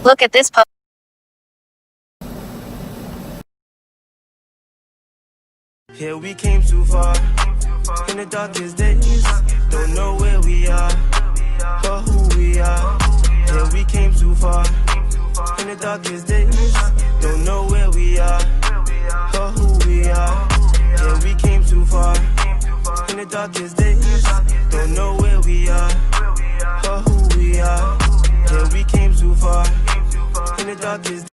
Look at this Here we came too far, in the darkest days, don't know where we are, or who we are. Here we came too far, in the darkest days, don't know where we are, or who we are. Here we came too far, in the darkest days, don't know where we are, or who we are. Here we came too far, in the darkest days.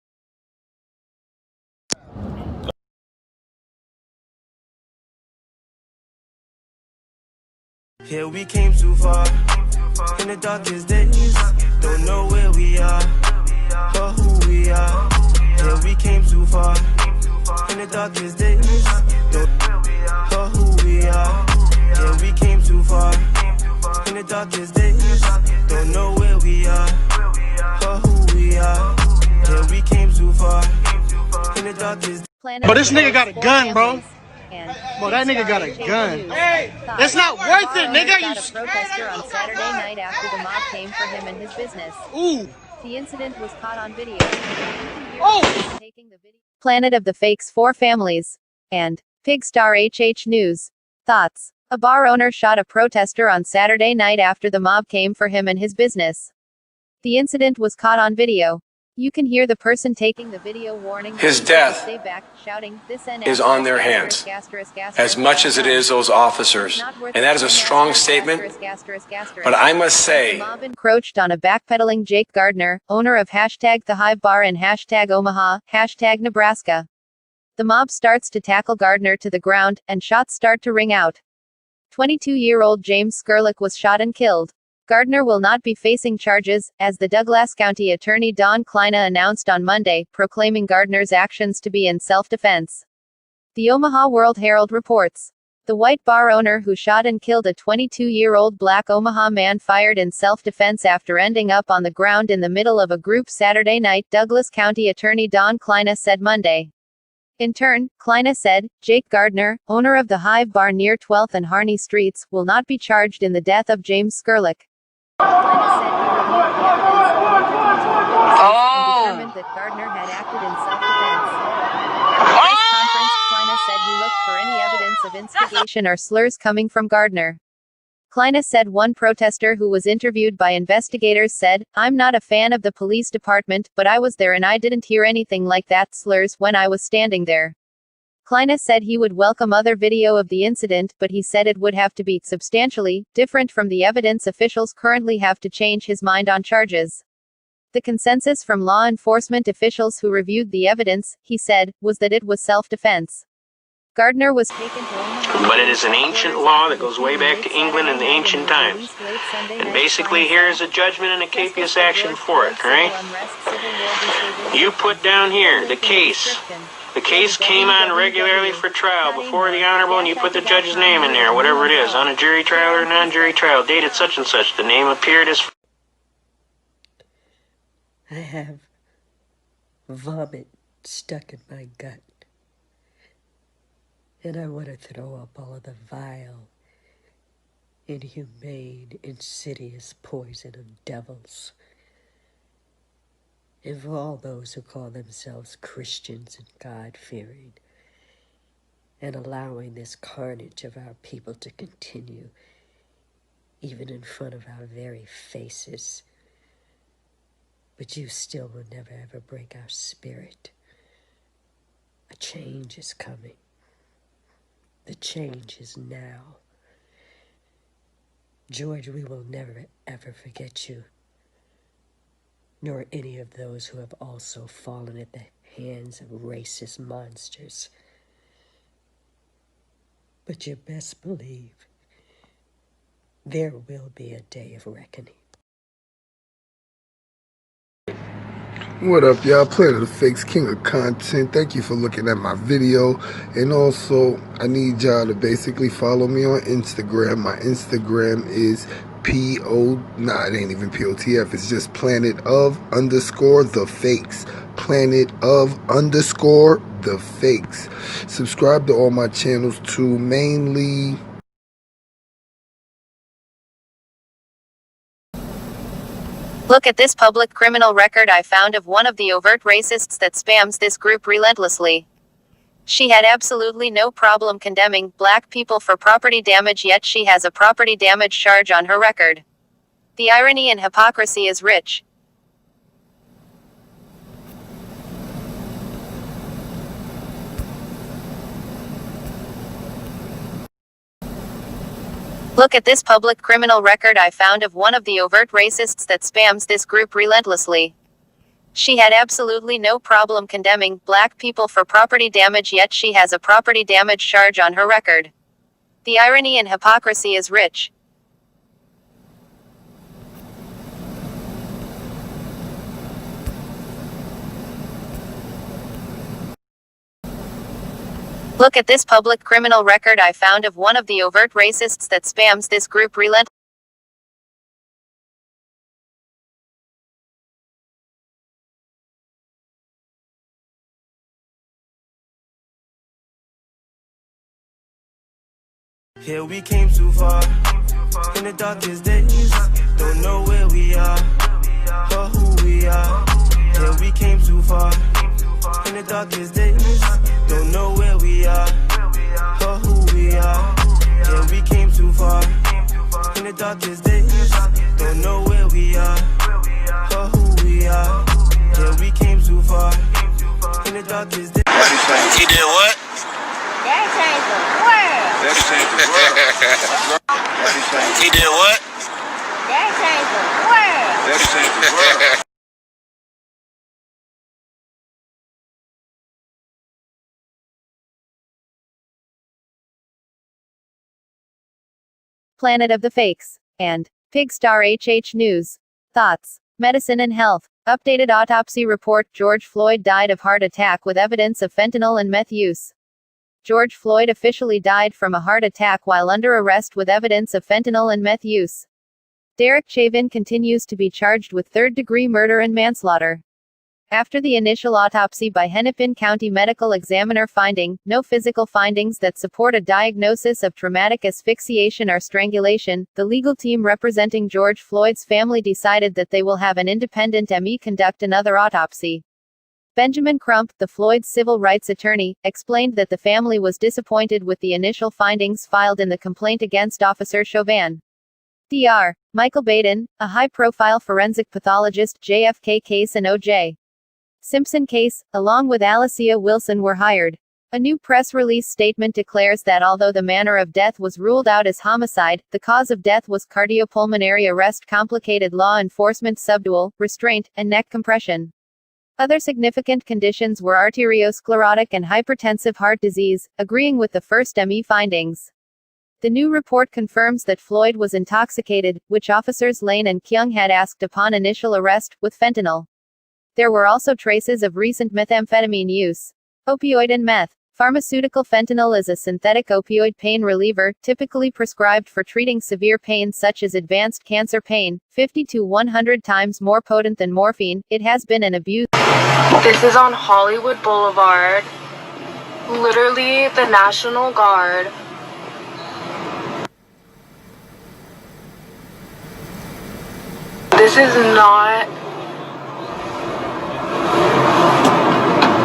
Here we came too far, in the darkest days, don't know where we are, or who we are. Here we came too far, in the darkest days, don't know or who we are. Here we came too far, in the darkest days, don't know where we are, or who we are. Here we came too far, in the darkest. But this nigga got a gun, bro. Bro, that nigga got a gun. Hey, it's not worth it, nigga. You shot a protester on Saturday night after the mob came for him and his business. Ooh. The incident was caught on video. Oh. Taking the video. Planet of the Fakes 4 Families and Pigstar HH News. Thoughts. A bar owner shot a protester on Saturday night after the mob came for him and his business. The incident was caught on video. You can hear the person taking the video warning his death stay back, shouting, this is on their hands, as much as it is those officers, and that is a strong statement, but I must say, the mob encroached on a backpedaling Jake Gardner, owner of #The Hive Bar and #Omaha, #Nebraska. The mob starts to tackle Gardner to the ground, and shots start to ring out. 22-year-old James Skurlick was shot and killed. Gardner will not be facing charges, as the Douglas County Attorney Don Kleine announced on Monday, proclaiming Gardner's actions to be in self-defense. The Omaha World-Herald reports. The white bar owner who shot and killed a 22-year-old black Omaha man fired in self-defense after ending up on the ground in the middle of a group Saturday night, Douglas County Attorney Don Kleine said Monday. In turn, Kleine said, Jake Gardner, owner of the Hive Bar near 12th and Harney Streets, will not be charged in the death of James Skurlick. Kleine said he reviewed the evidence and determined that Gardner had acted in self-defense. At a press conference, Kleine said he looked for any evidence of instigation or slurs coming from Gardner. Kleine said one protester who was interviewed by investigators said, I'm not a fan of the police department, but I was there and I didn't hear anything like that slurs when I was standing there. Kleine said he would welcome other video of the incident, but he said it would have to be substantially different from the evidence. Officials currently have to change his mind on charges. The consensus from law enforcement officials who reviewed the evidence, he said, was that it was self-defense. Gardner was taken to Omaha. But it is an ancient law that goes way back to England in the ancient times. And basically here is a judgment and a capious action for it, right? You put down here the case. The case came on regularly for trial before the Honorable, and you put the judge's name in there, whatever it is, on a jury trial or non-jury trial, dated such and such. The name appeared as... I have vomit stuck in my gut. And I want to throw up all of the vile, inhumane, insidious poison of devils. And for all those who call themselves Christians and God-fearing, and allowing this carnage of our people to continue, even in front of our very faces. But you still will never ever break our spirit. A change is coming. The change is now. George, we will never ever forget you, nor any of those who have also fallen at the hands of racist monsters. But you best believe there will be a day of reckoning. What up, y'all? Planet of the Fakes, king of content. Thank you for looking at my video. And also, I need y'all to basically follow me on Instagram. My Instagram is it ain't even POTF. It's just planet_of_the fakes. Planet_of_the fakes. Subscribe to all my channels too, mainly Look at this public criminal record I found of one of the overt racists that spams this group relentlessly. She had absolutely no problem condemning black people for property damage, yet she has a property damage charge on her record. The irony and hypocrisy is rich. Look at this public criminal record I found of one of the overt racists that spams this group relentlessly. She had absolutely no problem condemning black people for property damage, yet she has a property damage charge on her record. The irony and hypocrisy is rich. Look at this public criminal record I found of one of the overt racists that spams this group relentlessly. Here we came too far, in the darkest days, don't know where we are, or who we are. Here we came too far, in the darkest days, don't know where we are, or who we are. Here we came too far, in the darkest days, don't know where we are, or who we are. Here we came too far, in the darkest days. He did what? That changed the world. That changed the world. He did what? That changed the world. That changed the world. Planet of the Fakes. And Pigstar HH News. Thoughts. Medicine and Health. Updated autopsy report. George FLoyd died of heart attack with evidence of fentanyl and meth use. George FLoyd officially died from a heart attack while under arrest with evidence of fentanyl and meth use. Derek Chauvin continues to be charged with third-degree murder and manslaughter. After the initial autopsy by Hennepin County Medical Examiner finding no physical findings that support a diagnosis of traumatic asphyxiation or strangulation, the legal team representing George FLoyd's family decided that they will have an independent ME conduct another autopsy. Benjamin Crump, the Floyd's civil rights attorney, explained that the family was disappointed with the initial findings filed in the complaint against Officer Chauvin. Dr. Michael Baden, a high-profile forensic pathologist, JFK case and O.J. Simpson case, along with Alicia Wilson were hired. A new press release statement declares that although the manner of death was ruled out as homicide, the cause of death was cardiopulmonary arrest, complicated law enforcement subdual, restraint, and neck compression. Other significant conditions were arteriosclerotic and hypertensive heart disease, agreeing with the first ME findings. The new report confirms that FLoyd was intoxicated, which officers Lane and Kyung had asked upon initial arrest, with fentanyl. There were also traces of recent methamphetamine use. Opioid and meth. Pharmaceutical fentanyl is a synthetic opioid pain reliever, typically prescribed for treating severe pain such as advanced cancer pain, 50 to 100 times more potent than morphine. It has been an abuse. This is on Hollywood Boulevard. Literally the National Guard. This is not...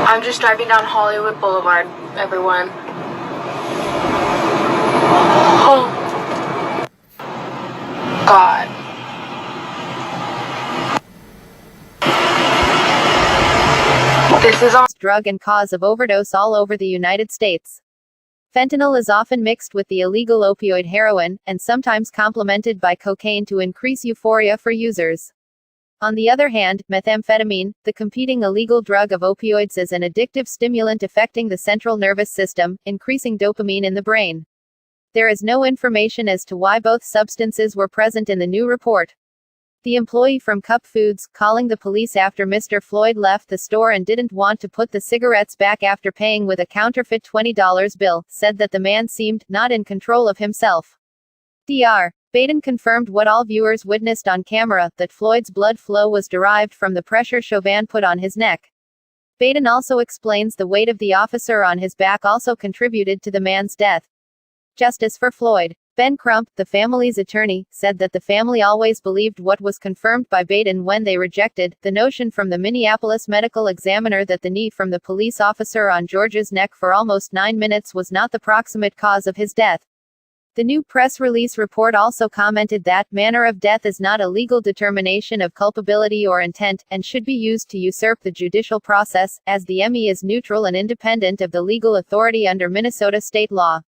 I'm just driving down Hollywood Boulevard, everyone. Oh. God. This is on drug and cause of overdose all over the United States. Fentanyl is often mixed with the illegal opioid heroin, and sometimes complemented by cocaine to increase euphoria for users. On the other hand, methamphetamine, the competing illegal drug of opioids, is an addictive stimulant affecting the central nervous system, increasing dopamine in the brain. There is no information as to why both substances were present in the new report. The employee from Cup Foods, calling the police after Mr. FLoyd left the store and didn't want to put the cigarettes back after paying with a counterfeit $20 bill, said that the man seemed not in control of himself. Dr. Baden confirmed what all viewers witnessed on camera, that FLoyd's blood flow was derived from the pressure Chauvin put on his neck. Baden also explains the weight of the officer on his back also contributed to the man's death. Justice for FLoyd. Ben Crump, the family's attorney, said that the family always believed what was confirmed by Baden when they rejected the notion from the Minneapolis medical examiner that the knee from the police officer on George's neck for almost 9 minutes was not the proximate cause of his death. The new press release report also commented that manner of death is not a legal determination of culpability or intent, and should be used to usurp the judicial process, as the ME is neutral and independent of the legal authority under Minnesota state law.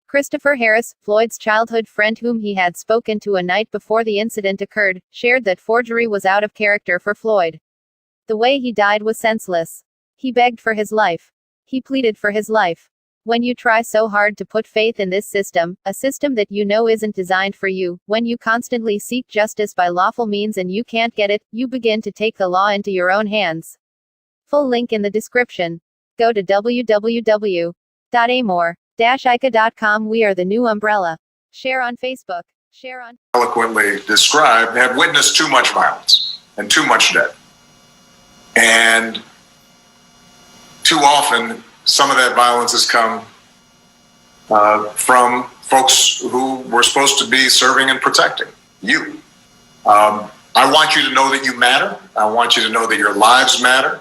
Christopher Harris, Floyd's childhood friend whom he had spoken to a night before the incident occurred, shared that forgery was out of character for Floyd. The way he died was senseless. He begged for his life. He pleaded for his life. When you try so hard to put faith in this system, a system that you know isn't designed for you, when you constantly seek justice by lawful means and you can't get it, you begin to take the law into your own hands. Full link in the description. Go to www.amor-ica.com. We are the new umbrella. Share on Facebook. Share on. Eloquently described, have witnessed too much violence and too much death. And too often, some of that violence has come from folks who were supposed to be serving and protecting you. I want you to know that you matter. I want you to know that your lives matter,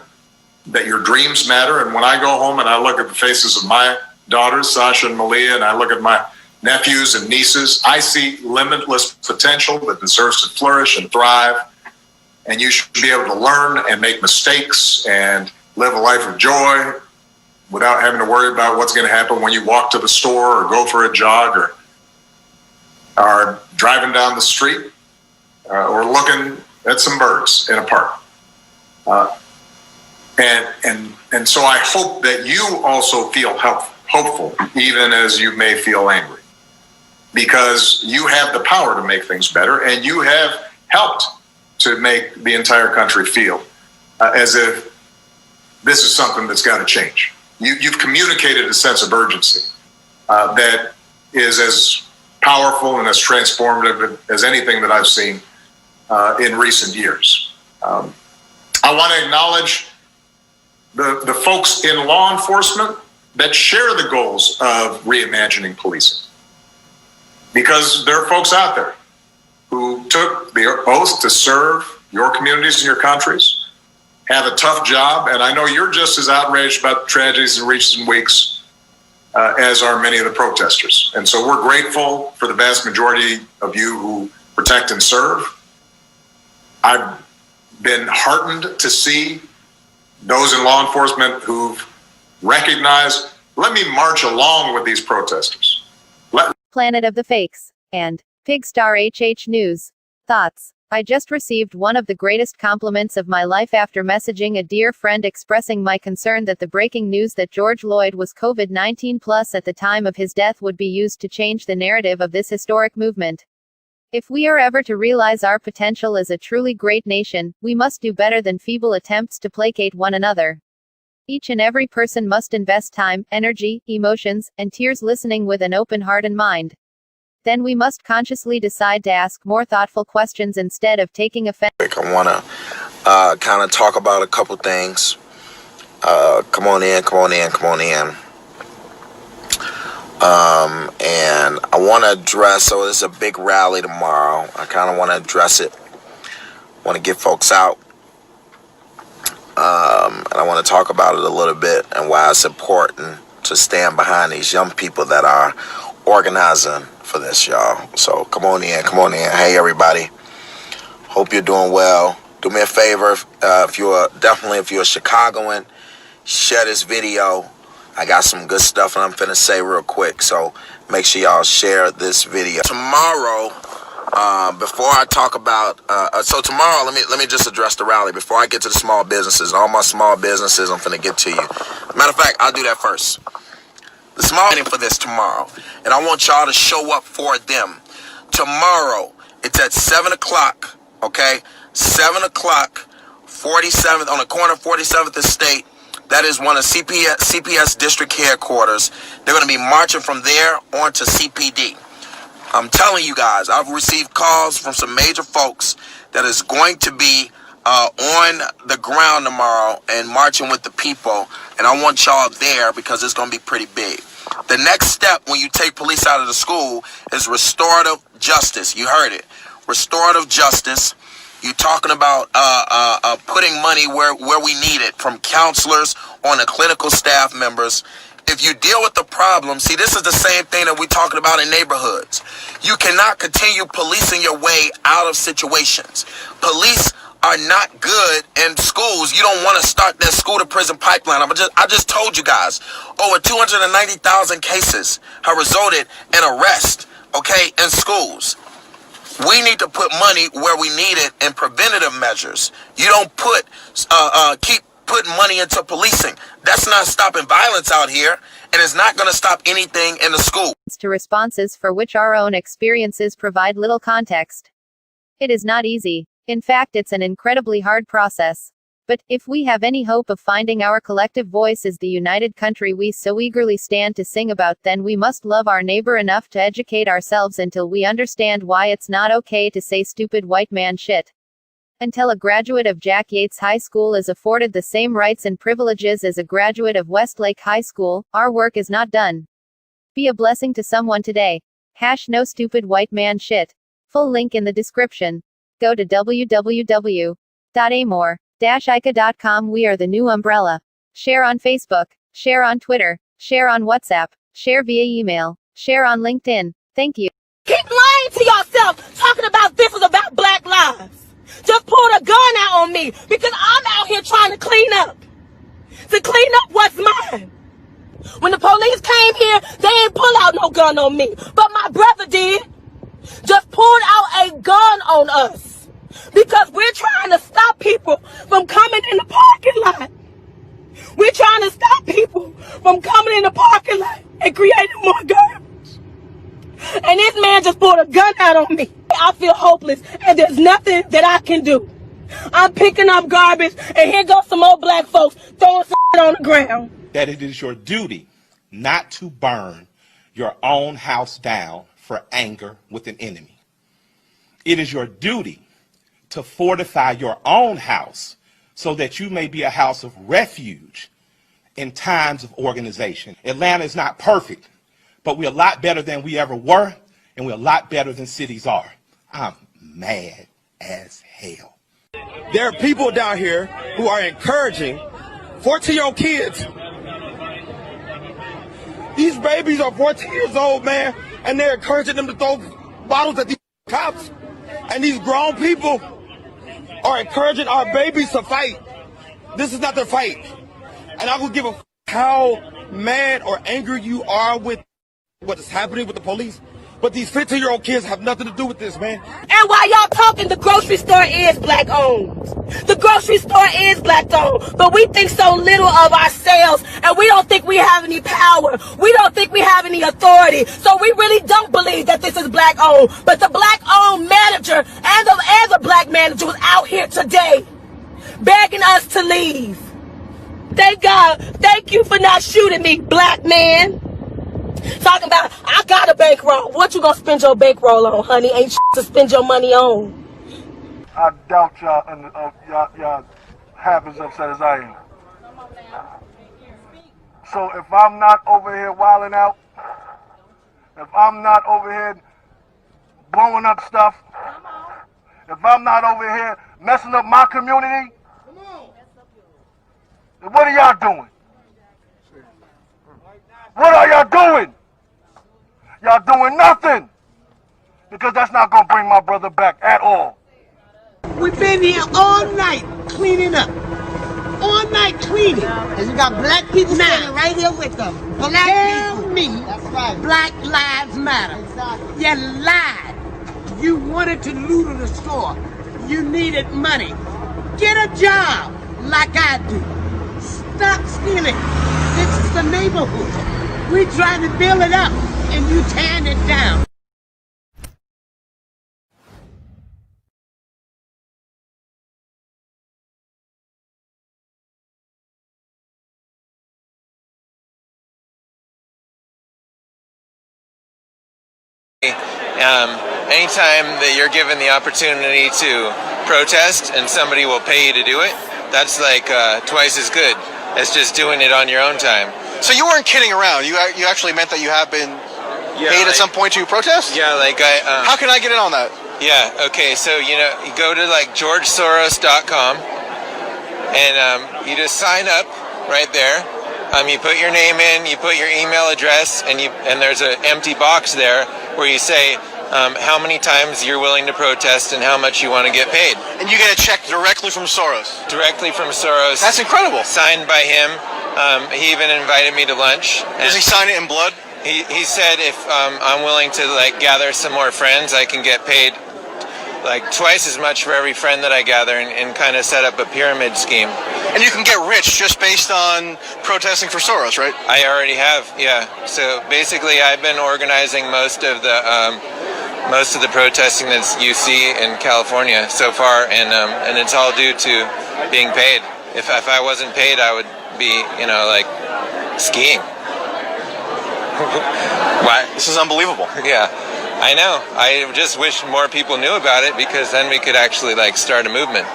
that your dreams matter. And when I go home and I look at the faces of my daughters, Sasha and Malia, and I look at my nephews and nieces, I see limitless potential that deserves to flourish and thrive. And you should be able to learn and make mistakes and live a life of joy without having to worry about what's going to happen when you walk to the store or go for a jog or are driving down the street or looking at some birds in a park. And so I hope that you also feel hopeful, even as you may feel angry, because you have the power to make things better, and you have helped to make the entire country feel as if this is something that's got to change. You've communicated a sense of urgency that is as powerful and as transformative as anything that I've seen in recent years. I want to acknowledge the folks in law enforcement that share the goals of reimagining policing, because there are folks out there who took the oath to serve your communities and your countries, have a tough job, and I know you're just as outraged about the tragedies in recent weeks as are many of the protesters. And so we're grateful for the vast majority of you who protect and serve. I've been heartened to see those in law enforcement who've recognized, let me march along with these protesters. Planet of the Fakes and Pigstar HH News. Thoughts. I just received one of the greatest compliments of my life after messaging a dear friend expressing my concern that the breaking news that George FLoyd was COVID-19 plus at the time of his death would be used to change the narrative of this historic movement. If we are ever to realize our potential as a truly great nation, we must do better than feeble attempts to placate one another. Each and every person must invest time, energy, emotions, and tears listening with an open heart and mind. Then we must consciously decide to ask more thoughtful questions instead of taking offense. I want to kind of talk about a couple things. Come on in. And I want to address, so there's a big rally tomorrow. I kind of want to address it. Want to get folks out. And I want to talk about it a little bit and why it's important to stand behind these young people that are organizing for this, y'all. So come on in. Hey, everybody. Hope you're doing well. Do me a favor, if you're a Chicagoan, share this video. I got some good stuff I'm finna say real quick, so make sure y'all share this video. Tomorrow, before I talk about, tomorrow, let me just address the rally before I get to the small businesses. All my small businesses, I'm finna get to you. Matter of fact, I'll do that first. The small meeting for this tomorrow, and I want y'all to show up for them. Tomorrow, it's at 7 o'clock, okay? 7 o'clock, 47th, on the corner of 47th and State. That is one of CPS district headquarters. They're going to be marching from there on to CPD. I'm telling you guys, I've received calls from some major folks that is going to be on the ground tomorrow and marching with the people. And I want y'all there because it's going to be pretty big. The next step when you take police out of the school is restorative justice. You heard it. Restorative justice. You're talking about putting money where we need it, from counselors on to clinical staff members. If you deal with the problem, see, this is the same thing that we're talking about in neighborhoods. You cannot continue policing your way out of situations. Police are not good in schools. You don't want to start that school to prison pipeline. I just told you guys, over 290,000 cases have resulted in arrest, okay, in schools. We need to put money where we need it in preventative measures. You don't keep putting money into policing. That's not stopping violence out here, and it's not going to stop anything in the school. To responses for which our own experiences provide little context. It is not easy. In fact, it's an incredibly hard process. But, if we have any hope of finding our collective voice as the united country we so eagerly stand to sing about, then we must love our neighbor enough to educate ourselves until we understand why it's not okay to say stupid white man shit. Until a graduate of Jack Yates High School is afforded the same rights and privileges as a graduate of Westlake High School, our work is not done. Be a blessing to someone today. #No stupid white man shit. Full link in the description. Go to www.amor-ica.com. We are the new umbrella. Share on Facebook. Share on Twitter. Share on WhatsApp. Share via email. Share on LinkedIn. Thank you. Keep lying to yourself, talking about this is about black lives. Just pulled a gun out on me because I'm out here trying to clean up what's mine. When the police came here, they ain't pull out no gun on me, but my brother did. Just pulled out a gun on us because we're trying to stop people from coming in the parking lot. We're trying to stop people from coming in the parking lot and creating more garbage. And this man just pulled a gun out on me. I feel hopeless, and there's nothing that I can do. I'm picking up garbage, and here goes some old black folks throwing some on the ground. That it is your duty not to burn your own house down for anger with an enemy. It is your duty to fortify your own house so that you may be a house of refuge in times of organization. Atlanta is not perfect, but we're a lot better than we ever were, and we're a lot better than cities are. I'm mad as hell. There are people down here who are encouraging 14-year-old kids. These babies are 14 years old, man, and they're encouraging them to throw bottles at these cops. And these grown people are encouraging our babies to fight. This is not their fight. And I will give a how mad or angry you are with what is happening with the police. But these 15-year-old kids have nothing to do with this, man. And while y'all talking, the grocery store is black owned. The grocery store is black owned. But we think so little of ourselves, and we don't think we have any power. We don't think we have any authority. So we really don't believe that this is black owned. But the black owned manager and the black manager was out here today begging us to leave. Thank God. Thank you for not shooting me, black man. Talking about, I got a bankroll. What you gonna spend your bankroll on, honey? Ain't shit to spend your money on. I doubt y'all half as upset as I am. So if I'm not over here wilding out, if I'm not over here blowing up stuff, if I'm not over here messing up my community, then what are y'all doing? What are y'all doing? Y'all doing nothing. Because that's not going to bring my brother back at all. We've been here all night cleaning up. All night cleaning. And you got black people standing right here with them. Black people. Me, that's right. Black lives matter. Exactly. You lied. You wanted to loot in the store. You needed money. Get a job like I do. Stop stealing. This is the neighborhood. We're trying to build it up, and you tearing it down. Anytime that you're given the opportunity to protest and somebody will pay you to do it, that's like twice as good as just doing it on your own time. So you weren't kidding around. You actually meant that you have been paid at some point to protest? Yeah, like How can I get in on that? Yeah, okay, so, you know, you go to, like, georgesoros.com, and you just sign up right there. You put your name in, you put your email address, and there's an empty box there where you say how many times you're willing to protest and how much you want to get paid. And you get a check directly from Soros? Directly from Soros. That's incredible. Signed by him. He even invited me to lunch. Does he sign it in blood? He said if I'm willing to, like, gather some more friends, I can get paid like twice as much for every friend that I gather, and kind of set up a pyramid scheme. And you can get rich just based on protesting for Soros, right? I already have, yeah. So basically, I've been organizing most of the protesting that you see in California so far, and it's all due to being paid. If I wasn't paid, I would be, you know, like skiing. What? This is unbelievable. Yeah. I know. I just wish more people knew about it, because then we could actually, like, start a movement.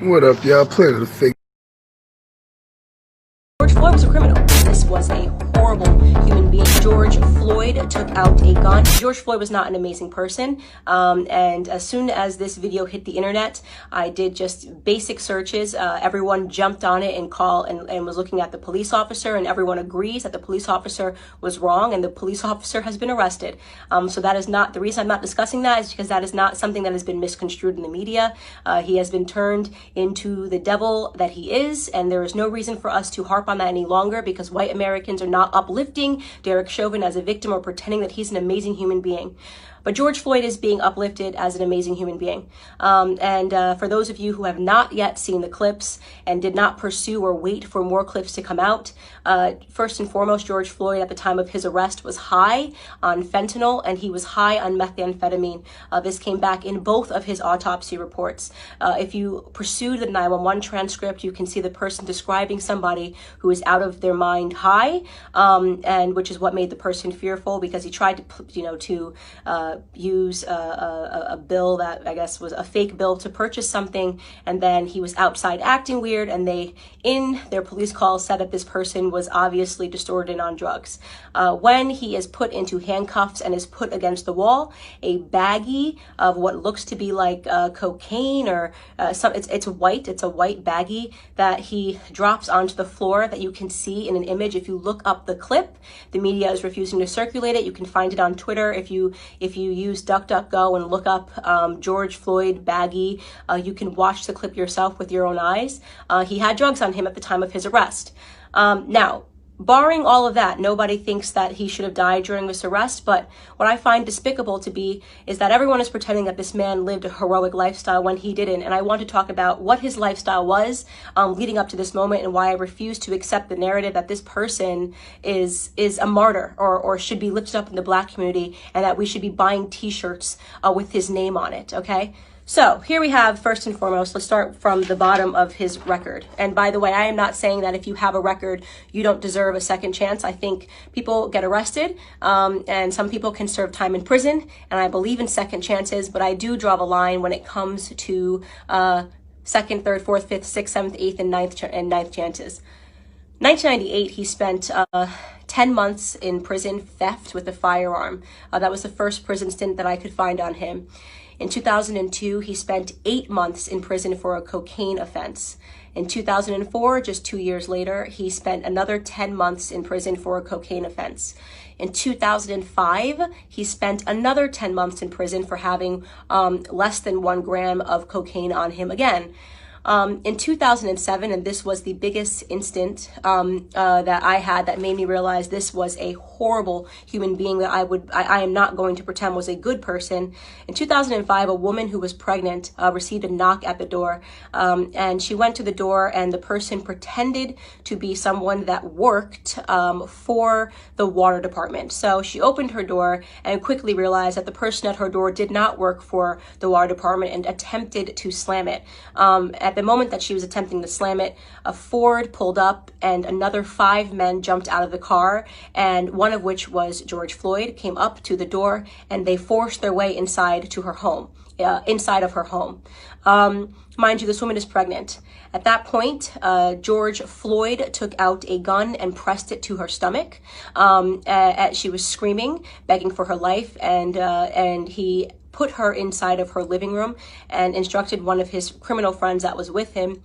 What up, y'all? Planet of Fake. George Floyd was a criminal. This was a horrible human being. George Floyd took out a gun. George Floyd was not an amazing person. And as soon as this video hit the internet, I did just basic searches. Everyone jumped on it and was looking at the police officer, and everyone agrees that the police officer was wrong, and the police officer has been arrested. So that is not, the reason I'm not discussing that is because that is not something that has been misconstrued in the media. He has been turned into the devil that he is, and there is no reason for us to harp on that any longer, because white Americans are not uplifting Derek Chauvin as a victim or pretending that he's an amazing human being. But George Floyd is being uplifted as an amazing human being. For those of you who have not yet seen the clips and did not pursue or wait for more clips to come out, first and foremost, George Floyd at the time of his arrest was high on fentanyl, and he was high on methamphetamine. This came back in both of his autopsy reports. If you pursue the 911 transcript, you can see the person describing somebody who is out of their mind high, and which is what made the person fearful, because he tried to, use a bill that I guess was a fake bill to purchase something, and then he was outside acting weird, and they, in their police call, said that this person was obviously distorted and on drugs. When he is put into handcuffs and is put against the wall, a baggie of what looks to be like cocaine or it's a white baggie that he drops onto the floor that you can see in an image. If you look up the clip, the media is refusing to circulate it. You can find it on Twitter. If you use DuckDuckGo and look up George Floyd baggie, you can watch the clip yourself with your own eyes. He had drugs on him at the time of his arrest. Now, barring all of that, nobody thinks that he should have died during this arrest, but what I find despicable to be is that everyone is pretending that this man lived a heroic lifestyle when he didn't, and I want to talk about what his lifestyle was leading up to this moment, and why I refuse to accept the narrative that this person is a martyr or should be lifted up in the Black community, and that we should be buying t-shirts with his name on it, okay? So here we have, first and foremost, let's start from the bottom of his record. And by the way, I am not saying that if you have a record, you don't deserve a second chance. I think people get arrested, and some people can serve time in prison, and I believe in second chances, but I do draw the line when it comes to second, third, fourth, fifth, sixth, seventh, eighth, and ninth chances. 1998, he spent 10 months in prison, theft with a firearm. That was the first prison stint that I could find on him. In 2002, he spent 8 months in prison for a cocaine offense. In 2004, just 2 years later, he spent another 10 months in prison for a cocaine offense. In 2005, he spent another 10 months in prison for having less than 1 gram of cocaine on him again. In 2007, and this was the biggest instant that I had that made me realize this was a horrible human being that I am not going to pretend was a good person. In 2005, a woman who was pregnant received a knock at the door, and she went to the door, and the person pretended to be someone that worked for the water department. So she opened her door and quickly realized that the person at her door did not work for the water department, and attempted to slam it. At the moment that she was attempting to slam it, a Ford pulled up and another 5 men jumped out of the car, and one of which was George Floyd, came up to the door and they forced their way inside to her home, inside of her home. Mind you, this woman is pregnant. At that point, George Floyd took out a gun and pressed it to her stomach. She was screaming, begging for her life, and he put her inside of her living room and instructed one of his criminal friends that was with him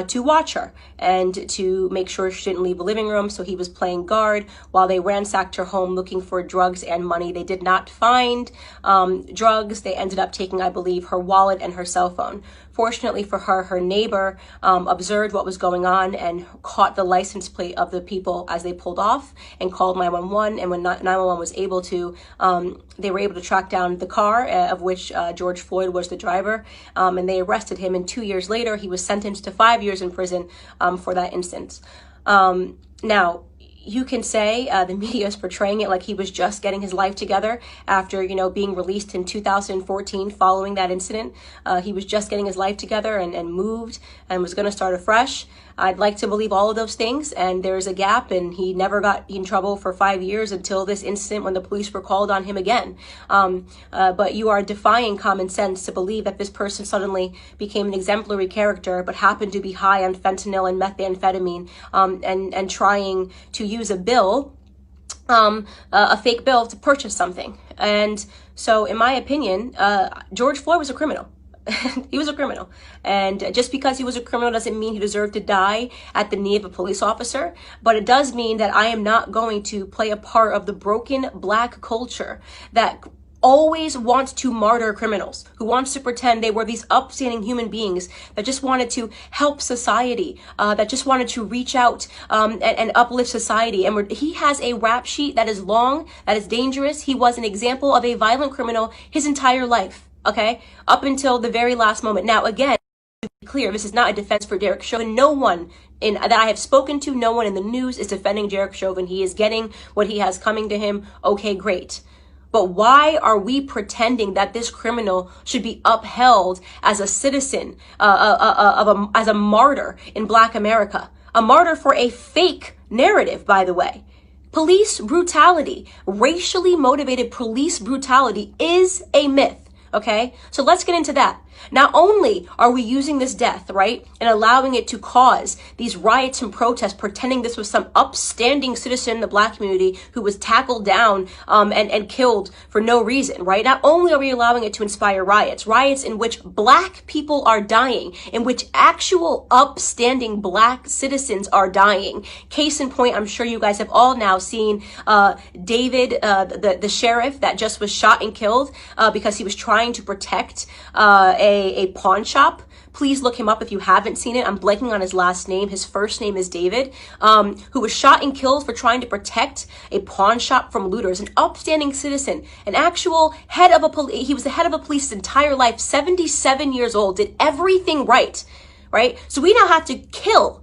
to watch her and to make sure she didn't leave the living room. So he was playing guard while they ransacked her home looking for drugs and money. They did not find drugs. They ended up taking, I believe, her wallet and her cell phone. Fortunately for her, her neighbor observed what was going on and caught the license plate of the people as they pulled off and called 911. And when 911 was able to, they were able to track down the car of which George Floyd was the driver, and they arrested him. And 2 years later, he was sentenced to 5 years in prison for that instance. Now, you can say the media is portraying it like he was just getting his life together after, being released in 2014 following that incident. He was just getting his life together and moved and was going to start afresh. I'd like to believe all of those things, and there's a gap, and he never got in trouble for 5 years until this incident when the police were called on him again. But you are defying common sense to believe that this person suddenly became an exemplary character but happened to be high on fentanyl and methamphetamine and trying to use a bill, a fake bill, to purchase something. And so, in my opinion, George Floyd was a criminal. He was a criminal, and just because he was a criminal doesn't mean he deserved to die at the knee of a police officer. But it does mean that I am not going to play a part of the broken Black culture that always wants to martyr criminals, who wants to pretend they were these upstanding human beings that just wanted to help society, that just wanted to reach out and uplift society. And he has a rap sheet that is long, that is dangerous. He was an example of a violent criminal his entire life. Okay, up until the very last moment. Now, again, to be clear, this is not a defense for Derek Chauvin. No one that I have spoken to, no one in the news is defending Derek Chauvin. He is getting what he has coming to him. Okay, great. But why are we pretending that this criminal should be upheld as a citizen, as a martyr in Black America? A martyr for a fake narrative, by the way. Police brutality, racially motivated police brutality, is a myth. Okay, so let's get into that. Not only are we using this death, right, and allowing it to cause these riots and protests, pretending this was some upstanding citizen in the Black community who was tackled down and killed for no reason, right? Not only are we allowing it to inspire riots in which Black people are dying, in which actual upstanding Black citizens are dying. Case in point, I'm sure you guys have all now seen David, the sheriff that just was shot and killed because he was trying to protect a pawn shop. Please look him up if you haven't seen it. I'm blanking on his last name. His first name is David, who was shot and killed for trying to protect a pawn shop from looters. An upstanding citizen, an actual head of a police. He was the head of a police his entire life, 77 years old, did everything right? So we now have to kill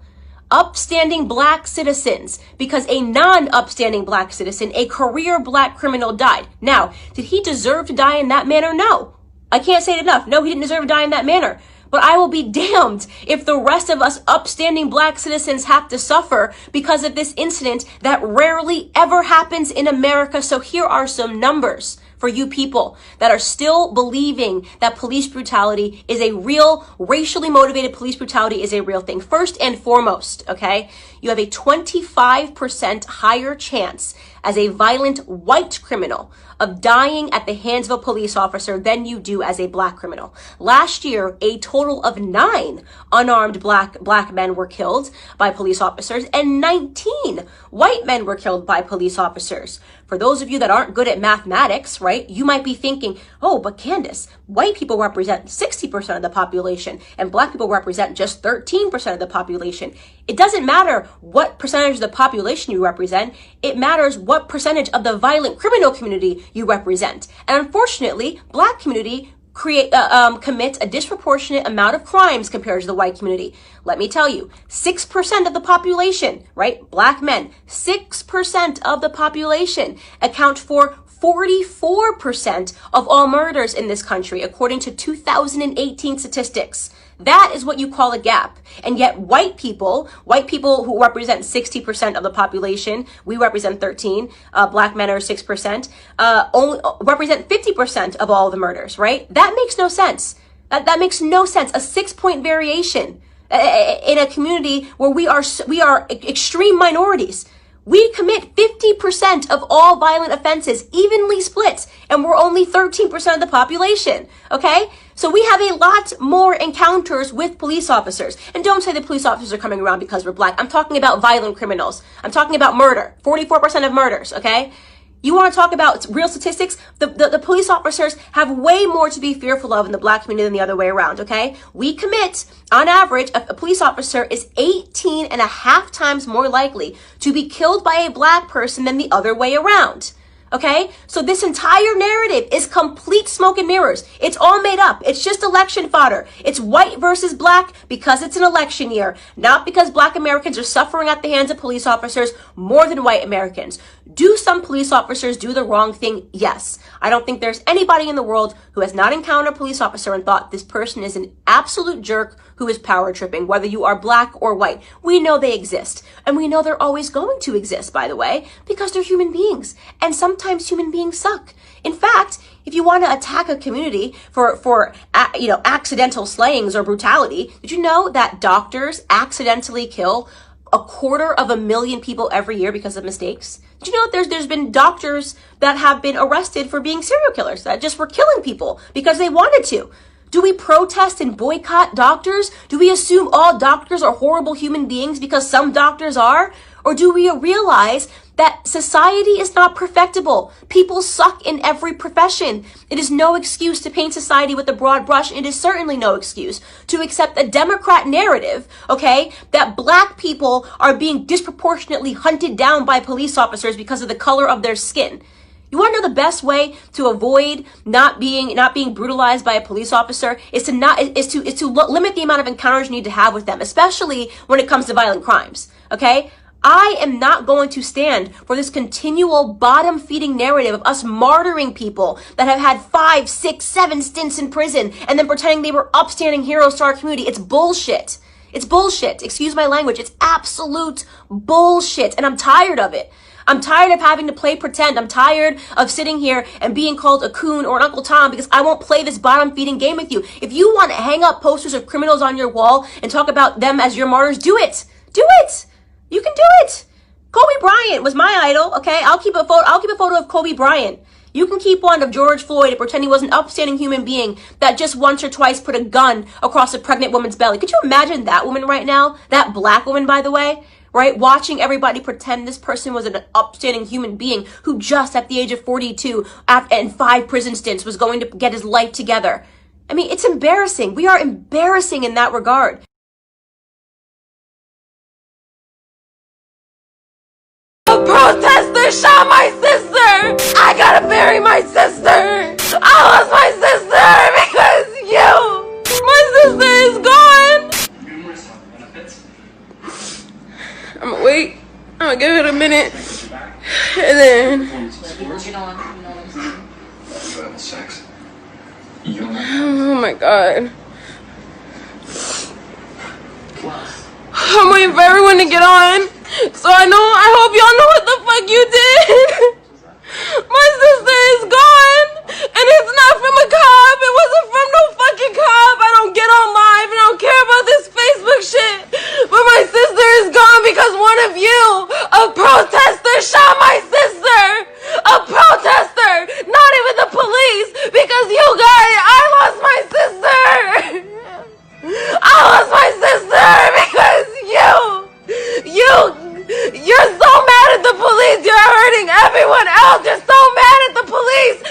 upstanding Black citizens because a non-upstanding Black citizen, a career Black criminal, died. Now, did he deserve to die in that manner? No. I can't say it enough. No, he didn't deserve to die in that manner. But I will be damned if the rest of us upstanding Black citizens have to suffer because of this incident that rarely ever happens in America. So here are some numbers for you people that are still believing that police brutality is a real, racially motivated police brutality is a real thing. First and foremost, okay, you have a 25% higher chance as a violent white criminal of dying at the hands of a police officer than you do as a Black criminal. Last year, a total of 9 unarmed black men were killed by police officers, and 19 white men were killed by police officers. For those of you that aren't good at mathematics, right, you might be thinking, oh, but Candace, white people represent 60% of the population and Black people represent just 13% of the population. It doesn't matter what percentage of the population you represent. It matters what percentage of the violent criminal community you represent. And unfortunately, Black community commits a disproportionate amount of crimes compared to the white community. Let me tell you, 6% of the population, right? Black men, 6% of the population account for 44% of all murders in this country, according to 2018 statistics. That is what you call a gap. And yet white people who represent 60% of the population, we represent 13, black men are 6%, only represent 50% of all the murders, right? That makes no sense. That makes no sense. A 6-point variation in a community where we are extreme minorities. We commit 50% of all violent offenses, evenly split, and we're only 13% of the population, okay? So we have a lot more encounters with police officers. And don't say the police officers are coming around because we're black. I'm talking about violent criminals. I'm talking about murder. 44% of murders, okay? You want to talk about real statistics? The police officers have way more to be fearful of in the black community than the other way around, okay? We commit, on average, a police officer is 18.5 times more likely to be killed by a black person than the other way around. Okay? So this entire narrative is complete smoke and mirrors. It's all made up. It's just election fodder. It's white versus black because it's an election year, not because black Americans are suffering at the hands of police officers more than white Americans. Do some police officers do the wrong thing? Yes. I don't think there's anybody in the world who has not encountered a police officer and thought this person is an absolute jerk who is power tripping, whether you are black or white. We know they exist. And we know they're always going to exist, by the way, because they're human beings. And sometimes human beings suck. In fact, if you want to attack a community for accidental slayings or brutality, did you know that doctors accidentally kill 250,000 people every year because of mistakes? Did you know that there's been doctors that have been arrested for being serial killers that just were killing people because they wanted to? Do we protest and boycott doctors? Do we assume all doctors are horrible human beings because some doctors are? Or do we realize that society is not perfectible? People suck in every profession. It is no excuse to paint society with a broad brush. It is certainly no excuse to accept a Democrat narrative, okay, that black people are being disproportionately hunted down by police officers because of the color of their skin. You want to know the best way to avoid not being brutalized by a police officer is to limit the amount of encounters you need to have with them, especially when it comes to violent crimes. Okay? I am not going to stand for this continual bottom-feeding narrative of us martyring people that have had 5, 6, 7 stints in prison and then pretending they were upstanding heroes to our community. It's bullshit. It's bullshit. Excuse my language. It's absolute bullshit, and I'm tired of it. I'm tired of having to play pretend. I'm tired of sitting here and being called a coon or an Uncle Tom because I won't play this bottom-feeding game with you. If you want to hang up posters of criminals on your wall and talk about them as your martyrs, do it. Do it. You can do it. Kobe Bryant was my idol, okay? I'll keep a photo of Kobe Bryant. You can keep one of George FLoyd and pretend he was an upstanding human being that just once or twice put a gun across a pregnant woman's belly. Could you imagine that woman right now? That black woman, by the way? Right? Watching everybody pretend this person was an upstanding human being who just at the age of 42 and 5 prison stints was going to get his life together. I mean, it's embarrassing. We are embarrassing in that regard. A protester shot my sister! I gotta bury my sister! I lost my sister because you! My sister is gone! I'm gonna wait. I'm gonna give it a minute. And then... Oh my god. I'm waiting for everyone to get on. So I hope y'all know what the fuck you did. My sister is gone. And it's not from a cop. It wasn't from no fucking cop. I don't get on live and I don't care about this Facebook shit. But my sister is gone because one of you, a protester, shot my sister. A protester. Not even the police. Because you guys, I lost my sister. I lost my sister because you're so mad at the police. You're hurting everyone else. You're so mad at the police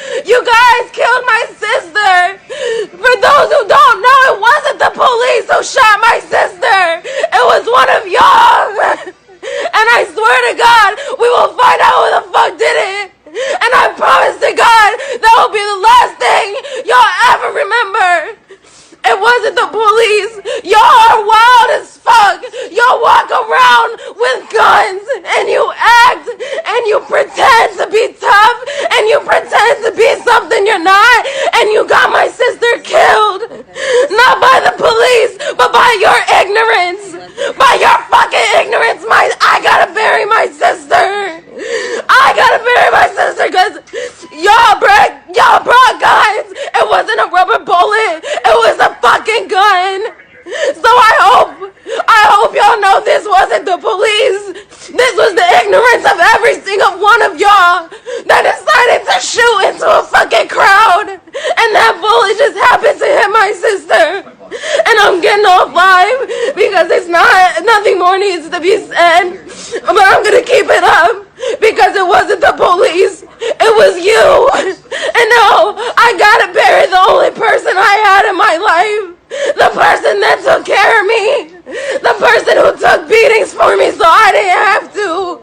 to be said, but I'm gonna keep it up because it wasn't the police, it was you. And now I gotta bury the only person I had in my life. The person that took care of me. The person who took beatings for me so I didn't have to.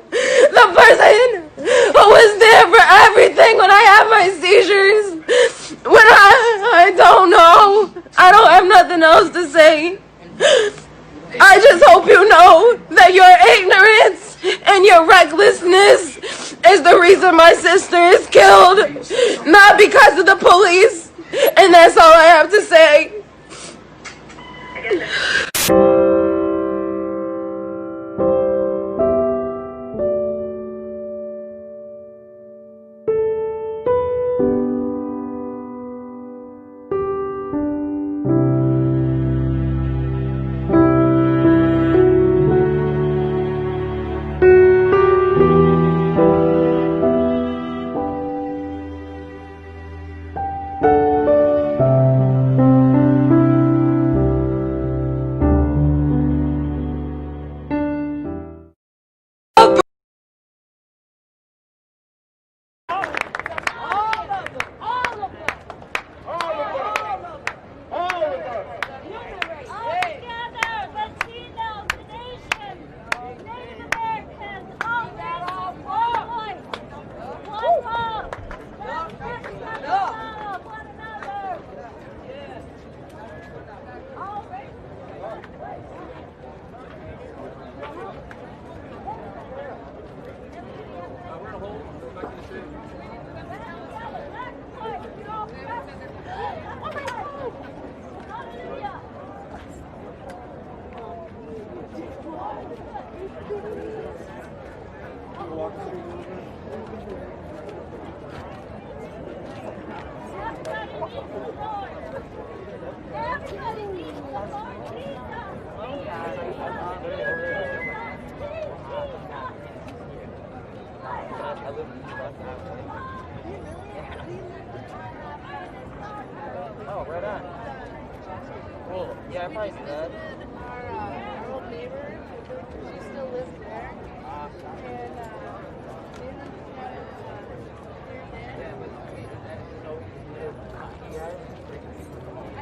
The person who was there for everything when I had my seizures. When I don't know. I don't have nothing else to say. I just hope you know that your ignorance and your recklessness is the reason my sister is killed. Not because of the police. And that's all I have to say. Oh, right on. Cool. Yeah, I probably see that. Our old neighbor, she still lives there. And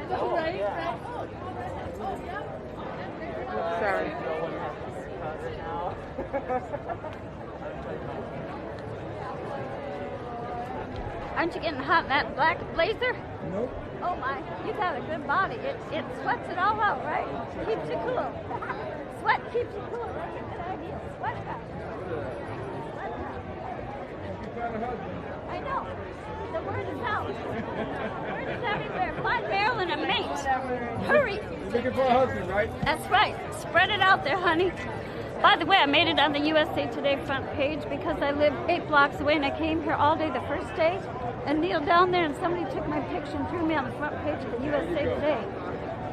I know, right? Right? Oh, yeah. Sorry. Aren't you getting hot in that black blazer? Nope. Oh my, you got a good body. It sweats it all out, right? Keeps you cool. Sweat keeps you cool. That's a good idea. Sweat out. Sweat out. I know. The word is out. The word is everywhere. Find Marilyn a mate. Hurry. You're looking for a husband, right? That's right. Spread it out there, honey. By the way, I made it on the USA Today front page because I live 8 blocks away and I came here all day the first day and kneeled down there and somebody took my picture and threw me on the front page of the USA Today.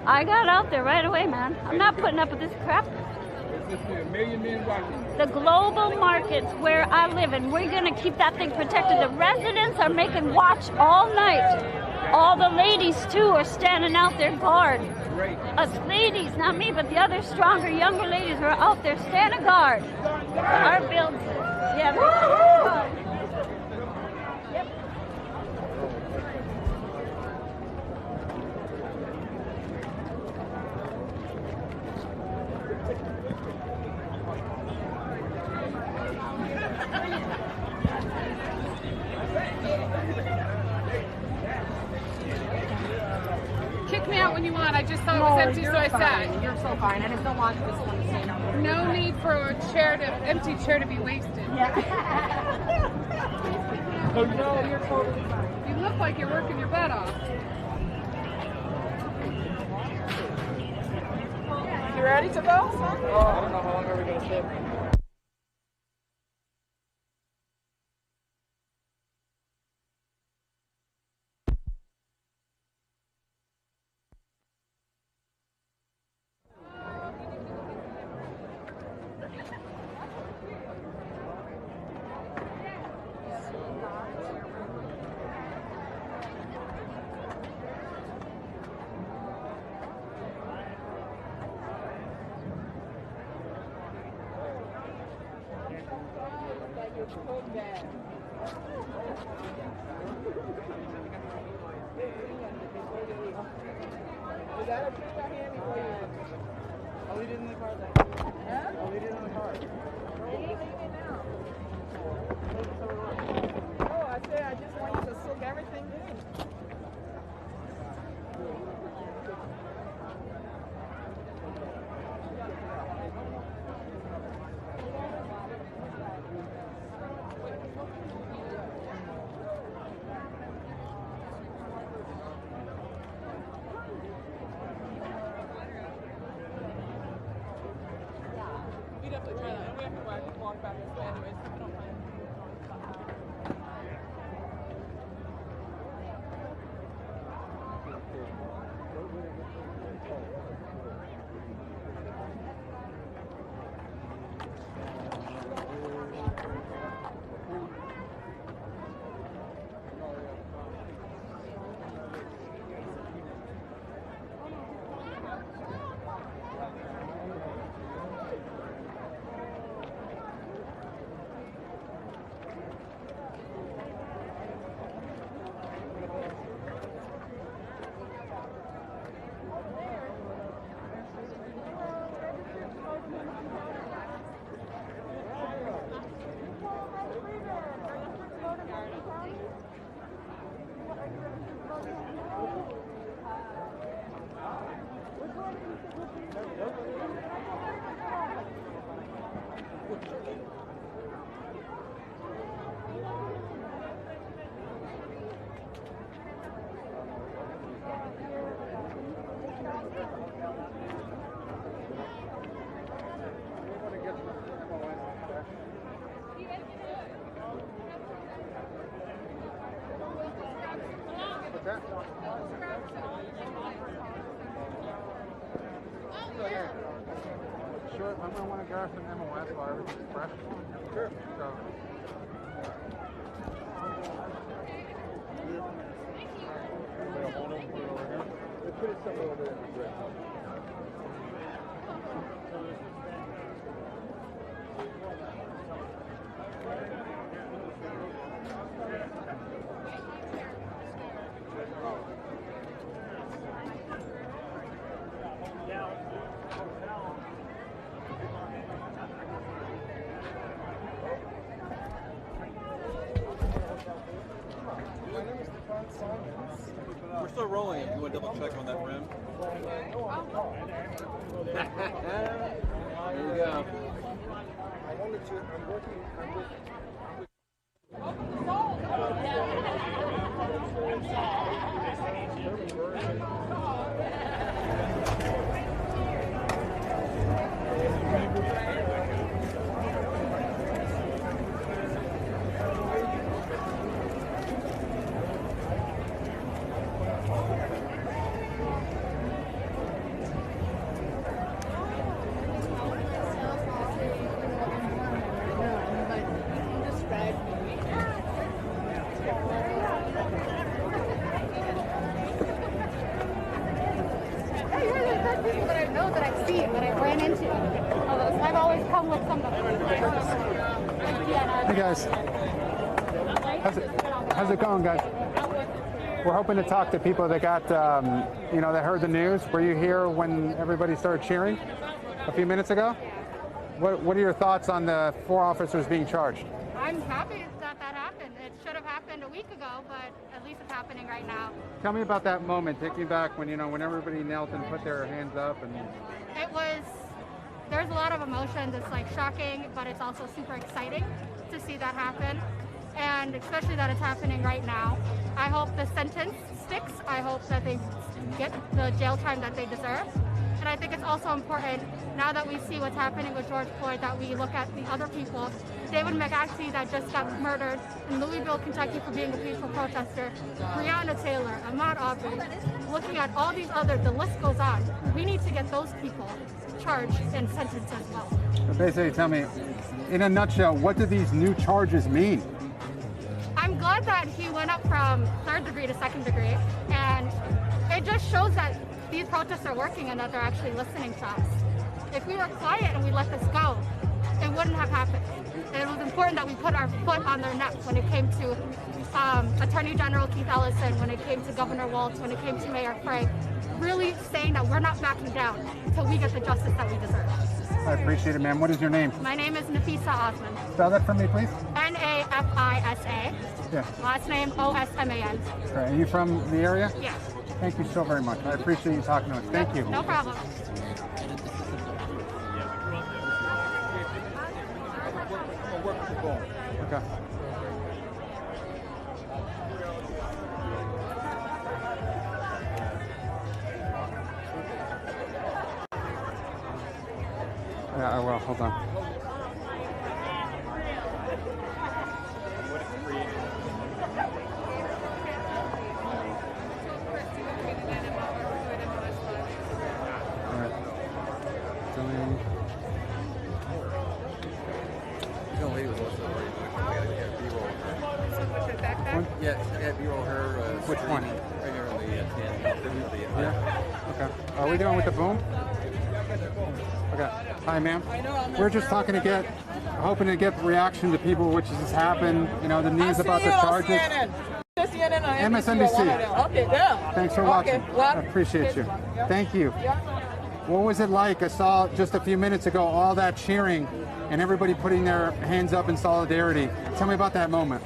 I got out there right away, man. I'm not putting up with this crap. There's a million men watching. The global market's where I live and we're going to keep that thing protected. The residents are making watch all night. All the ladies, too, are standing out there guard. Us ladies, not me, but the other stronger, younger ladies who are out there standing guard. Our buildings. Yeah. Yep. Kick me out when you want. I just thought it was empty, so I sat. You're so fine. I just don't want this one to stay. No need for a empty chair to be wasted. Yeah. Oh, no, you're totally fine. You look like you're working your butt off. You ready to go? Oh, I don't know how long are we going to sit. Is that a trick I hand before you? I'll leave it in the car then. Huh? I'll leave it in the car. Oh, I said I just want you to soak everything in. We definitely try that. And we have to walk back this way anyways. We don't mind. Sure, I'm gonna want to grab some MOS while everything's fresh. Sure. So. Put it somewhere over there. We're still rolling. If you want to double check on that rim. There you go. I wanted to. I'm working. Hey guys, how's it going, guys? We're hoping to talk to people that got, that heard the news. Were you here when everybody started cheering a few minutes ago? What are your thoughts on the 4 officers being charged? I'm happy that happened. It should have happened a week ago, but at least it's happening right now. Tell me about that moment. Take me back when everybody knelt and put their hands up. And there's a lot of emotions. It's like shocking, but it's also super exciting to see that happen. And especially that it's happening right now. I hope the sentence sticks. I hope that they get the jail time that they deserve. And I think it's also important, now that we see what's happening with George Floyd, that we look at the other people. David McAtee, that just got murdered in Louisville, Kentucky for being a peaceful protester. Breonna Taylor, Ahmaud Arbery. Looking at all these the list goes on. We need to get those people charged and sentenced as well. So basically, tell me, in a nutshell, what do these new charges mean? I'm glad that he went up from 3rd degree to 2nd degree, and it just shows that these protests are working and that they're actually listening to us. If we were quiet and we let this go, it wouldn't have happened. It was important that we put our foot on their neck when it came to Attorney General Keith Ellison, when it came to Governor Walz, when it came to Mayor Frey, really saying that we're not backing down until we get the justice that we deserve. I appreciate it, ma'am. What is your name? My name is Nafisa Osman. Spell that for me, please. Nafisa. Yeah. Last name Osman. Okay. Are you from the area? Yeah. Thank you so very much. I appreciate you talking to us. Thank you. No problem. Okay. Yeah, I will. Hold on. All right. Filling. Young lady was also already B-roll. One? Yeah, B-roll her. Which one? Right here on the Yeah. Okay. Are we doing with the boom? Okay. Hi, ma'am. We're just talking to hoping to get reaction to people, which has happened. You know, the news about the charges. MSNBC. Okay, yeah. Thanks for watching. I appreciate you. Thank you. What was it like? I saw just a few minutes ago all that cheering and everybody putting their hands up in solidarity. Tell me about that moment.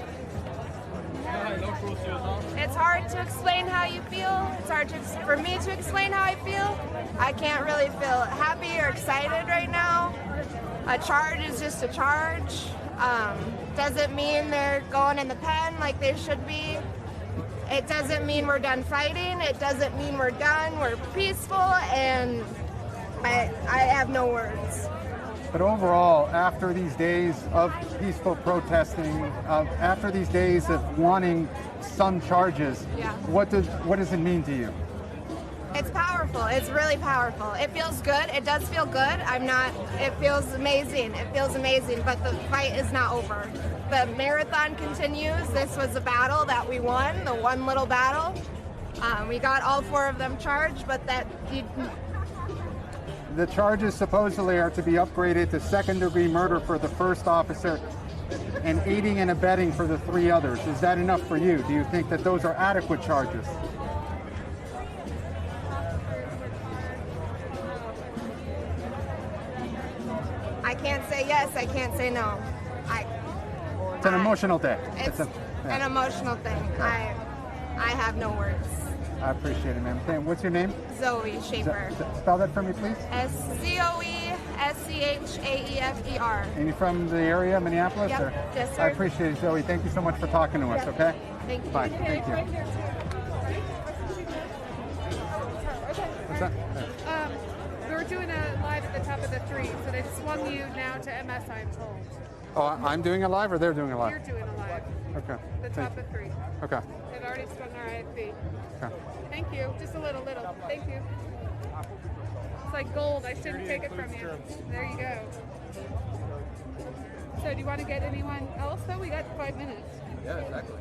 It's hard to explain how you feel. It's hard for me to explain how I feel. I can't really feel happy or excited right now. A charge is just a charge. Doesn't mean they're going in the pen like they should be. It doesn't mean we're done fighting. It doesn't mean we're done. We're peaceful, and I have no words. But overall, after these days of peaceful protesting, after these days of wanting some charges, Yeah. what does it mean to you? It's powerful. It's really powerful. It feels good. It does feel good. It feels amazing. It feels amazing, but the fight is not over. The marathon continues. This was a battle that we won, the one little battle. We got all 4 of them charged, but The charges supposedly are to be upgraded to second-degree murder for the first officer and aiding and abetting for the 3 others. Is that enough for you? Do you think that those are adequate charges? I can't say yes. I can't say no. It's an emotional day. It's an emotional thing. I have no words. I appreciate it, ma'am. Okay, what's your name? Zoe Schaefer. Spell that for me, please. SZOESCHAEFER. And you're from the area, Minneapolis? Yep. Or? Yes, sir. I appreciate it, Zoe. Thank you so much for talking to us, Yep. okay? Thank you. Bye. Thank you. What's that? We were doing a live at the top of the 3, so they swung you now to MS, I'm told. Oh, I'm doing a live or they're doing a live? You're doing a live. Okay. The top of 3. Okay. They've already swung our IFB. Okay. Thank you. Just a little. Thank you. It's like gold. I shouldn't take it from you. There you go. So do you want to get anyone else though? We got 5 minutes. Yeah, exactly.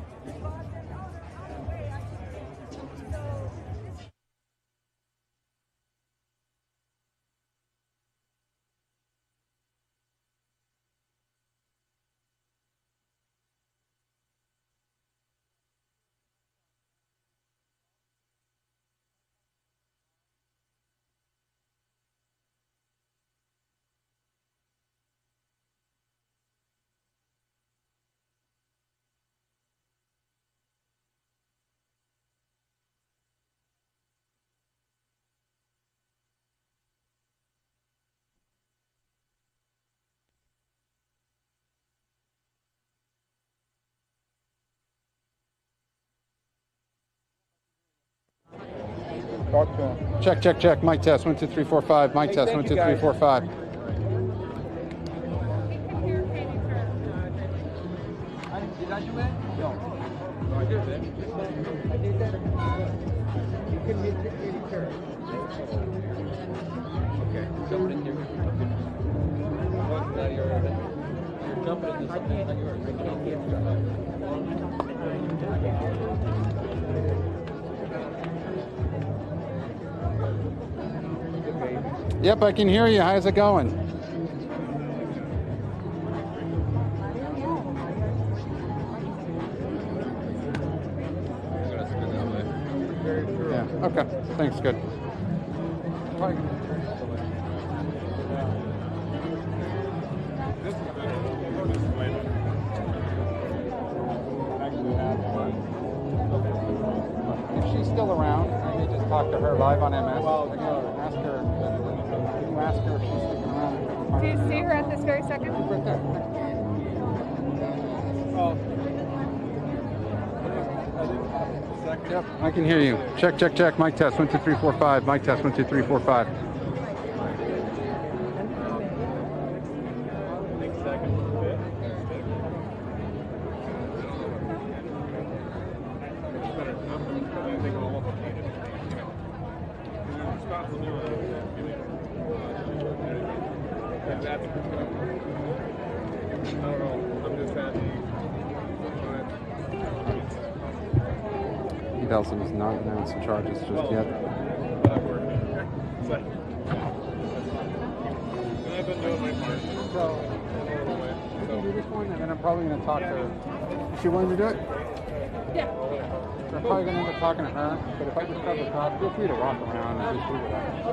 Check, check, check. Mic test. 1, 2, 3, 4, 5. Mic test. 1, 2, 3, 4, 5. Did I do it? No. No, I did it. I did that. You couldn't hit any turn. Okay, jumping in here. You're jumping into something that's not yours. I can't get Yep, I can hear you. How's it going? Yeah. Okay. Thanks. Good. If she's still around, I may just talk to her live on MS. Ask her. Can you ask her if she's sticking around? Do you see her at this very second? Right there. Yep, I can hear you. Check, check, check. Mic test. 1, 2, 3, 4, 5. Mic test. 1, 2, 3, 4, 5. He tells him he's not announcing charges just yet. So, we can do this one, and then I'm probably going to talk to her. Is she willing to do it? Yeah. So I'm probably going to end up talking to her, but if I just cover the top, feel free to walk around and just do whatever.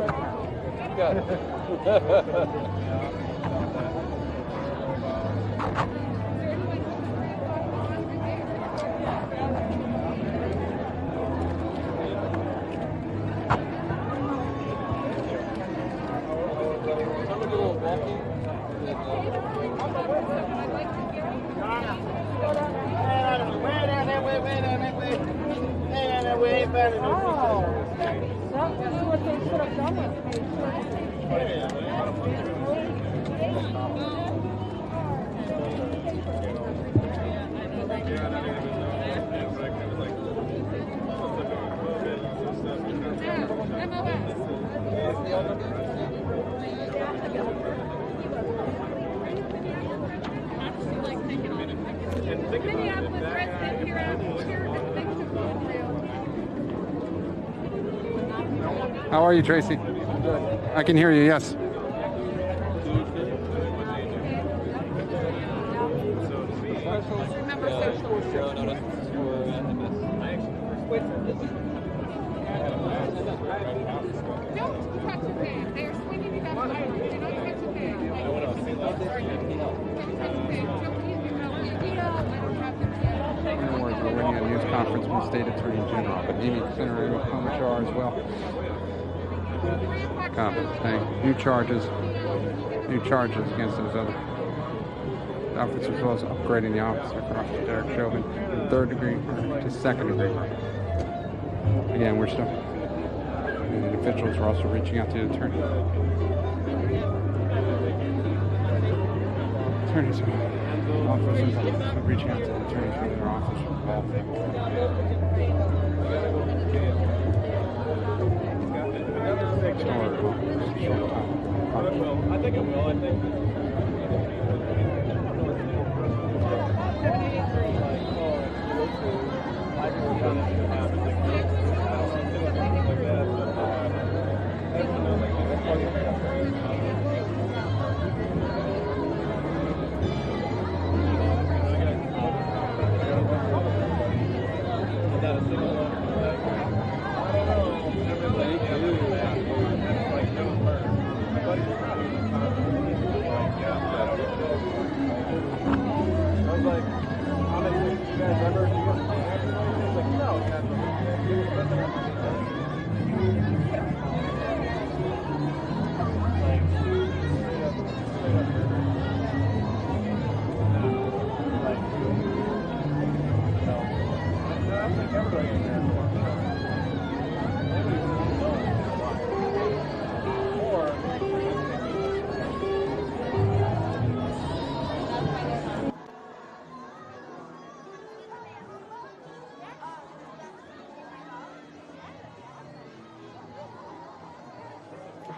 How are you, Tracy? I can hear you, yes. We're waiting a news conference from the State Attorney General, but Amy Senator Klobuchar as well. Conference thing. New charges against those other officers, as well as upgrading the officer for Officer Derek Chauvin from 3rd degree to 2nd degree. Again, we're still. And officials are also reaching out to the attorney. Attorneys officers are reaching out to the attorneys for their office involved. I think it will. I think.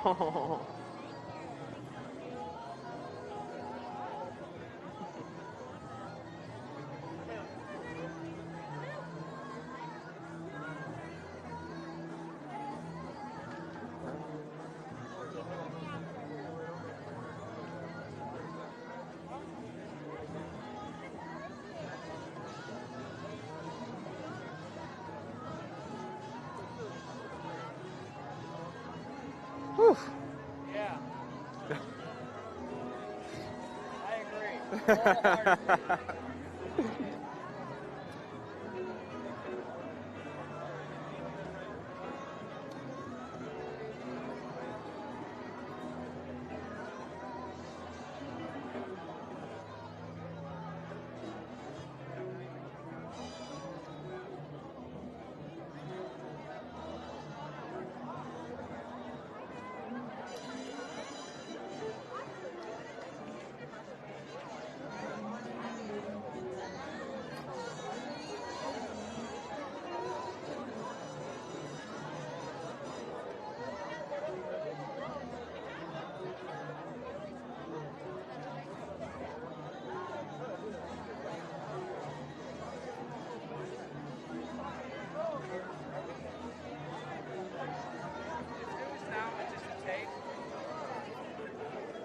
Oh. Whew. Yeah. I agree.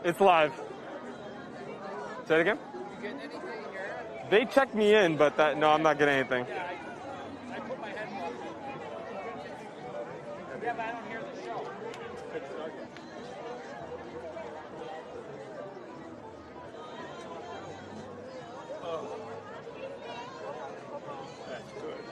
It's live. Say it again? You getting anything here? They checked me in, but no, I'm not getting anything. Yeah, I put my headphones in. Yeah, but I don't hear the show. Oh. That's good.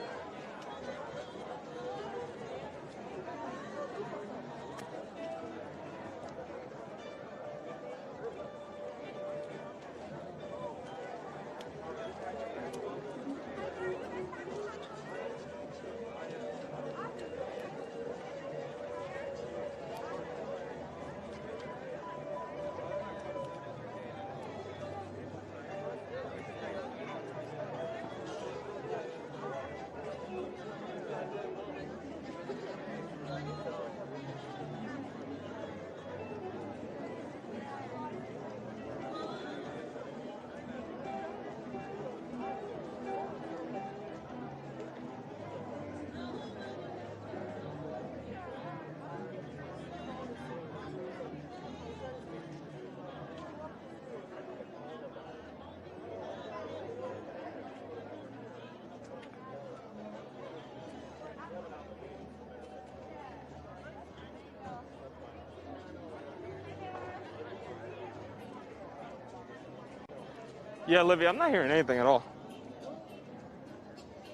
Yeah, Livy, I'm not hearing anything at all.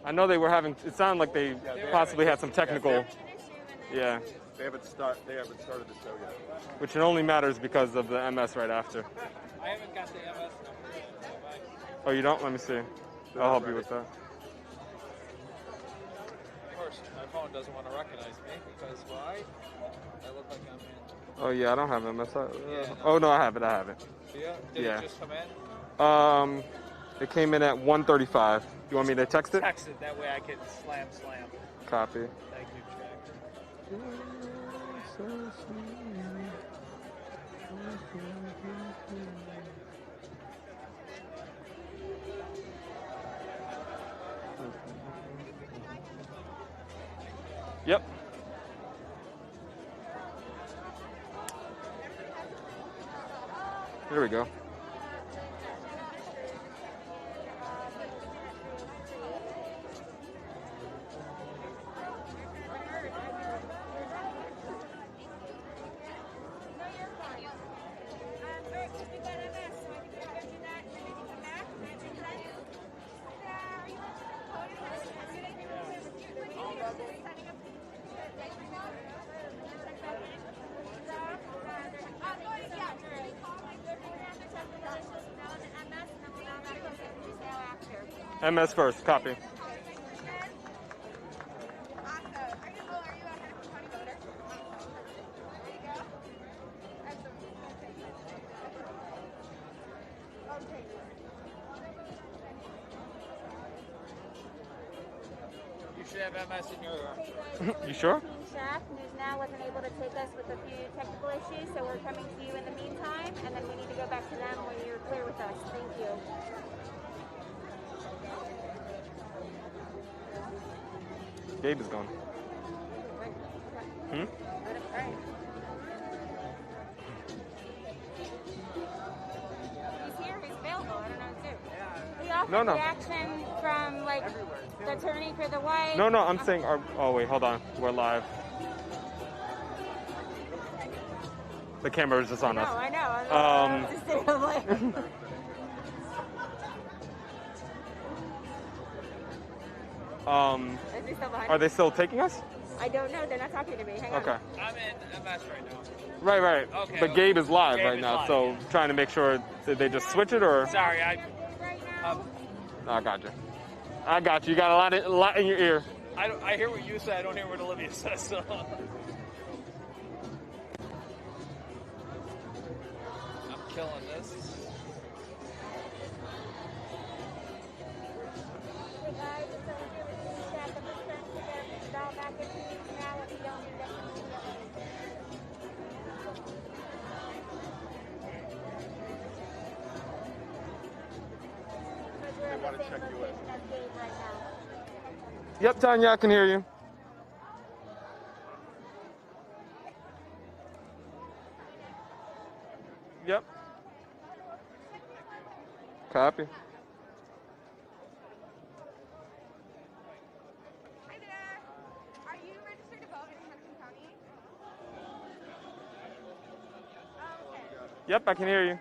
I know they were having. It sounded like they possibly had some technical. Yeah. They haven't started the show yet. Which it only matters because of the MS right after. I haven't got the MS number yet. Oh, you don't? Let me see. I'll help you with that. Of course, my phone doesn't want to recognize me because why? I look like I'm in. Oh yeah, I don't have MS. Yeah, no. Oh no, I have it. Yeah? Did it just come in? It came in at 1:35. You want me to text it? Text it, that way I can slam. Copy. Thank you, Jack. Yep. Here we go. MS first, copy. You should have MS in your... You sure? Shaft News Now wasn't able to take us with a few technical issues, so we're coming to you in the meantime, and then we need to go back to them when you're clear with us. Thank you. Gabe is gone. Hmm? He's here, he's available, I don't know too. We offered No. reaction from like the attorney for the wife. No, I'm saying. Oh wait, hold on. We're live. The camera is just on us. I know. Are they still taking us? I don't know. They're not talking to me. Hang on. Okay. I'm in MS right now. Right. Okay, But Gabe is live Gabe right is now, live, so trying to make sure, did they just switch it or? Sorry, I got you. I got you. You got a lot in your ear. I hear what you say. I don't hear what Olivia says. So. I'm killing this. Hey guys, it's over here with me, Chad, the return to therapy. It's all back into you now if you don't need us. We're at the same location as Gabe right now. Yep, Tanya, I can hear you. Yep. Copy. Hi there. Are you registered to vote in Hudson County? Oh, okay. Yep, I can hear you.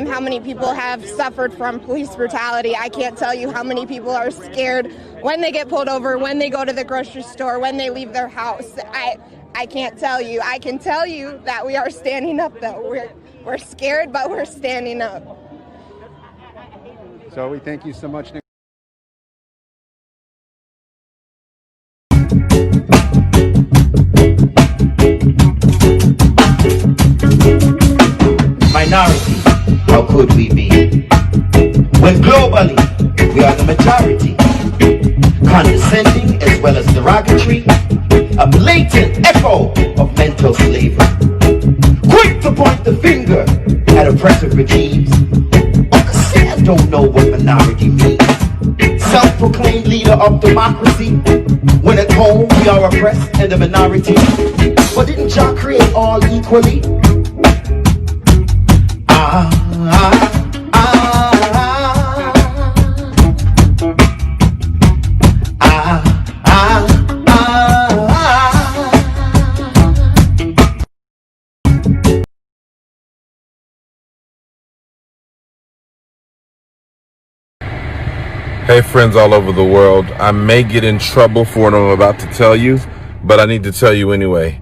How many people have suffered from police brutality. I can't tell you how many people are scared when they get pulled over, when they go to the grocery store, when they leave their house. I can't tell you. I can tell you that we are standing up though. We're scared, but we're standing up. So we thank you so much, Nick. Minority, how could we be? When globally, we are the majority. Condescending as well as derogatory, a blatant echo of mental slavery. Quick to point the finger at oppressive regimes. Uncle Sam don't know what minority means. Self-proclaimed leader of democracy. When at home we are oppressed and a minority. But didn't Jah create all equally? Hey friends all over the world, I may get in trouble for what I'm about to tell you, but I need to tell you anyway.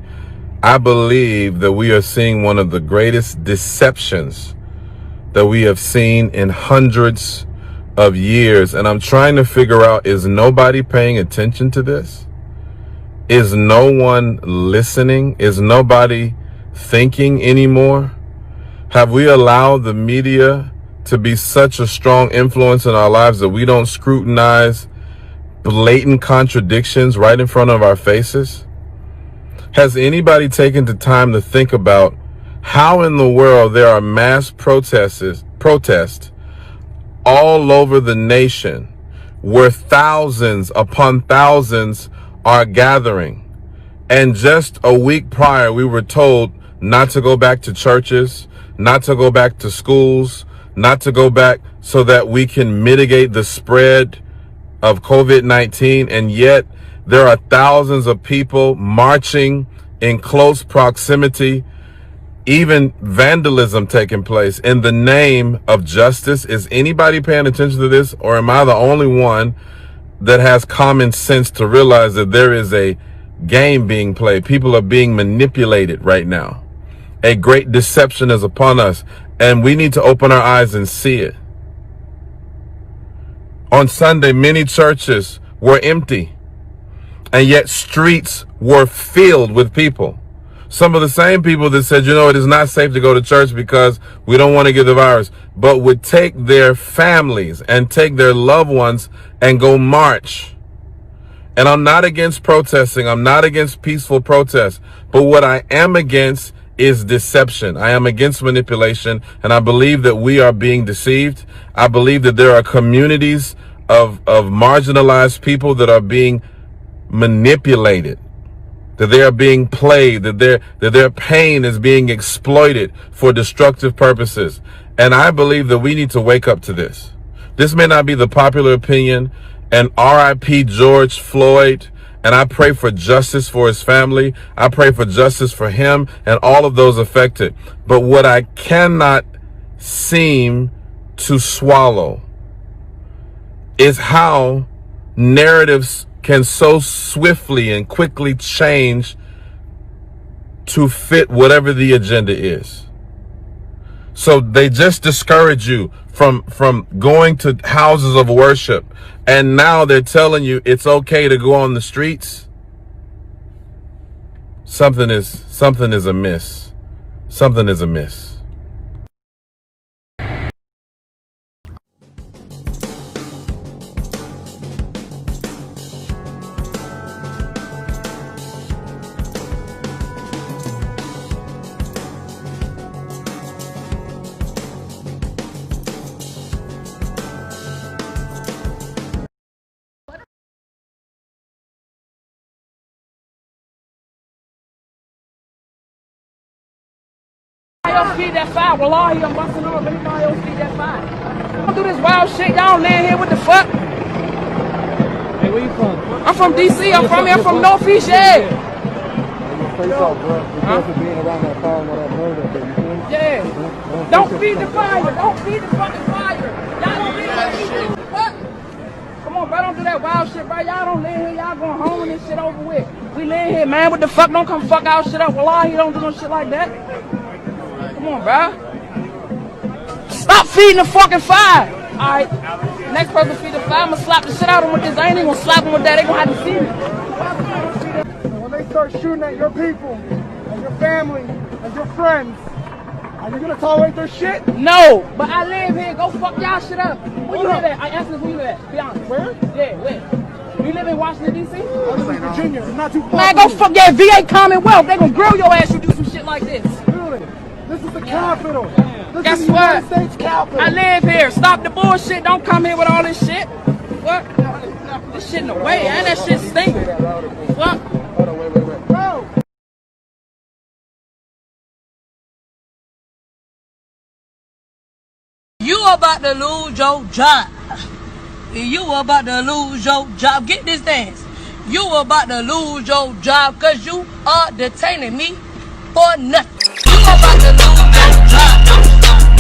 I believe that we are seeing one of the greatest deceptions that we have seen in hundreds of years. And I'm trying to figure out, is nobody paying attention to this? Is no one listening? Is nobody thinking anymore? Have we allowed the media to be such a strong influence in our lives that we don't scrutinize blatant contradictions right in front of our faces? Has anybody taken the time to think about how in the world there are mass protests all over the nation where thousands upon thousands are gathering? And just a week prior, we were told not to go back to churches, not to go back to schools, not to go back so that we can mitigate the spread of COVID-19, and yet there are thousands of people marching in close proximity, even vandalism taking place in the name of justice. Is anybody paying attention to this, or am I the only one that has common sense to realize that there is a game being played? People are being manipulated right now. A great deception is upon us, and we need to open our eyes and see it. On Sunday, many churches were empty, and yet streets were filled with people. Some of the same people that said, you know, it is not safe to go to church because we don't want to get the virus, but would take their families and take their loved ones and go march. And I'm not against protesting. I'm not against peaceful protests. But what I am against is deception. I am against manipulation, and I believe that we are being deceived. I believe that there are communities of marginalized people that are being manipulated, that they are being played, that their pain is being exploited for destructive purposes. And I believe that we need to wake up to this. This may not be the popular opinion, and R.I.P. George FLoyd, and I pray for justice for his family. I pray for justice for him and all of those affected. But what I cannot seem to swallow is how narratives can so swiftly and quickly change to fit whatever the agenda is. So they just discourage you from going to houses of worship, and now they're telling you it's okay to go on the streets. Something is amiss. Something is amiss. Feed that fire. Wallahi, I'm busting off. Let me know y'all feed that fire. Don't do this wild shit. Y'all laying here with the fuck. Hey, where you from? I'm from DC. I'm from here. I'm from Northeast, yeah. Face off, bro. Because of being around that fire and all that murder, baby. Yeah. Don't feed the fire. Don't feed the fucking fire. Y'all don't feed that shit. What? Come on, bro. Don't do that wild shit, bro. Y'all don't lay here. Y'all going home and this shit over with. We laying here, man. What the fuck? Don't come fuck our shit up. Wallahi, don't do no shit like that. Come on, bro. Stop feeding the fucking fire. Alright. Next person feed the fire, I'm gonna slap the shit out of them with this. I ain't even gonna slap them with that. They gonna have to see me. When they start shooting at your people, and your family, and your friends, are you gonna tolerate their shit? No, but I live here. Go fuck y'all shit up. Where you live at? I asked you where you live at. Be honest. Where? Yeah, where? You live in Washington, D.C.? I live in Virginia. It's not too far. Man, go fuck that VA Commonwealth. They gonna grill your ass. You do some shit like this. Really? This is the capital. This Guess is the what? United States capital. I live here. Stop the bullshit. Don't come here with all this shit. What? This shit in the way, and that shit stink. What? Bro. You about to lose your job. You about to lose your job. Get this dance. You about to lose your job because you are detaining me for nothing. You about to lose your job.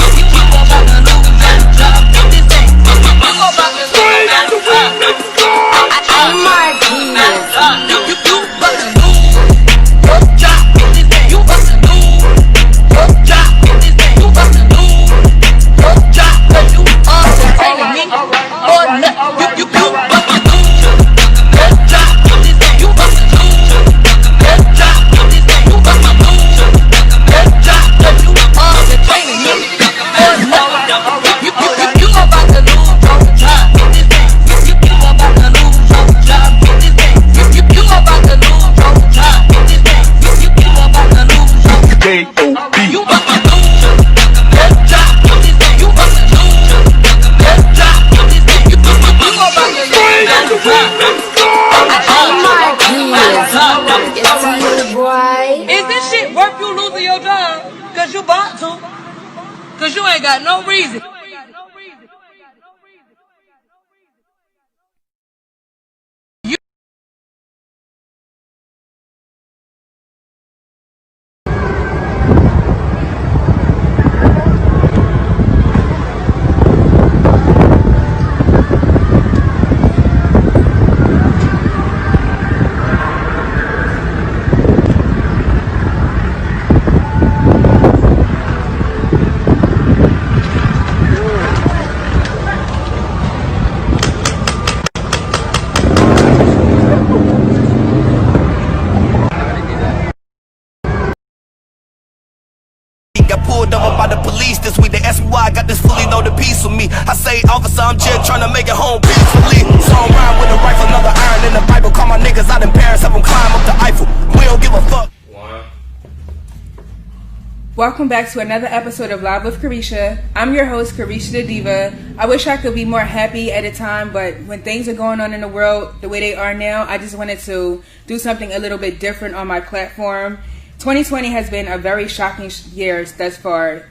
You about to lose your job. Get this dance. You about to lose your job. Oh my goodness. You about to lose your job. Get this dance. You about to lose your job. Get this dance. You about to lose your job because you are detaining me for nothing. You about to lose your job. Get this dance. You about to lose your job. Get this dance. You about to lose your job because you are detaining me for nothing. You about to lose your job. Get this dance. You about to lose your job. Get this dance. You about to lose your job. Get this dance. You about to lose your job. You about to lose your job. Get this dance. You about to lose your job. Get this dance. You about to lose your job. Oh my goodness. It's you, boy. Is this shit worth you losing your job? Cause you bought to? Cause you ain't got no reason. got pulled over by the police this week. They asked me why I got this fully loaded piece with me. I say, officer, I'm just trying to make it home peacefully. So I'm riding with a rifle, another iron in the Bible. Call my niggas out in Paris, have them climb up the Eiffel. We don't give a fuck. Welcome back to another episode of Live with Carisha. I'm your host, Carisha the Diva. I wish I could be more happy at a time, but when things are going on in the world the way they are now, I just wanted to do something a little bit different on my platform. 2020 has been a very shocking year thus far.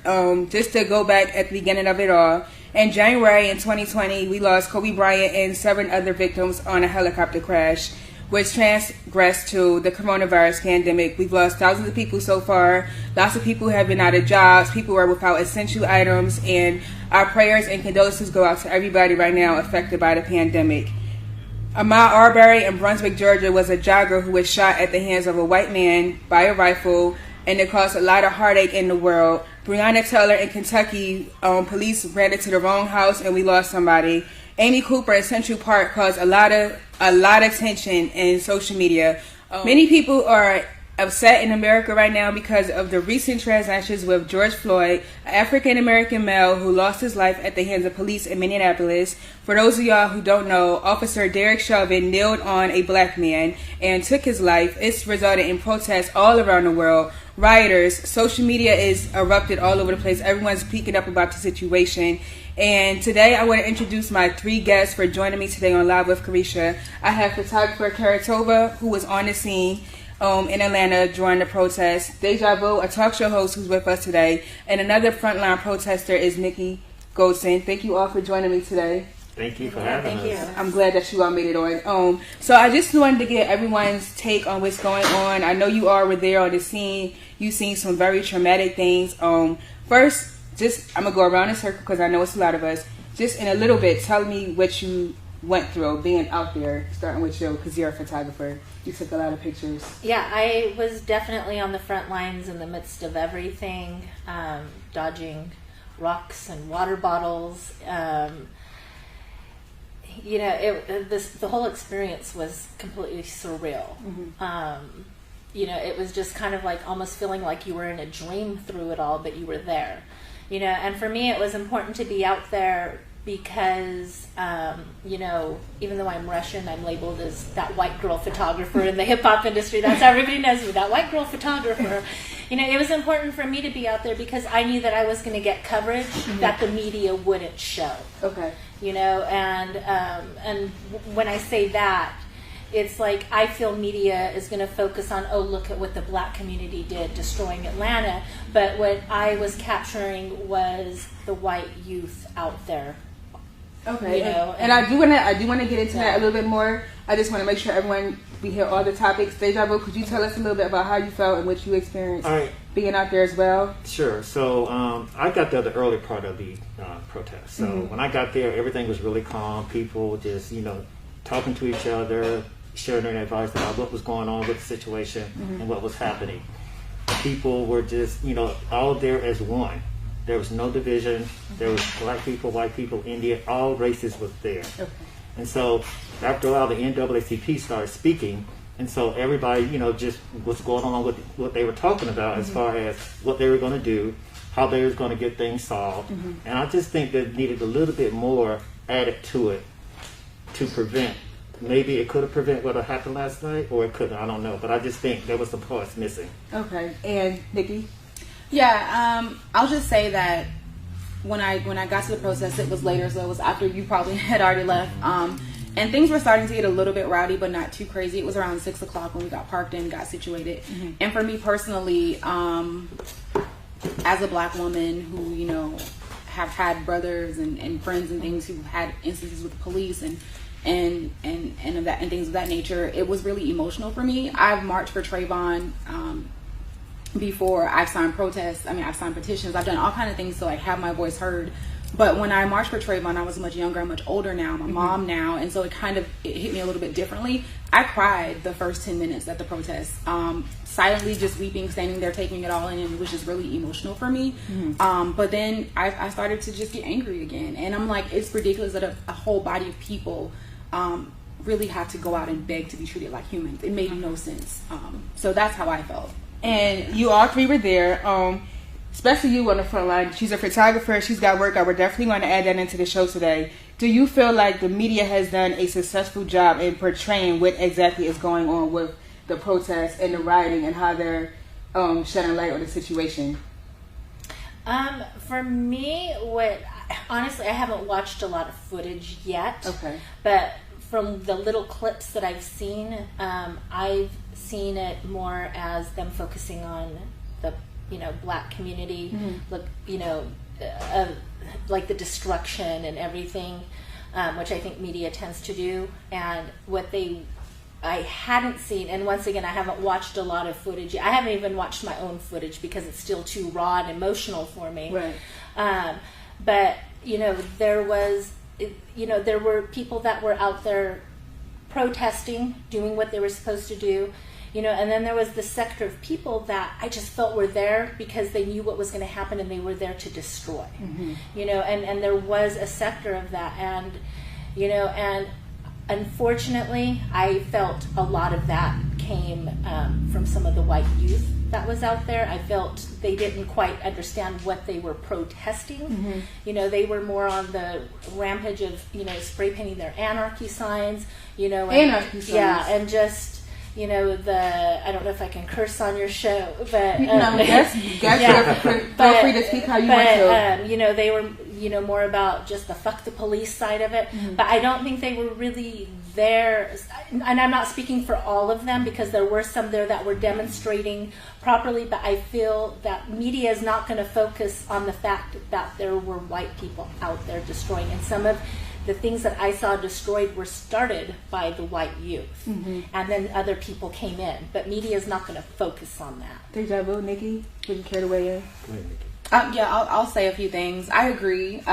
Just to go back at the beginning of it all, in January in 2020, we lost Kobe Bryant and 7 other victims on a helicopter crash, which transgressed to the coronavirus pandemic. We've lost thousands of people so far. Lots of people have been out of jobs. People are without essential items. And our prayers and condolences go out to everybody right now affected by the pandemic. Ahmaud Arbery in Brunswick, Georgia was a jogger who was shot at the hands of a white man by a rifle, and it caused a lot of heartache in the world. Breonna Taylor in Kentucky, police ran into the wrong house and we lost somebody. Amy Cooper in Central Park caused a lot of tension in social media. Many people are upset in America right now because of the recent transactions with George FLoyd, an African-American male who lost his life at the hands of police in Minneapolis. For those of y'all who don't know, Officer Derek Chauvin kneeled on a black man and took his life. It's resulted in protests all around the world. Rioters, social media is erupted all over the place. Everyone's speaking up about the situation. And today I want to introduce my 3 guests for joining me today on Live with Carisha. I have photographer Karatova, who was on the scene in Atlanta during the protest. Deja Vu, a talk show host who's with us today. And another frontline protester is Nikki Goldson. Thank you all for joining me today. Thank you for having us. I'm glad that you all made it on. So I just wanted to get everyone's take on what's going on. I know you all were there on the scene. You've seen some very traumatic things. First, I'm going to go around in circle because I know it's a lot of us. Just in a little bit, tell me what you went through being out there, starting with you because you're a photographer. You took a lot of pictures. Yeah, I was definitely on the front lines in the midst of everything, dodging rocks and water bottles. The whole experience was completely surreal. Mm-hmm. It was just kind of like almost feeling like you were in a dream through it all, but you were there. And for me, it was important to be out there because, even though I'm Russian, I'm labeled as that white girl photographer in the hip-hop industry. That's how everybody knows me, that white girl photographer. It was important for me to be out there because I knew that I was going to get coverage that the media wouldn't show. Okay. And when I say that, it's like I feel media is going to focus on, oh, look at what the black community did destroying Atlanta. But what I was capturing was the white youth out there. Okay. And I do want to get into that a little bit more. I just want to make sure we hear all the topics. Deja Vu, could you tell us a little bit about how you felt and what you experienced being out there as well? Sure. So I got there the early part of the protest. So when I got there, everything was really calm. People just, talking to each other, sharing their advice about what was going on with the situation and what was happening. People were just, all there as one. There was no division. There was black people, white people, Indian, all races was there. Okay. And so after a while, the NAACP started speaking. And so everybody, just was going along with what they were talking about as far as what they were going to do, how they was going to get things solved. And I just think that needed a little bit more added to it to prevent. Maybe it could have prevented what happened last night, or it couldn't. I don't know. But I just think there was some parts missing. Okay. And Nikki? Yeah, I'll just say that when I got to the protest, it was later, so it was after you probably had already left. And things were starting to get a little bit rowdy, but not too crazy. It was around 6 o'clock when we got parked in, got situated. And for me personally, as a black woman who, have had brothers and friends and things who had instances with the police and things of that nature, it was really emotional for me. I've marched for Trayvon before. I've signed protests. I've signed petitions. I've done all kinds of things to have my voice heard. But when I marched for Trayvon, I was much younger. I'm much older now. I'm a mom now, and so it hit me a little bit differently. I cried the first 10 minutes at the protest, silently, just weeping, standing there, taking it all in, and it was just really emotional for me. But then I started to just get angry again, and I'm like, it's ridiculous that a whole body of people really had to go out and beg to be treated like humans. It made no sense. So that's how I felt. And you all 3 were there. especially you on the front line. She's a photographer. She's got work. We're definitely going to add that into the show today. Do you feel like the media has done a successful job in portraying what exactly is going on with the protests and the rioting and how they're shedding light on the situation? For me, honestly, I haven't watched a lot of footage yet. Okay. But from the little clips that I've seen it more as them focusing on the black community, like the destruction and everything, which I think media tends to do, and I hadn't seen, and once again, I haven't watched a lot of footage. I haven't even watched my own footage because it's still too raw and emotional for me. Right. But there were people that were out there protesting, doing what they were supposed to do. And then there was this sector of people that I just felt were there because they knew what was going to happen and they were there to destroy. Mm-hmm. And there was a sector of that, and unfortunately, I felt a lot of that came from some of the white youth that was out there. I felt they didn't quite understand what they were protesting. Mm-hmm. They were more on the rampage of spray painting their anarchy signs. Anarchy signs. Yeah, and just. I don't know if I can curse on your show, but feel free to speak how you want to. They were more about just the fuck the police side of it, but I don't think they were really there. And I'm not speaking for all of them because there were some there that were demonstrating properly, but I feel that media is not going to focus on the fact that there were white people out there destroying, and some of the things that I saw destroyed were started by the white youth, and then other people came in. But media is not going to focus on that. Deja vu, Nikki, would you care to weigh in? Go ahead, Nikki. I'll say a few things. I agree.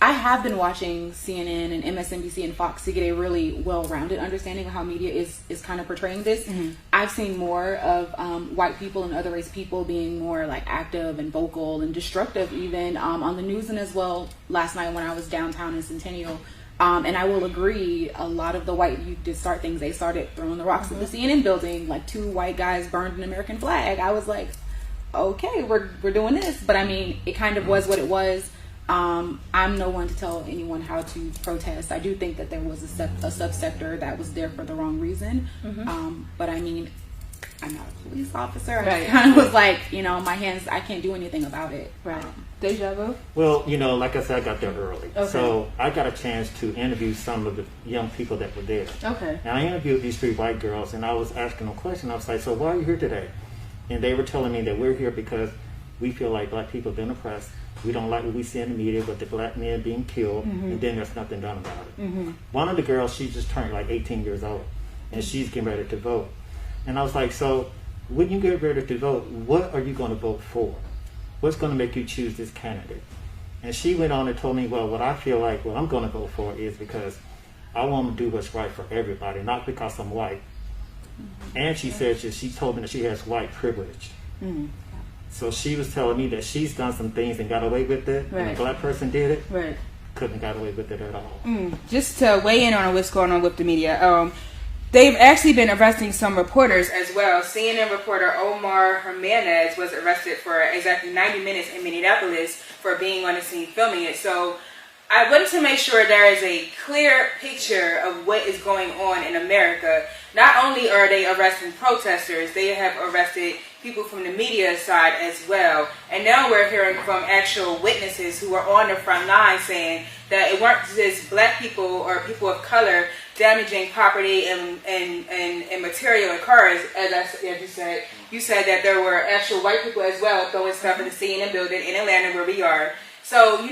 I have been watching CNN and MSNBC and Fox to get a really well-rounded understanding of how media is kind of portraying this. Mm-hmm. I've seen more of white people and other race people being more like active and vocal and destructive even on the news, and as well last night when I was downtown in Centennial. And I will agree, a lot of the white youth did start things. They started throwing the rocks at the CNN building, like 2 white guys burned an American flag. I was like, okay, we're doing this. But I mean, it kind of was what it was. I'm no one to tell anyone how to protest. I do think that there was a subsector that was there for the wrong reason. But I mean, I'm not a police officer. I just kind of was like, my hands, I can't do anything about it. Right. Deja vu? Well, like I said, I got there early. Okay. So I got a chance to interview some of the young people that were there. Okay. And I interviewed these 3 white girls, and I was asking them questions. I was like, so why are you here today? And they were telling me that we're here because we feel like black people have been oppressed. We don't like what we see in the media with the black men being killed, and then there's nothing done about it. One of the girls, she just turned like 18 years old, and she's getting ready to vote. And I was like, so when you get ready to vote, what are you going to vote for? What's going to make you choose this candidate? And she went on and told me, well, what I feel like what I'm going to vote for is because I want to do what's right for everybody, not because I'm white. And she said she told me that she has white privilege. So she was telling me that she's done some things and got away with it. Right. And a black person did it. Right. Couldn't have got away with it at all. Just to weigh in on what's going on with the media, they've actually been arresting some reporters as well. CNN reporter Omar Jimenez was arrested for exactly 90 minutes in Minneapolis for being on the scene filming it. So I wanted to make sure there is a clear picture of what is going on in America. Not only are they arresting protesters, they have arrested people from the media side as well. And now we're hearing from actual witnesses who are on the front line saying that it weren't just black people or people of color damaging property and material and cars, as you said. You said that there were actual white people as well throwing stuff in the CNN building in Atlanta where we are. So,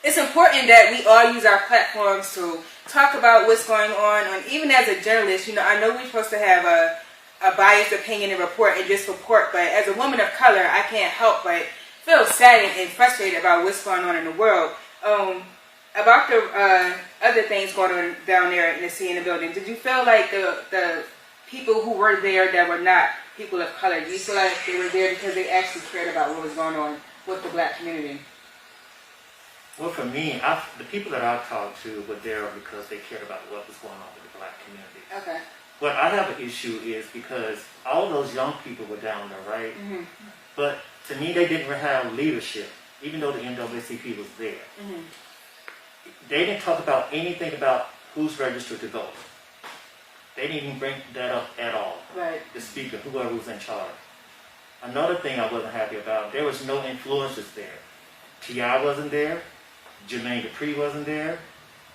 it's important that we all use our platforms to talk about what's going on. Even as a journalist, I know we're supposed to have a biased opinion and report and just report, but as a woman of color, I can't help but feel sad and frustrated about what's going on in the world. About the other things going on down there in the CNN building, did you feel like the people who were there that were not people of color, do you feel like they were there because they actually cared about what was going on with the black community? Well, for me, the people that I talked to were there because they cared about what was going on with the black community. Okay. What I have an issue is because all those young people were down there, right? But to me, they didn't have leadership, even though the NAACP was there. They didn't talk about anything about who's registered to vote. They didn't even bring that up at all. Right. The speaker, whoever was in charge. Another thing I wasn't happy about, there was no influencers there. T.I. wasn't there. Jermaine Dupri wasn't there.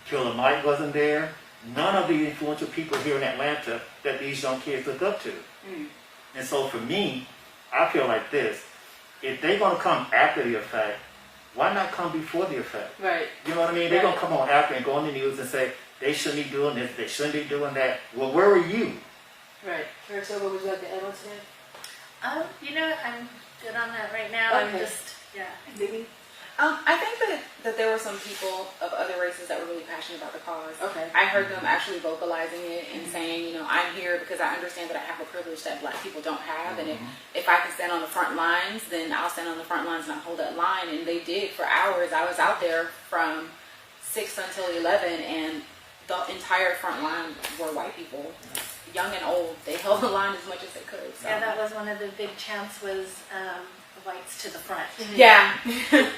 Killer Mike wasn't there. None of the influential people here in Atlanta that these young kids look up to. And so for me, I feel like this. If they're going to come after the effect, why not come before the effect? Right. You know what I mean? They're going to come on after and go on the news and say, they shouldn't be doing this, they shouldn't be doing that. Well, where were you? Right. Carissa, what would you like to add on today? You know, I'm good on that right now. Okay. I'm just, yeah. Maybe. I think that there were some people of other races that were really passionate about the cause. Okay. I heard them actually vocalizing it and saying, you know, I'm here because I understand that I have a privilege that black people don't have. And if I can stand on the front lines, then I'll stand on the front lines and I'll hold that line. And they did for hours. I was out there from 6 until 11, and the entire front line were white people, young and old. They held the line as much as they could. So. Yeah, that was one of the big chants was whites to the front. Yeah.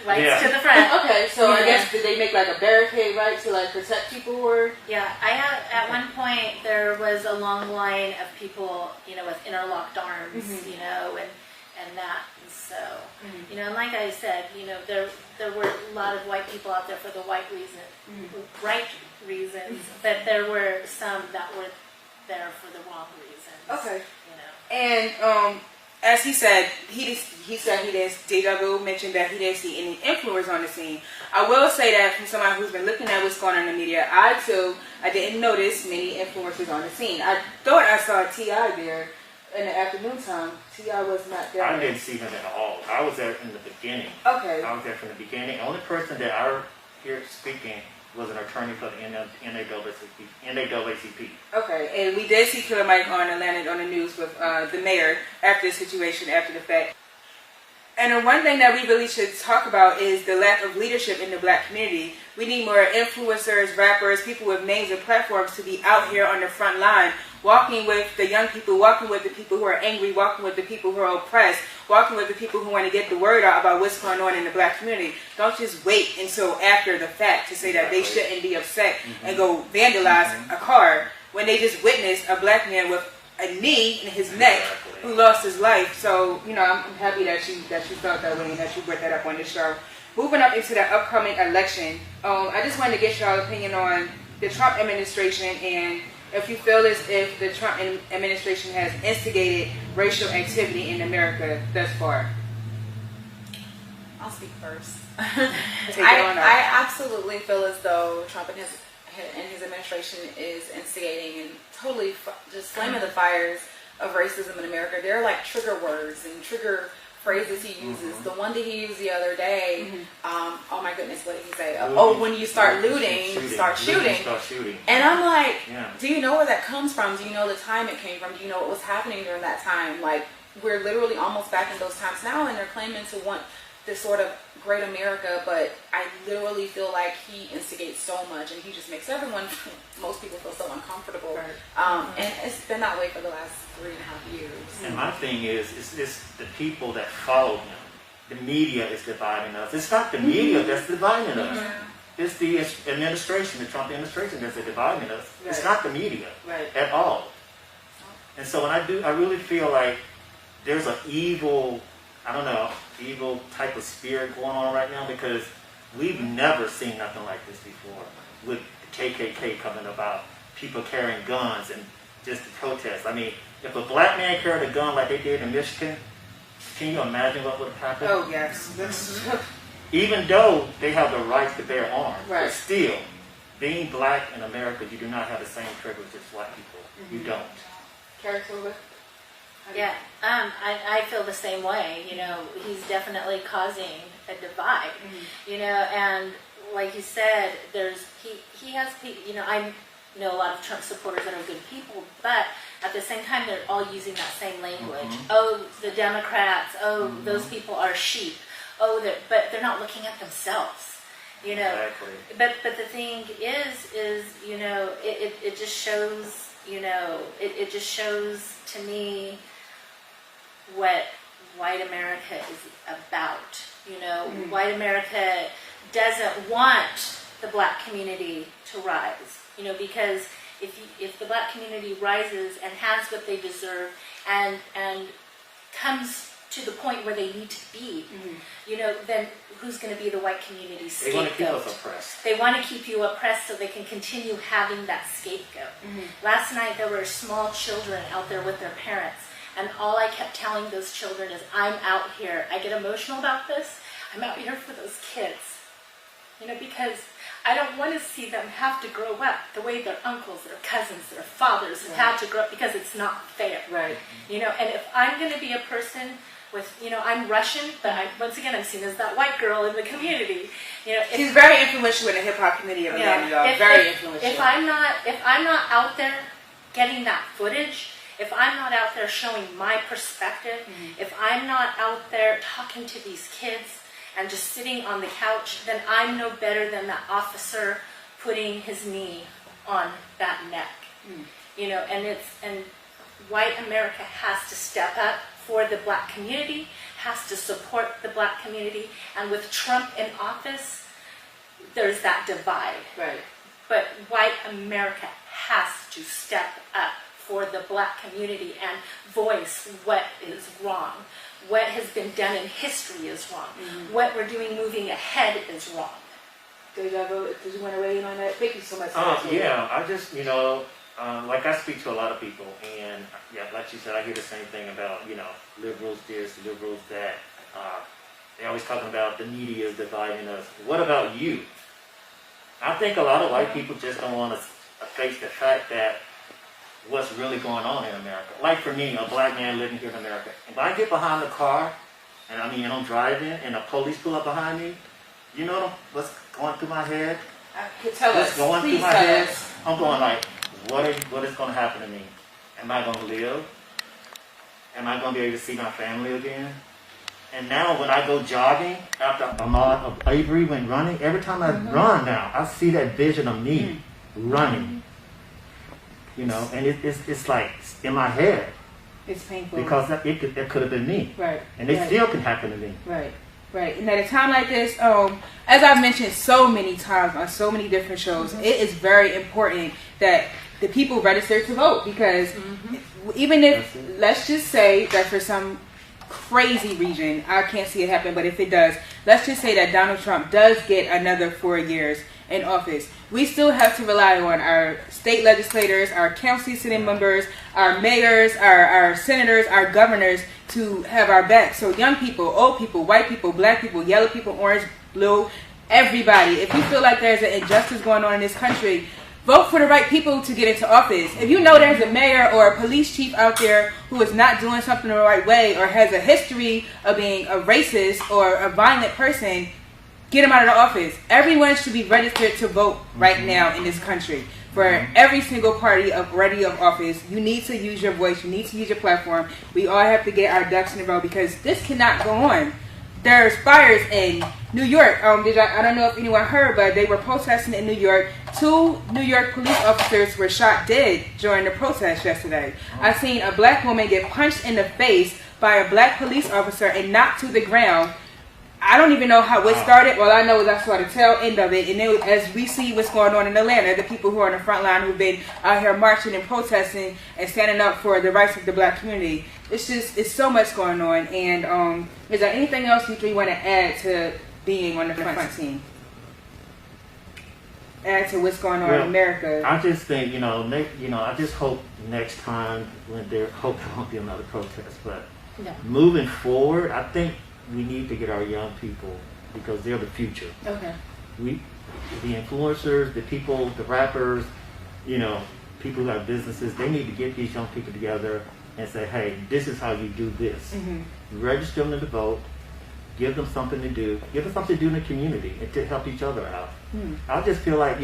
Whites to the front. Okay, so I guess did they make like a barricade, right, to like protect people or? Yeah, at one point there was a long line of people, you know, with interlocked arms, you know, and that. And so, you know, and like I said, you know, there were a lot of white people out there for the right reasons, but there were some that were there for the wrong reasons. Okay. You know. And as he said, he didn't. Deja Vu mentioned that he didn't see any influencers on the scene. I will say that from somebody who's been looking at what's going on in the media, I didn't notice many influencers on the scene. I thought I saw T.I. there in the afternoon time. T.I. was not there. I didn't see him at all. I was there in the beginning. Okay. I was there from the beginning. The only person that I heard speaking was an attorney for the NAACP. Okay, and we did see Killer Mike on the news with the mayor after the situation, after the fact. And the one thing that we really should talk about is the lack of leadership in the black community. We need more influencers, rappers, people with names and platforms to be out here on the front line, walking with the young people, walking with the people who are angry, walking with the people who are oppressed, walking with the people who want to get the word out about what's going on in the black community. Don't just wait until after the fact to say that they shouldn't be upset and go vandalize a car when they just witnessed a black man with a knee in his neck who lost his life. So, you know, I'm happy that you felt that way and that you brought that up on this show. Moving up into the upcoming election, I just wanted to get y'all opinion on the Trump administration and if you feel as if the Trump administration has instigated racial activity in America thus far. I'll speak first. I absolutely feel as though Trump and his administration is instigating and totally just flaming the fires of racism in America. There are like trigger words and trigger phrases he uses. The one that he used the other day, oh my goodness, what did he say? When you start looting, start shooting. And I'm like, do you know where that comes from? Do you know the time it came from? Do you know what was happening during that time? Like, we're literally almost back in those times now, and they're claiming to want this sort of great America, but I literally feel like he instigates so much, and he just makes most people feel so uncomfortable. And it's been that way for the last 3.5 years. And my thing is the people that follow him. The media is dividing us. It's not the media that's dividing us. It's the administration, the Trump administration that's dividing us. It's not the media at all. And so when I really feel like there's an evil type of spirit going on right now, because we've never seen nothing like this before with the KKK coming about, people carrying guns and just the protests. I mean, if a black man carried a gun like they did in Michigan, can you imagine what would have happened? Oh, yes. Even though they have the right to bear arms, but still, being black in America, you do not have the same privilege as white people. You don't. Yeah, I feel the same way. You know, he's definitely causing a divide. You know, and like you said, he has, you know, I know a lot of Trump supporters that are good people, but at the same time, they're all using that same language. Oh, the Democrats. Oh, those people are sheep. Oh, but they're not looking at themselves. You know, but the thing is, you know, it just shows, you know, it just shows to me what white America is about. You know, white America doesn't want the black community to rise. You know, because if the black community rises and has what they deserve and comes to the point where they need to be, you know, then who's going to be the white community's scapegoat? They want to keep us oppressed. They want to keep you oppressed so they can continue having that scapegoat. Last night there were small children out there with their parents, and all I kept telling those children is, I'm out here. I get emotional about this. I'm out here for those kids. You know, because I don't want to see them have to grow up the way their uncles, their cousins, their fathers have had to grow up, because it's not fair. Right. You know, and if I'm going to be a person with, you know, I'm Russian, but once again, I'm seen as that white girl in the community. You know, She's very influential in the hip hop community of Atlanta, y'all. Very influential. If I'm not out there getting that footage, if I'm not out there showing my perspective, if I'm not out there talking to these kids and just sitting on the couch, then I'm no better than that officer putting his knee on that neck. You know, and white America has to step up for the black community, has to support the black community, and with Trump in office, there's that divide. Right. But white America has to step up for the black community and voice what is wrong. What has been done in history is wrong. What we're doing moving ahead is wrong. Did you want to weigh in on that? Thank you so much. Yeah, I just, you know, like I speak to a lot of people, and yeah, like you said, I hear the same thing about, you know, liberals this, liberals that. They're always talking about the media is dividing us. What about you? I think a lot of white people just don't want to face the fact that what's really going on in America. Like for me, a black man living here in America, if I get behind the car, and I'm driving, and the police pull up behind me, you know what's going through my head? Tell us, going please through my tell head. us. I'm going like, what is going to happen to me? Am I going to live? Am I going to be able to see my family again? And now when I go jogging, after Ahmaud of Avery went running, every time I run now, I see that vision of me running. You know, and it's like in my head. It's painful. Because it could have been me. Right. And it still can happen to me. Right. Right. And at a time like this, as I've mentioned so many times on so many different shows, it is very important that the people register to vote, because even if, let's just say that for some crazy reason, I can't see it happen, but if it does, let's just say that Donald Trump does get another 4 years in office, we still have to rely on our state legislators, our county sitting members, our mayors, our senators, our governors to have our back. So young people, old people, white people, black people, yellow people, orange, blue, everybody. If you feel like there's an injustice going on in this country, vote for the right people to get into office. If you know there's a mayor or a police chief out there who is not doing something the right way or has a history of being a racist or a violent person, get them out of the office. Everyone should be registered to vote right now in this country. For every single party ready of office, you need to use your voice. You need to use your platform. We all have to get our ducks in a row, because this cannot go on. There's fires in New York. I don't know if anyone heard, but they were protesting in New York. 2 New York police officers were shot dead during the protest yesterday. I seen a black woman get punched in the face by a black police officer and knocked to the ground. I don't even know how it started. Well, I know is I saw the tail end of it. And then as we see what's going on in Atlanta, the people who are on the front line who've been out here marching and protesting and standing up for the rights of the black community. It's so much going on. And is there anything else you three want to add to being on the front team? Add to what's going on in America? I just think, I just hope next time when there won't be another protest. But moving forward, I think we need to get our young people, because they're the future. Okay. The influencers, the people, the rappers, people who have businesses, they need to get these young people together and say, hey, this is how you do this. Register them to vote, give them something to do, give them something to do in the community and to help each other out. I just feel like,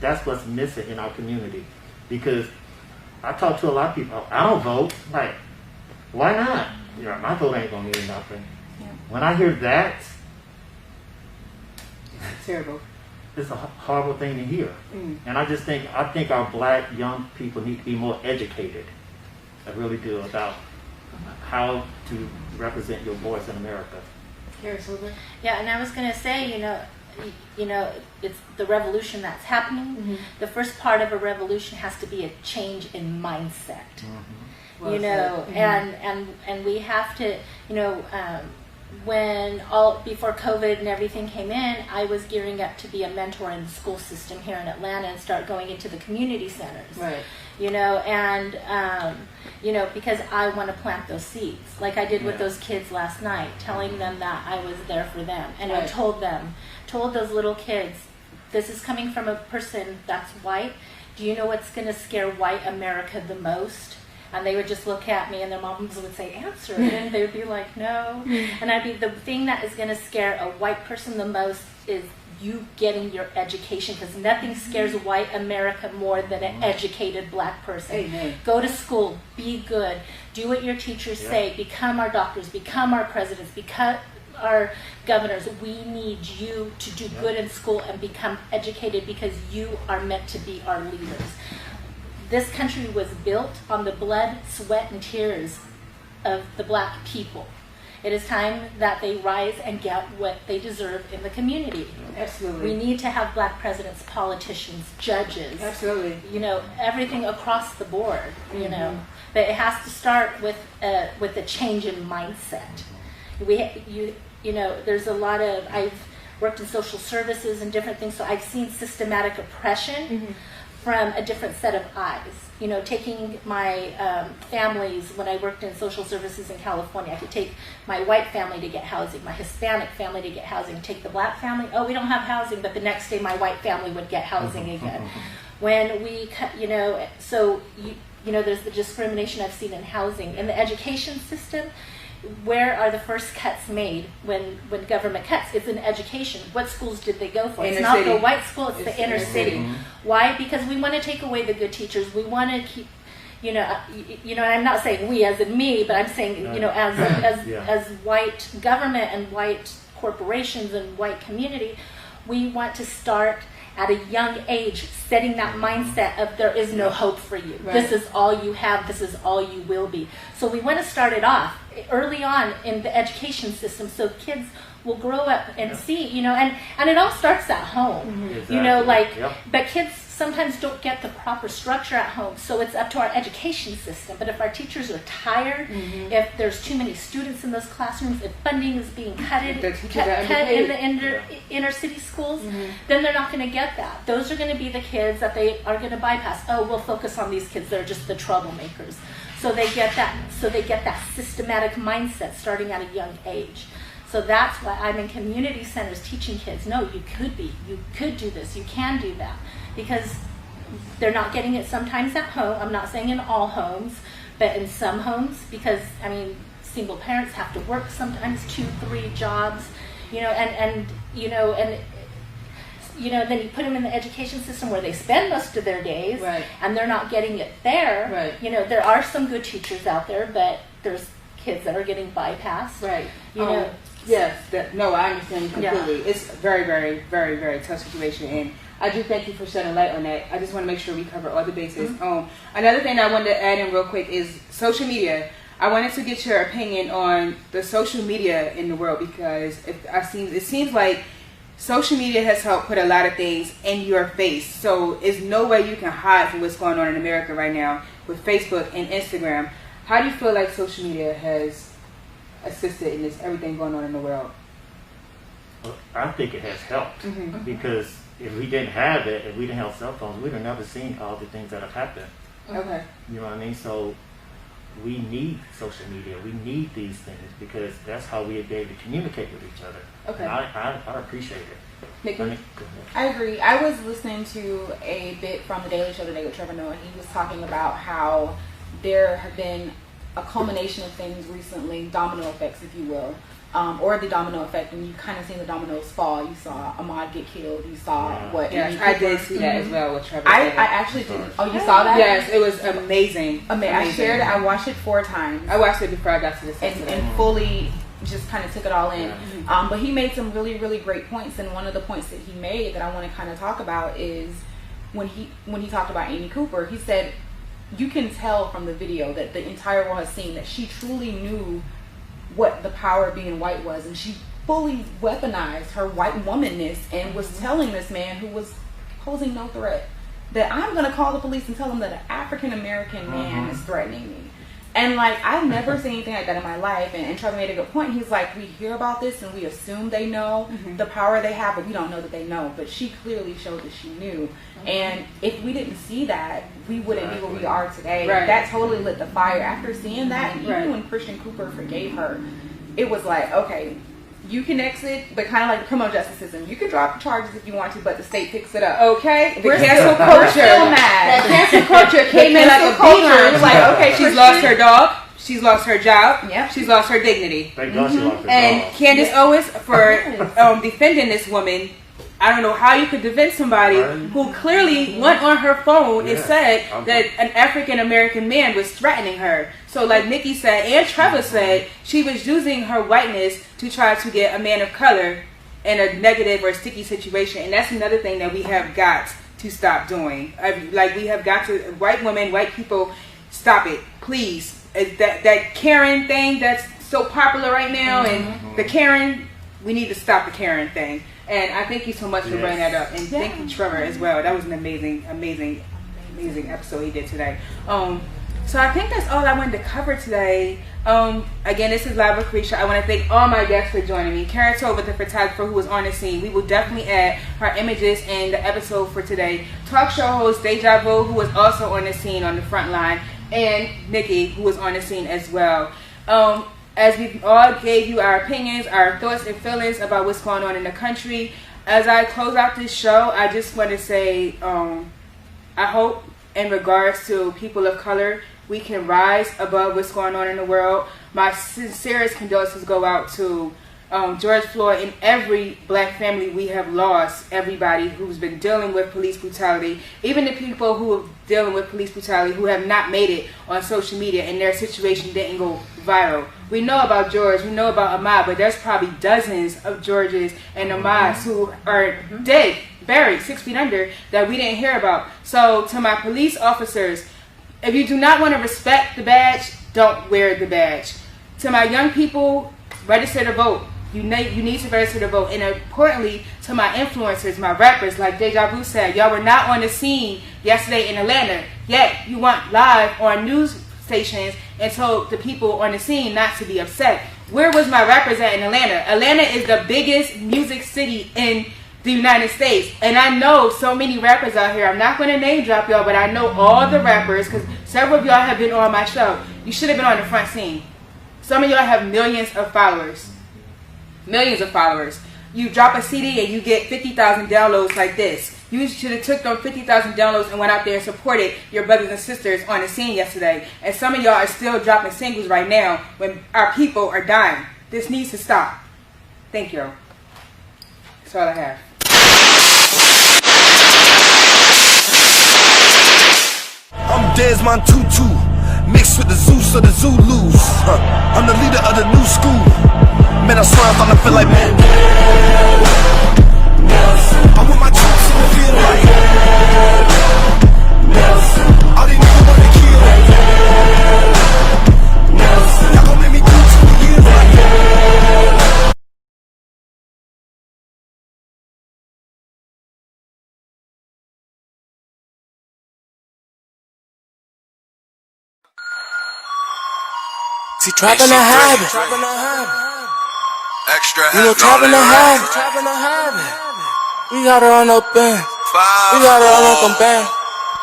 that's what's missing in our community, because I talk to a lot of people, I don't vote. Like, why not? My vote ain't gonna mean nothing. When I hear that, terrible. It's a horrible thing to hear. And I think our black young people need to be more educated. I really do, about how to represent your voice in America. Yeah, and I was going to say, you know, it's the revolution that's happening. The first part of a revolution has to be a change in mindset. You know, and we have to, you know, before COVID and everything came in, I was gearing up to be a mentor in the school system here in Atlanta and start going into the community centers. Right. You know, and you know, because I want to plant those seeds, like I did with those kids last night, telling them that I was there for them, and I told those little kids, this is coming from a person that's white. Do you know what's going to scare white America the most? And they would just look at me, and their moms would say, answer. And they would be like, no. And I'd be, the thing that is going to scare a white person the most is you getting your education, because nothing scares white America more than an educated black person. Amen. Go to school, be good, do what your teachers say, become our doctors, become our presidents, become our governors. We need you to do good in school and become educated, because you are meant to be our leaders. This country was built on the blood, sweat, and tears of the black people. It is time that they rise and get what they deserve in the community. Absolutely. We need to have black presidents, politicians, judges. Absolutely. You know, everything across the board. You know, but it has to start with a change in mindset. You know, there's a lot of, I've worked in social services and different things, so I've seen systematic oppression from a different set of eyes. You know, taking my families, when I worked in social services in California, I could take my white family to get housing, my Hispanic family to get housing, take the black family, oh, we don't have housing, but the next day my white family would get housing again. When we, you know, so, you know, there's the discrimination I've seen in housing. In the education system, where are the first cuts made when government cuts? It's in education. What schools did they go for? It's not the white school, it's the inner city. Why? Because we want to take away the good teachers. We want to keep, you know, and I'm not saying we as in me, but I'm saying, you know, as white government and white corporations and white community, we want to start at a young age setting that mindset of there is no hope for you. Right. This is all you have. This is all you will be. So we want to start it off early on in the education system, so kids will grow up and see, you know, and it all starts at home. Exactly. You know, like, but kids sometimes don't get the proper structure at home, so it's up to our education system. But if our teachers are tired, if there's too many students in those classrooms, if funding is being cut in the inner city schools, then they're not going to get that. Those are going to be the kids that they are going to bypass. Oh, we'll focus on these kids, they're just the troublemakers. So they get that systematic mindset starting at a young age. So that's why I'm in community centers teaching kids, no, you could do this, you can do that. Because they're not getting it sometimes at home. I'm not saying in all homes, but in some homes, because, I mean, single parents have to work sometimes 2-3 jobs, you know, and then you put them in the education system where they spend most of their days, and they're not getting it there. You know, there are some good teachers out there, but there's kids that are getting bypassed. You know. Yes. I understand completely. It's a very, very, very, very tough situation, and I do thank you for shedding light on that. I just want to make sure we cover all the bases. Another thing I wanted to add in real quick is social media. I wanted to get your opinion on the social media in the world, because it seems like social media has helped put a lot of things in your face. So there's no way you can hide from what's going on in America right now with Facebook and Instagram. How do you feel like social media has assisted in this everything going on in the world? Well, I think it has helped, because if we didn't have it, if we didn't have cell phones, we'd have never seen all the things that have happened. Okay. You know what I mean? So we need social media. We need these things, because that's how we'd be able to communicate with each other. Okay. And I appreciate it. I agree. I was listening to a bit from the Daily Show today with Trevor Noah, and he was talking about how there have been a culmination of things recently, domino effects, if you will, or the domino effect, and you kind of seen the dominoes fall. You saw Ahmaud get killed. You saw what? Yes, I did see that as well with Trevor. I actually didn't. Oh, you saw that? Yes, it was amazing. I shared it. I watched it 4 times. I watched it before I got to this and fully just kind of took it all in. But he made some really, really great points, and one of the points that he made that I want to kind of talk about is when he talked about Amy Cooper. He said you can tell from the video that the entire world has seen that she truly knew what the power of being white was, and she fully weaponized her white womanness and was telling this man who was posing no threat that I'm going to call the police and tell them that an African American man is threatening me. And like, I've never seen anything like that in my life. And Trevor made a good point. He's like, we hear about this and we assume they know the power they have, but we don't know that they know. But she clearly showed that she knew. And if we didn't see that, we wouldn't be where we are today. Right. That totally lit the fire. After seeing that, and even when Christian Cooper forgave her, it was like, okay, you can exit, but kind of like the criminal justice system. You can drop the charges if you want to, but the state picks it up. Okay, the We're cancel still culture. mad. The cancel culture came in like a beater. It's like, okay, she's lost her dog. She's lost her job. Yep. She's lost her dignity. Thank God she lost her And dog. Candace Owens for defending this woman. I don't know how you could defend somebody who clearly went on her phone and said that an African American man was threatening her. So like Nikki said and Trevor said, she was using her whiteness to try to get a man of color in a negative or sticky situation. And that's another thing that we have got to stop doing. Like, we have got to, white women, white people, stop it, please. That Karen thing that's so popular right now, and the Karen, we need to stop the Karen thing. And I thank you so much for bringing that up. And thank you, Trevor, as well. That was an amazing episode he did today. So I think that's all I wanted to cover today. Again, this is Live with Carisha. I want to thank all my guests for joining me. Karen Tova, the photographer who was on the scene. We will definitely add her images in the episode for today. Talk show host Deja Vu, who was also on the scene on the front line. And Nikki, who was on the scene as well. As we all gave you our opinions, our thoughts and feelings about what's going on in the country, as I close out this show, I just want to say, I hope in regards to people of color, we can rise above what's going on in the world. My sincerest condolences go out to George FLoyd and every black family we have lost, everybody who's been dealing with police brutality, even the people who are dealing with police brutality who have not made it on social media and their situation didn't go viral. We know about George, we know about Ahmaud, but there's probably dozens of Georges and Ahmauds who are dead, buried 6 feet under, that we didn't hear about. So to my police officers, if you do not want to respect the badge, don't wear the badge. To my young people, register to vote. You need to register to vote. And importantly, to my influencers, my rappers, like Deja Vu said, y'all were not on the scene yesterday in Atlanta, yet you went live on news stations and told the people on the scene not to be upset. Where was my rappers at in Atlanta? Atlanta is the biggest music city in the United States. And I know so many rappers out here. I'm not going to name drop y'all, but I know all the rappers because several of y'all have been on my show. You should have been on the front scene. Some of y'all have millions of followers. Millions of followers. You drop a CD and you get 50,000 downloads like this. You should have took those 50,000 downloads and went out there and supported your brothers and sisters on the scene yesterday. And some of y'all are still dropping singles right now when our people are dying. This needs to stop. Thank you. That's all I have. I'm Desmond Tutu, mixed with the Zeus of the Zulus. I'm the leader of the new school. Man, I swear I'm starting to feel like man. I'm with my troops in the field like all these niggas wanna kill. Y'all gon' make me do 2 years like See, trapping a habit. extra You know, trapping a habit. We gotta run up in. We gotta run up and bang.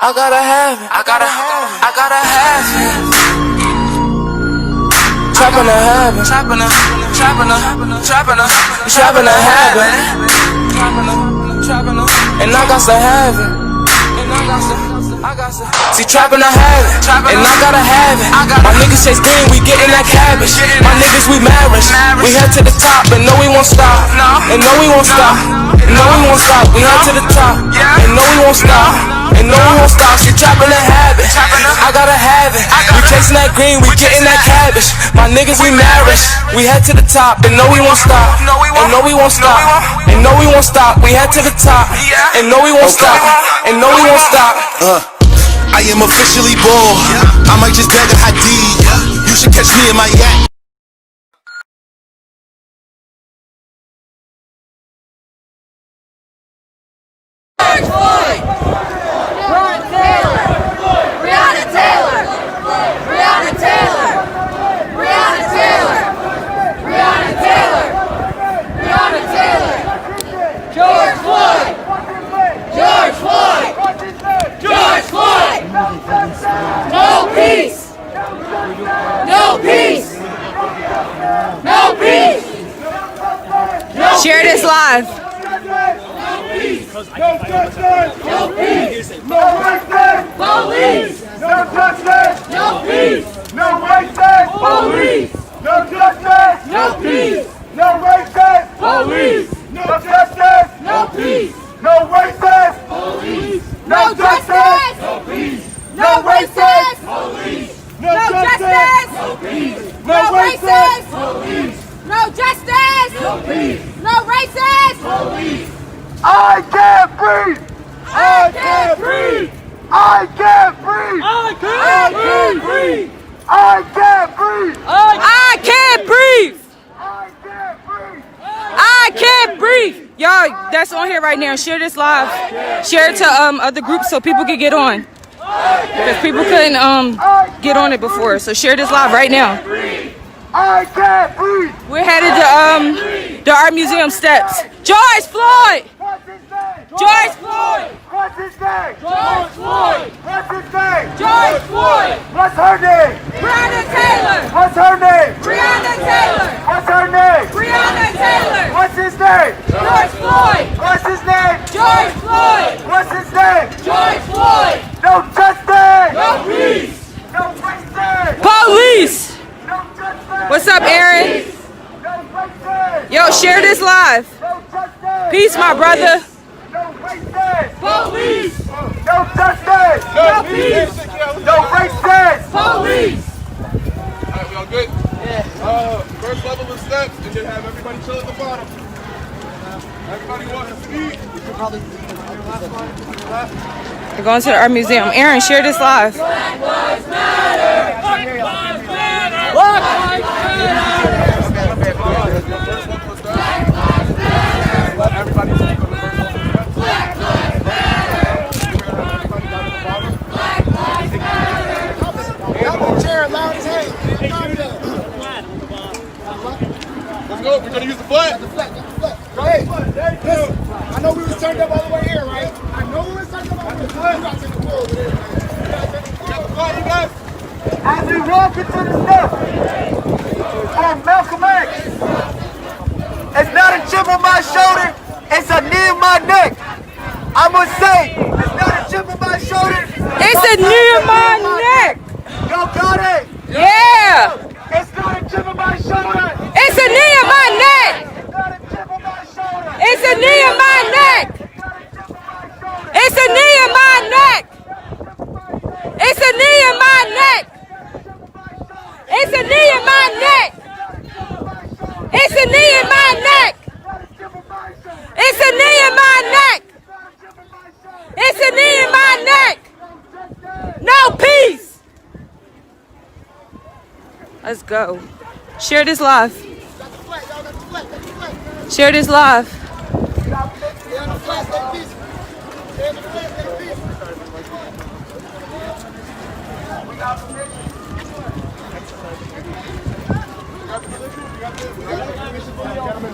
I gotta have it. I gotta have it. Trapping a habit. Trapping a habit. And I got to have it. See, trapping a habit, and I gotta have it. My niggas chase green, we getting that cabbage. My niggas, we marriage. We head to the top, and no, we won't stop. And no, we won't stop. And no, we won't stop. We head to the top, and no, we won't stop. And no, we won't stop. See, trapping a habit, I gotta have it. We chasing that green, we getting that cabbage. My niggas, we marriage. We head to the top, and no, we won't stop. And no, we won't stop. And no, we won't stop. We head to the top, and no, we won't stop. And no, we won't stop. I am officially born. I might just bag a Hadid. You should catch me in my yak. George Floyd! Breonna Taylor! Breonna Taylor! Breonna Taylor! Breonna Taylor! Breonna Taylor! Breonna Taylor! George Floyd! George Floyd! George Floyd! No peace! No peace! No peace! Share this live. No justice! No peace! No racist! Police! No justice! No peace! No racist! Police! No justice! No peace! No racist! Police! No justice! No peace! No racist! Police! No justice! No peace! No racist! Police! No justice! No peace! No racist! Police! No justice! No peace! No racist! Police! I can't breathe! I can't breathe! I can't breathe! I can't breathe! I can't breathe! I can't breathe! I can't breathe! Y'all, that's on here right now. Share this live. Share it to other groups so people can get on. Because people couldn't get on it before. So share this live right now. I can't breathe! We're headed to our museum steps. George FLoyd! George FLoyd! What's his name? George Floyd! What's his name? George Floyd! What's her name? Breonna Taylor! What's her name? Breonna Taylor! What's her name? Breonna Taylor! What's his name? George Floyd! What's his name? George Floyd! What's his name? George Floyd! No justice! No peace! No justice! Police! No justice! What's up, Aaron? No justice! Yo, share this live. No justice! Peace, my brother. No racist! Police! No justice! No peace! No racist! Police! Alright, we all good? Yeah. First level of steps, and then have everybody chill at the bottom. Everybody walk to speed. You can probably We're going to our museum. Aaron, share this live. Black Lives Matter! Black Lives Matter! Black Lives Matter! let everybody take on the first level of steps. Black Lives Matter! Black Lives Matter! Chair loud as hell. Let's go. We're gonna use the flag. Hey, listen, I know we was turned up all the way here, right? I know we was turned up all the way here. You gotta take the floor over there. You got the flag, you guys? As we walk into the steps from Malcolm X, it's not a chip on my shoulder, it's a knee in my neck. I must say, it's not a chip on my shoulder, It's a knee in my neck. Y'all got it? Yeah. It's not a chip on my shoulder. It's a knee in my neck. It's a knee in my neck. It's a knee in my neck. It's a knee in my neck. It's a knee in my neck. It's a knee in my neck. It's a knee in my neck. It's a knee in my neck. No peace. Let's go. Share this live. Share this live.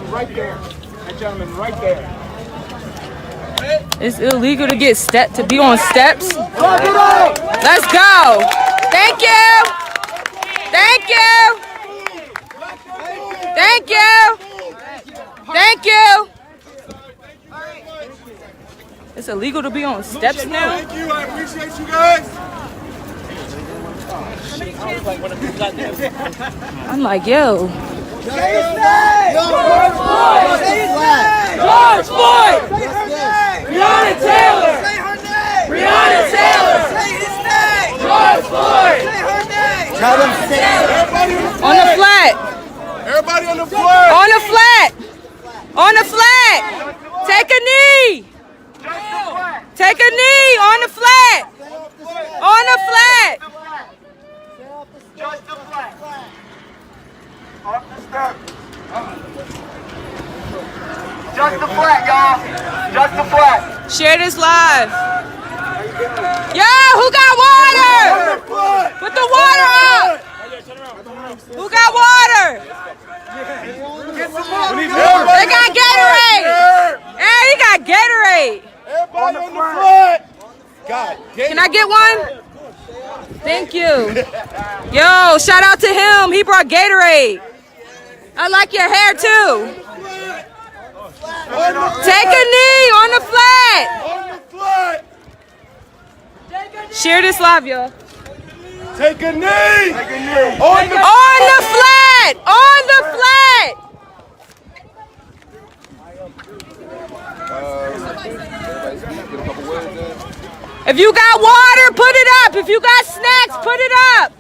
Right there. That gentleman right there. It's illegal to get to be on steps. Let's go. Thank you. Thank you. Thank you. Thank you. It's illegal to be on steps now. Thank you. I appreciate you guys. I'm like, yo. Say his name! George Floyd! Say his name! George Floyd! Say her name! Breonna Taylor! Say her name! Breonna Taylor! Say his name! George Floyd! Say her name! Tell them to say On the flat! Everybody on the floor! On the flat! On the flat! Take a knee! Take a knee on the flat! On the flat. Just the flat. Off the step. Just the flat, y'all. Just the flat. Share this live. Yo, who got water? Put the water up. Who got water? They got Gatorade. Hey, he got Gatorade. Everybody on the flat. God, can I get one? Thank you. Yo, shout out to him. He brought Gatorade. I like your hair too. Take a knee on the flat. Share this live, y'all. Take a knee. On the flat. On the flat. If you got water, put it up. If you got snacks, put it up.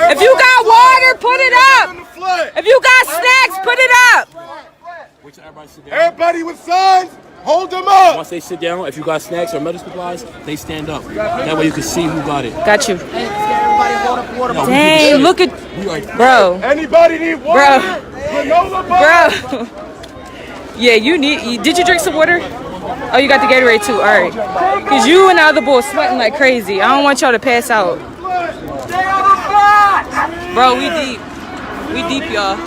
If you got water, put it up. If you got snacks, put it up. Everybody with signs, hold them up. Once they sit down, if you got snacks or medical supplies, they stand up. That way you can see who got it. Got you. Dang, look at, bro. Anybody need water? Bro. Yeah, did you drink some water? Oh, you got the Gatorade too, all right. Because you and the other boy sweating like crazy. I don't want y'all to pass out. Bro, we deep. We deep, y'all.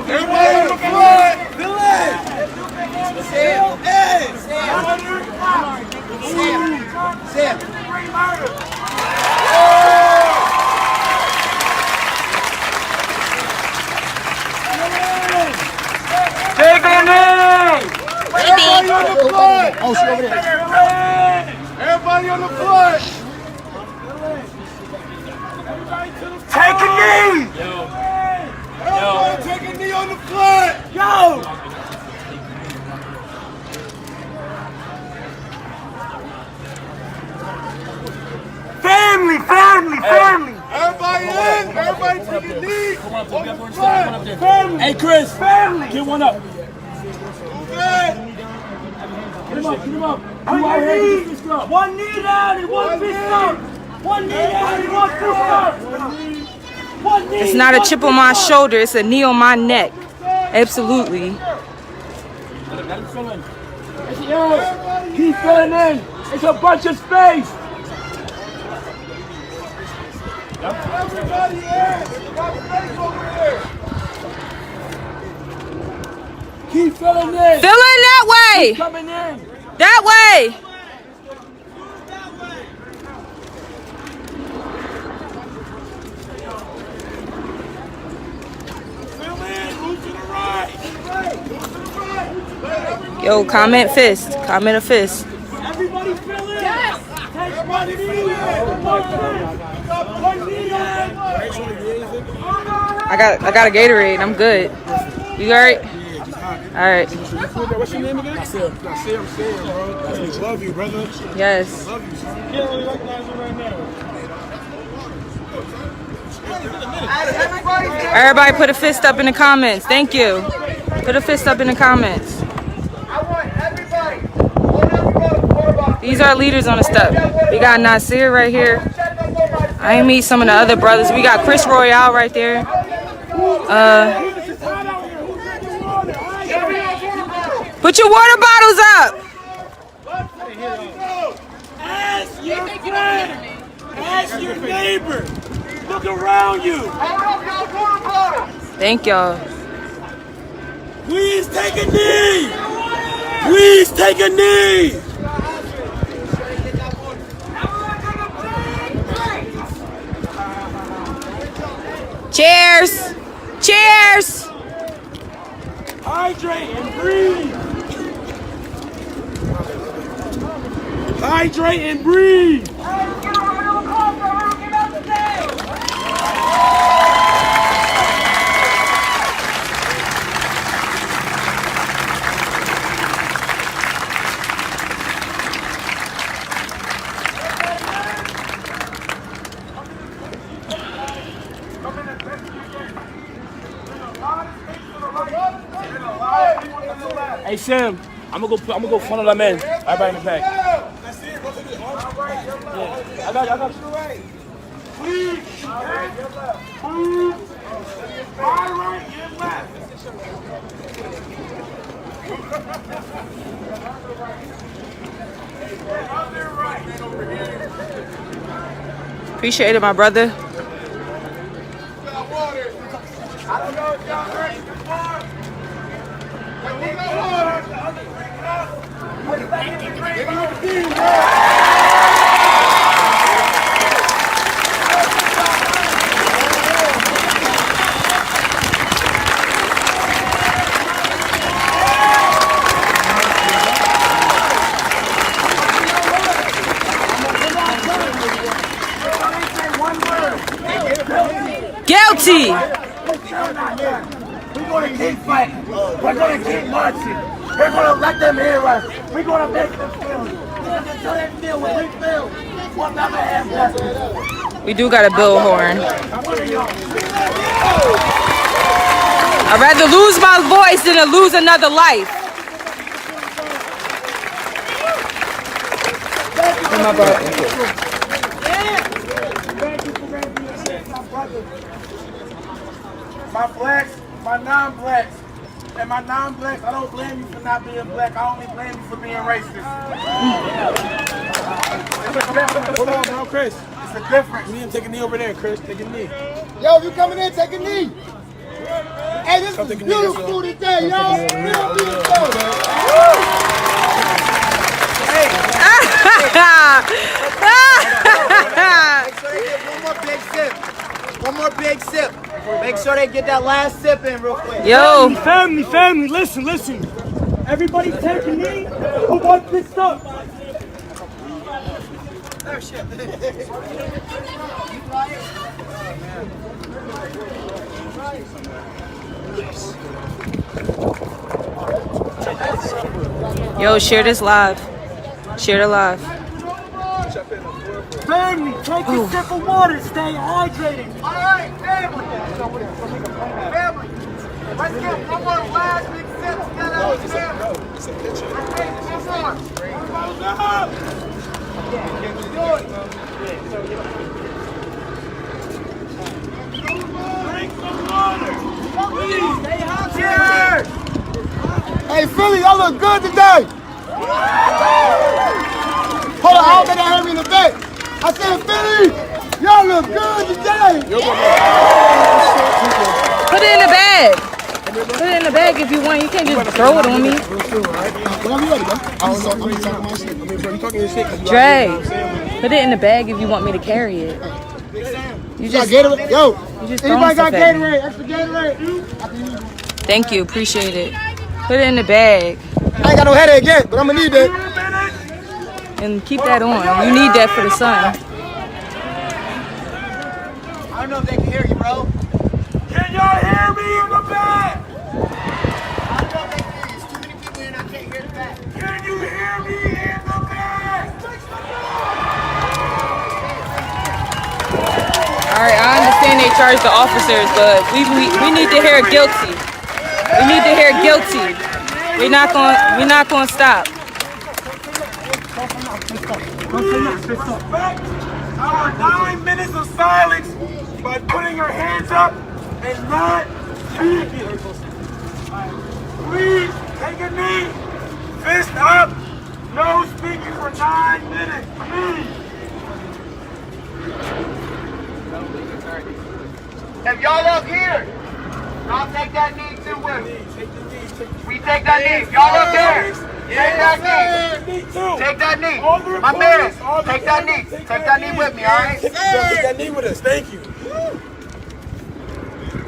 Everybody on the flat. Sam. Take a knee! Everybody on the flat! Oh, she over there. Everybody on the flat! Take a knee! Everybody take a knee on the flat! Yo! Family! Everybody in! Everybody take a knee! Come on, up on the flat! Hey, Chris! Family! Get one up. Get him up. One knee down and one fist up. One knee down and one fist up. One knee. It's not a chip on my shoulder, it's a knee on my neck. Absolutely. Keep filling in. It's a bunch of space. Everybody in. Got space over here. Keep filling in. Fill in that way. Keep coming in. That way. Fill in. Move to the right. Yo, comment fist. Comment a fist. Everybody fill in. Yes. Everybody fill in. One knee in. I got a Gatorade. I'm good. You alright? Alright. What's your name again? Sam, bro. Love you, brother. Yes. Love you. Can't really recognize you right now. Everybody put a fist up in the comments. Thank you. Put a fist up in the comments. I want everybody. These are leaders on the step. We got Nasir right here. I ain't meet some of the other brothers. We got Chris Royale right there. Put your water bottles up. Ask your friend. Ask your neighbor. Look around you. Thank y'all. Please take a knee. Please take a knee. Cheers. Cheers. Hydrate and breathe. Hydrate and breathe. Hey Sam, I'm gonna go funnel them in. Everybody in the back. That's it, bro. Yeah. I got you. Please. All right, get left. Appreciate it, my brother. I don't know if y'all heard it before, but we got Guilty. We're going to keep fighting. We're going to keep marching. We're going to let them hear us. We're going to make them feel it. Until they feel what we feel, we'll never have justice. We do got a bill horn. I'd rather lose my voice than to lose another life. My brother. My blacks, my non-blacks, and my non-blacks, I don't blame you for not being black. I only blame you for being racist. Hold on, bro, Chris. It's a difference. You need to take a knee over there, Chris. Take a knee. Yo, you coming in, take a knee. Hey, this is beautiful today, y'all. Beautiful. Hey. One more big sip. One more big sip. Make sure they get that last sip in real quick. Yo. Family, listen. Everybody take a knee. Who wants this stuff? Oh, shit. Yo, share this live. Share the live. Family, take a sip of water. Stay hydrated. All right, family. Family. Let's get one more last big sip together. Let's take one more. Drink some water. Please, stay hydrated. Cheers. Hey, Philly, y'all look good today. Hold on, I don't think I heard me in the back. I said, Philly, y'all look good today. Put it in the bag. Put it in the bag if you want. You can't just throw it on me. Dre, put it in the bag if you want me to carry it. You just Gatorade. Yo, you just anybody got stuff at me. Gatorade? Extra Gatorade? Thank you, appreciate it. Put it in the bag. I ain't got no headache yet, but I'm gonna need that. And keep that on. You need that for the sun. I don't know if they can hear you, bro. Can y'all hear me in the back? I don't know if they can hear you. There's too many people here and I can't hear the back. Can you hear me in the back? All right, I understand they charge the officers, but we need to hear guilty. We need to hear guilty. We're not going to stop. Respect our 9 minutes of silence by putting your hands up and not speaking. Please take a knee. Fist up. No speaking for 9 minutes. Please. If y'all up here, I'll take that knee too with me. We take that knee. Y'all up there. Take that knee. Take that knee. My man, take that knee. Take that knee with me, all right? Take that knee with us. Thank you.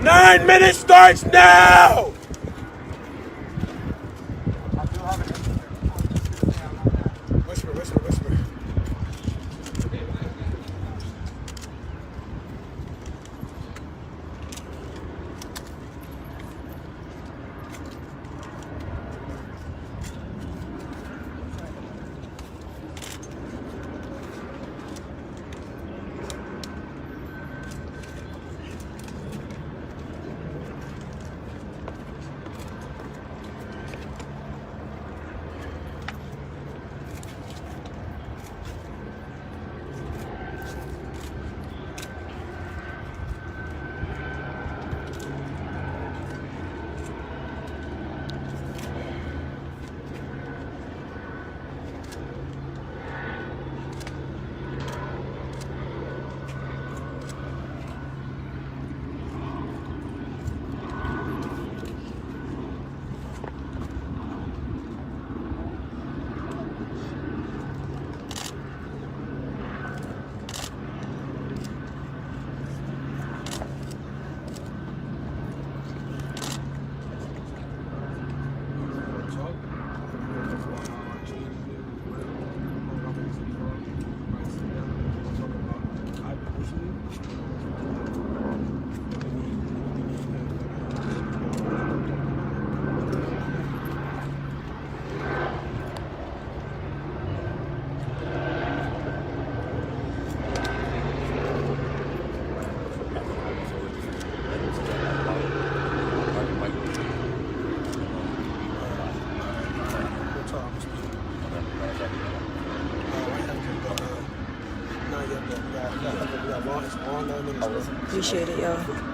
9 minutes starts now. Whisper. appreciate it, y'all.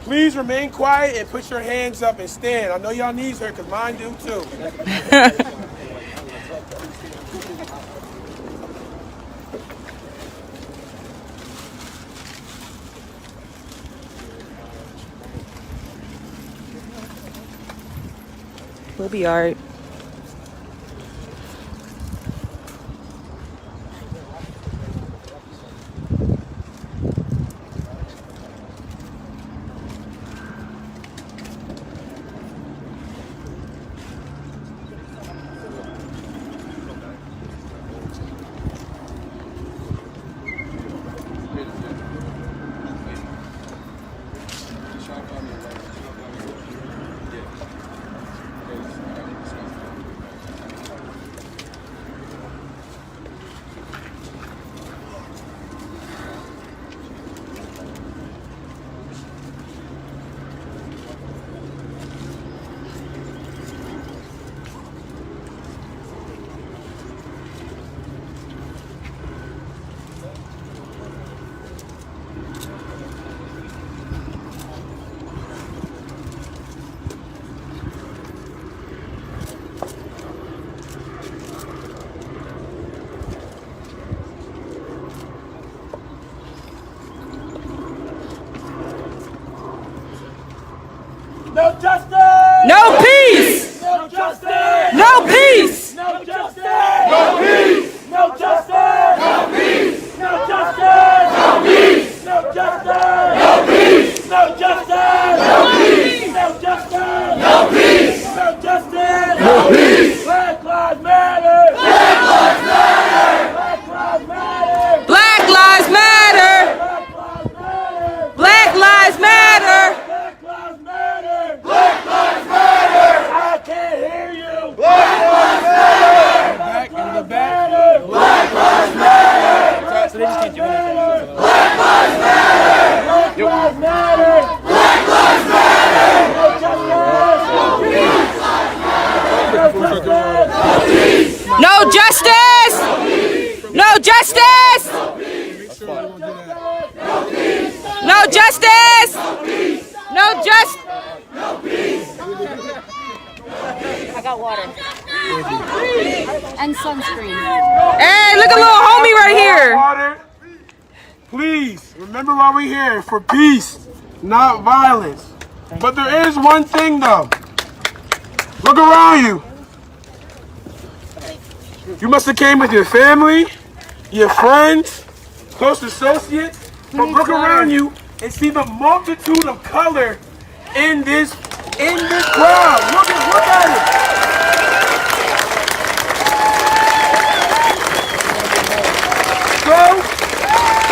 Please remain quiet and put your hands up and stand. I know y'all knees hurt because mine do too. We'll be alright. No justice! No peace! No justice! No peace! No justice! No peace! No justice! No peace! No justice! No peace! No justice! No peace! No justice! No peace! No justice! No peace! No justice! No peace! Black Lives Matter! Black Lives Matter! Black Lives Matter! Black Lives Matter! Black Lives Matter! Black Lives Matter! I can't hear you! Black Lives Matter! Back in the back. Black Lives Matter! So they just can't do anything. Black Lives Matter! Black Lives Matter! Black Lives Matter! No justice! No justice! No justice! No justice! No justice! I got water. And sunscreen. Hey, look at little homie right here. Water. Please, remember why we're here, for peace, not violence. But there is one thing though. Look around you. You must have came with your family, your friends, close associates. But look around you and see the multitude of color in this crowd. Look at it. So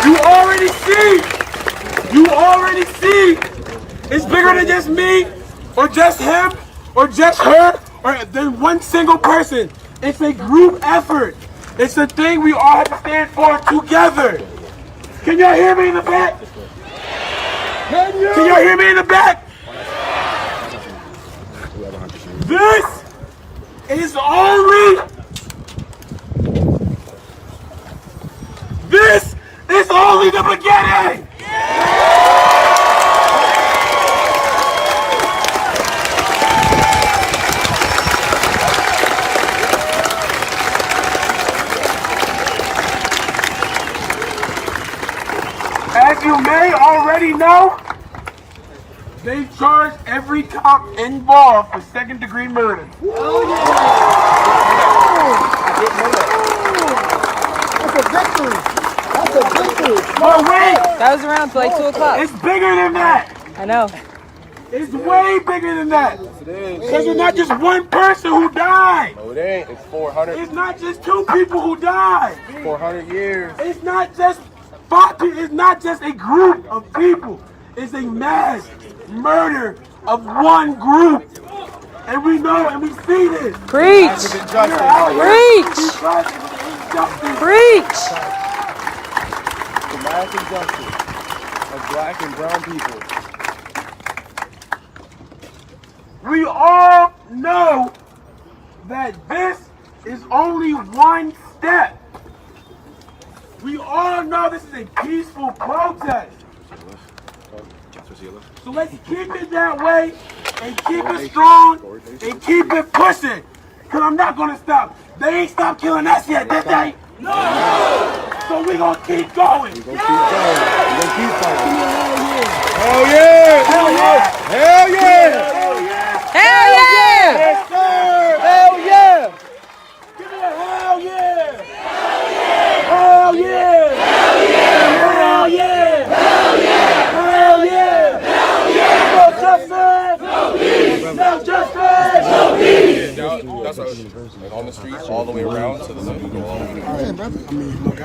you already see it's bigger than just me or just him or just her or than one single person. It's a group effort. It's a thing we all have to stand for together. Can y'all hear me in the back? Can y'all hear me in the back? This is only the beginning. As you may already know, they charged every cop involved for second-degree murder. That's a victory. That's a victory. But wait. That was around till like 2 o'clock. It's bigger than that. I know. It's way bigger than that. Because it's not just one person who died. No, it ain't. It's 400. It's not just 2 people who died. 400 years. It's not just 5 people. It's not just a group of people. It's a mass murder of one group. And we know and we see this. Preach. Preach. Preach. The mass injustice of black and brown people. We all know that this is only one step. We all know this is a peaceful protest. So let's keep it that way and keep it strong and keep it pushing. Because I'm not going to stop. They ain't stopped killing us yet, did they? No! So we're going to keep going. We're going to keep going. We're going to keep fighting. Hell yeah! Hell yeah! Hell yeah! Hell yeah! Hell yeah! Yes, sir! Hell yeah! Give me a hell yeah! Hell yeah! Hell yeah! Hell yeah! Hell yeah! Hell yeah! Hell yeah! No justice! No peace! No justice! No peace! That's like on the streets all the way around to the left. Yeah, brother. I mean, look,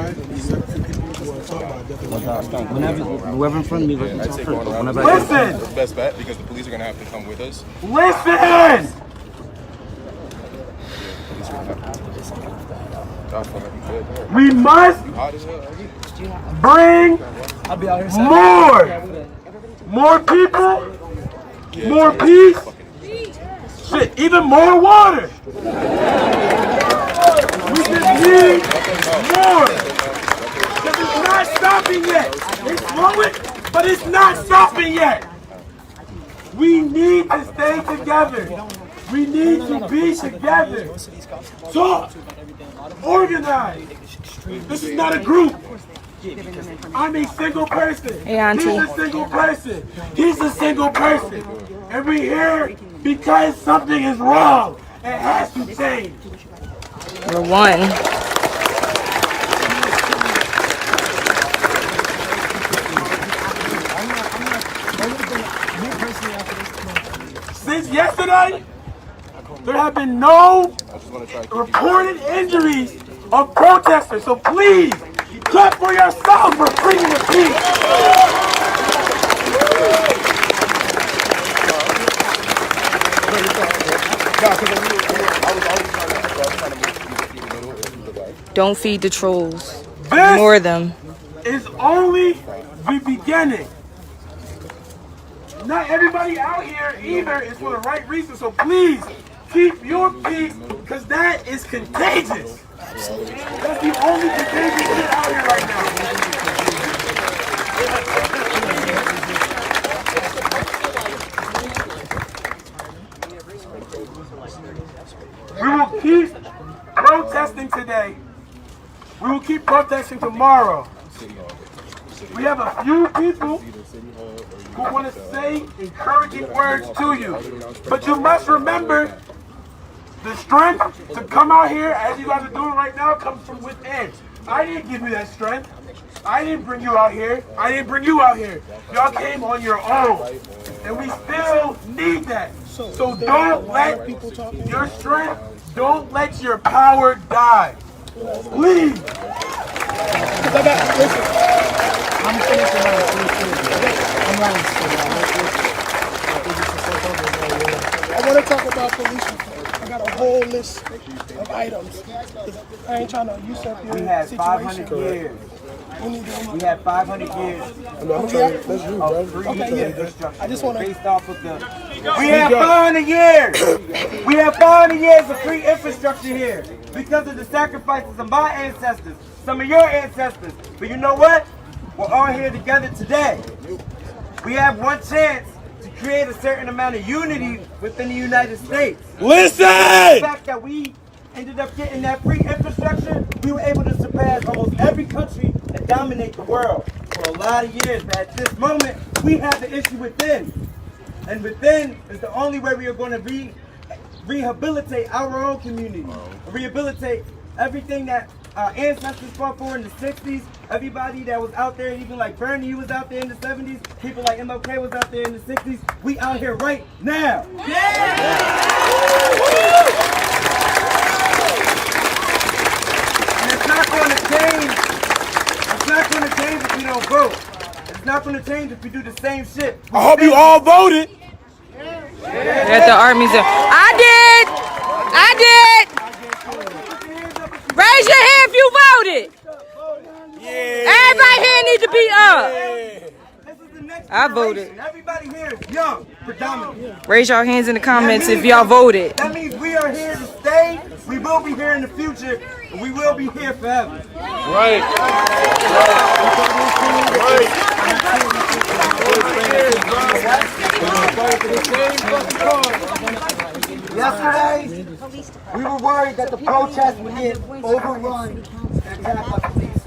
Whoever in front of me, I'd say going around. Listen! That's the best bet because the police are gonna have to come with us. Listen! We must bring more people, more peace, shit, even more water. We just need more. Because it's not stopping yet. It's slowing, but it's not stopping yet. We need to stay together. We need to be together. Talk. Organize. This is not a group. I'm a single person. Hey, Auntie. He's a single person. He's a single person. And we're here because something is wrong. It has to change. We're one. Since yesterday, there have been no reported injuries of protesters. So please, clap for yourselves for bringing the peace. Don't feed the trolls. Ignore them. It's only the beginning. Not everybody out here either is for the right reason, so please keep your peace, because that is contagious. That's the only contagious shit out here right now. We will keep protesting today. We will keep protesting tomorrow. We have a few people who want to say encouraging words to you. But you must remember, the strength to come out here, as you guys are doing right now, comes from within. I didn't give you that strength. I didn't bring you out here. I didn't bring you out here. Y'all came on your own. And we still need that. So don't let your strength, don't let your power die. Please. I'm finishing I want to talk about police reform. I got a whole list of items. I ain't trying to usurp your situation. We had 500 years. We had 500 years of free infrastructure. I just want to. Based off of the. We have 500 years. We have 500 years of free infrastructure here because of the sacrifices of my ancestors, some of your ancestors. But you know what? We're all here together today. We have one chance to create a certain amount of unity within the United States. Listen! The fact that we ended up getting that free infrastructure, we were able to surpass almost every country and dominate the world for a lot of years. But at this moment, we have the issue within. And within is the only way we are going to rehabilitate our own community. Rehabilitate everything that our ancestors fought for in the 60s. Everybody that was out there, even like Bernie, he was out there in the 70s. People like MLK was out there in the 60s. We out here right now. And it's not going to change. It's not going to change if we don't vote. It's not going to change if we do the same shit. I hope you all voted. At the Army's there. I did. Raise your hand if you voted. Everybody here need to be up. I voted. Everybody here is young, predominantly. Raise your hands in the comments if y'all voted. That means we are here to stay. We will be here in the future. And we will be here forever. Right. Yesterday, we were worried that the protest would get overrun and attacked by police.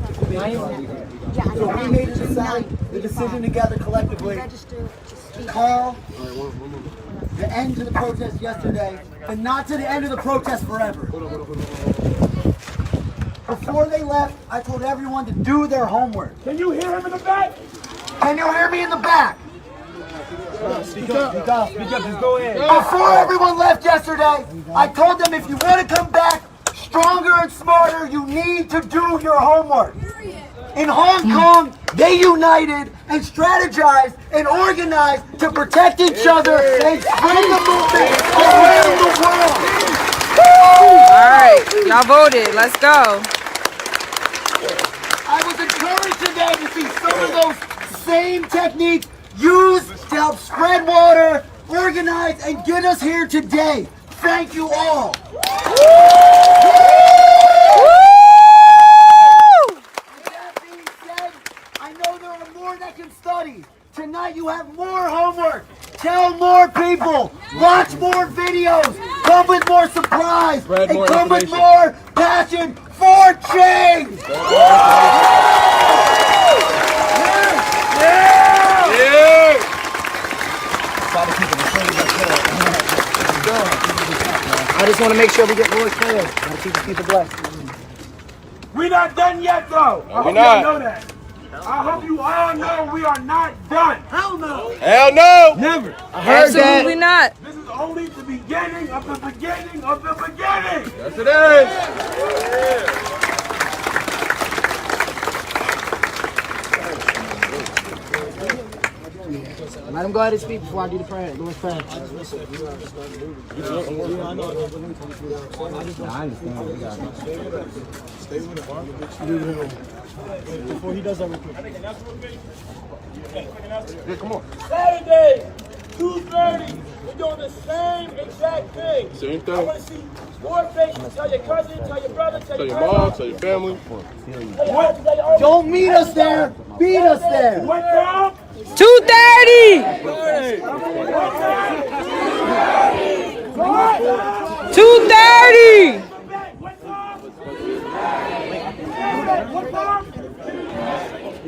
So we made the decision together collectively to call the end to the protest yesterday, but not to the end of the protest forever. Before they left, I told everyone to do their homework. Can you hear him in the back? Can you hear me in the back? Speak up. Just go ahead. Before everyone left yesterday, I told them if you want to come back stronger and smarter, you need to do your homework. In Hong Kong, they united and strategized and organized to protect each other and spread the movement around the world. All right, y'all voted. Let's go. I was encouraged today to see some of those same techniques used to help spread water, organize, and get us here today. Thank you all. I know there are more that can study. Tonight you have more homework. Tell more people. Watch more videos. Come with more supplies. Spread And more come with information. more passion for change. I just want to make sure we get more clear. Gotta keep the people blessed. We're not done yet, though. I hope y'all know that. I hope you all know we are not done. Hell no. Hell no. Never. I heard Absolutely not. This is only the beginning of the beginning of the beginning. Yes, it is. Let him go ahead and speak before I do the prayer. Lord's Prayer. Before he does everything. Yeah, come on. Saturday, 2:30. We're doing the same exact thing. Same thing. I want to see more faces. Tell your cousin, tell your brother, Tell your mom, tell your family. Don't meet us there. Beat us there. What time? 2:30. 2:30. What time?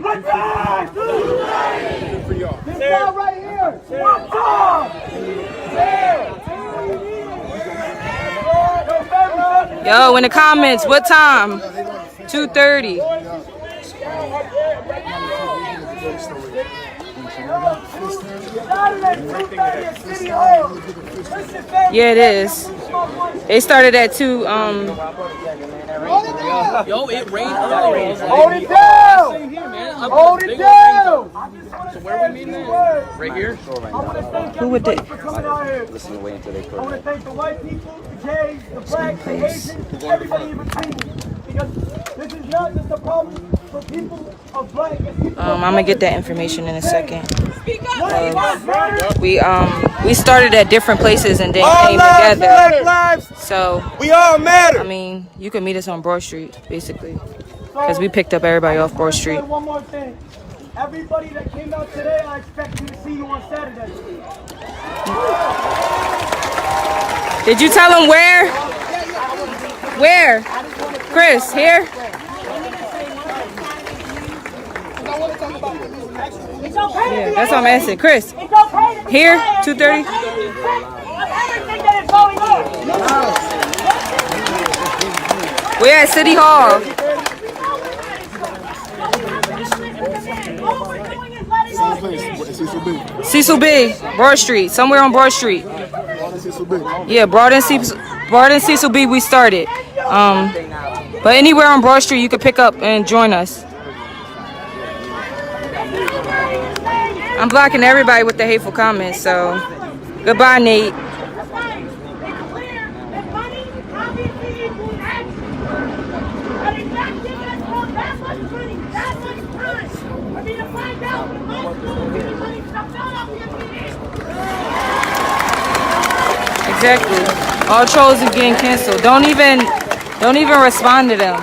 What time? This guy right here. What time? Yo, in the comments, what time? 2:30. Yeah, it is. They started at 2. Yo, it rained earlier. Hold it down! Hold it down! So where we meeting at? Right here? Who would they? For coming out here. Listen to wait until they I want to thank the white people, the gays, the blacks, the Asians, everybody in between. Because this is not just a problem for people of black and people I'm gonna get that information in a second. We started at different places and then came together. So we all matter. I mean, you can meet us on Broad Street, basically, because we picked up everybody off Broad Street. One more thing. Everybody that came out today, I expect you to see you on Saturday. Did you tell them where? Where? Chris, here? Yeah, that's what I'm asking. Chris, here, 2:30? We're at City Hall. Cecil B, Broad Street, somewhere on Broad Street. Yeah, Broad and Cecil B we started. But anywhere on Broad Street you could pick up and join us. I'm blocking everybody with the hateful comments, so goodbye, Nate. Exactly. All trolls are getting canceled. Don't even respond to them.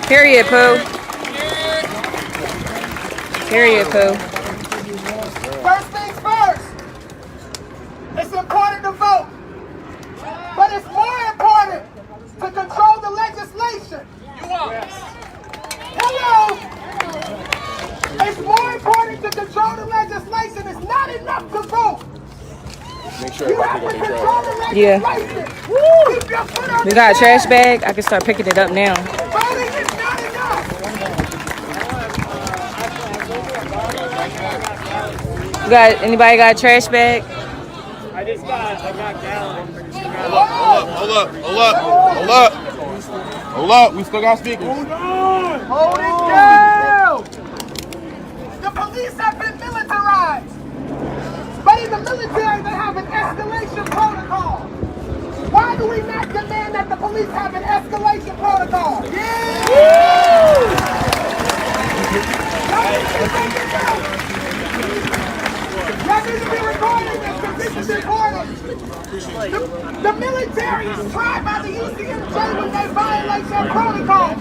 Period, Pooh. Period, Pooh. First things first. It's important to vote. But it's more important to control the legislation. Hello. It's more important to control the legislation. It's not enough to vote. Make sure You have to control the legislation. Yeah. Keep your foot on We the got a gas. trash bag. I can start picking it up now. Voting is not enough. Anybody got a trash bag? I got gallons. Hold up. We still got speakers. Hold it down. The police have been militarized. But in the military, they have an escalation protocol. Why do we not demand that the police have an escalation protocol? That needs to be recorded because this is important. The military is tried by the UCMJ when they violate their protocol.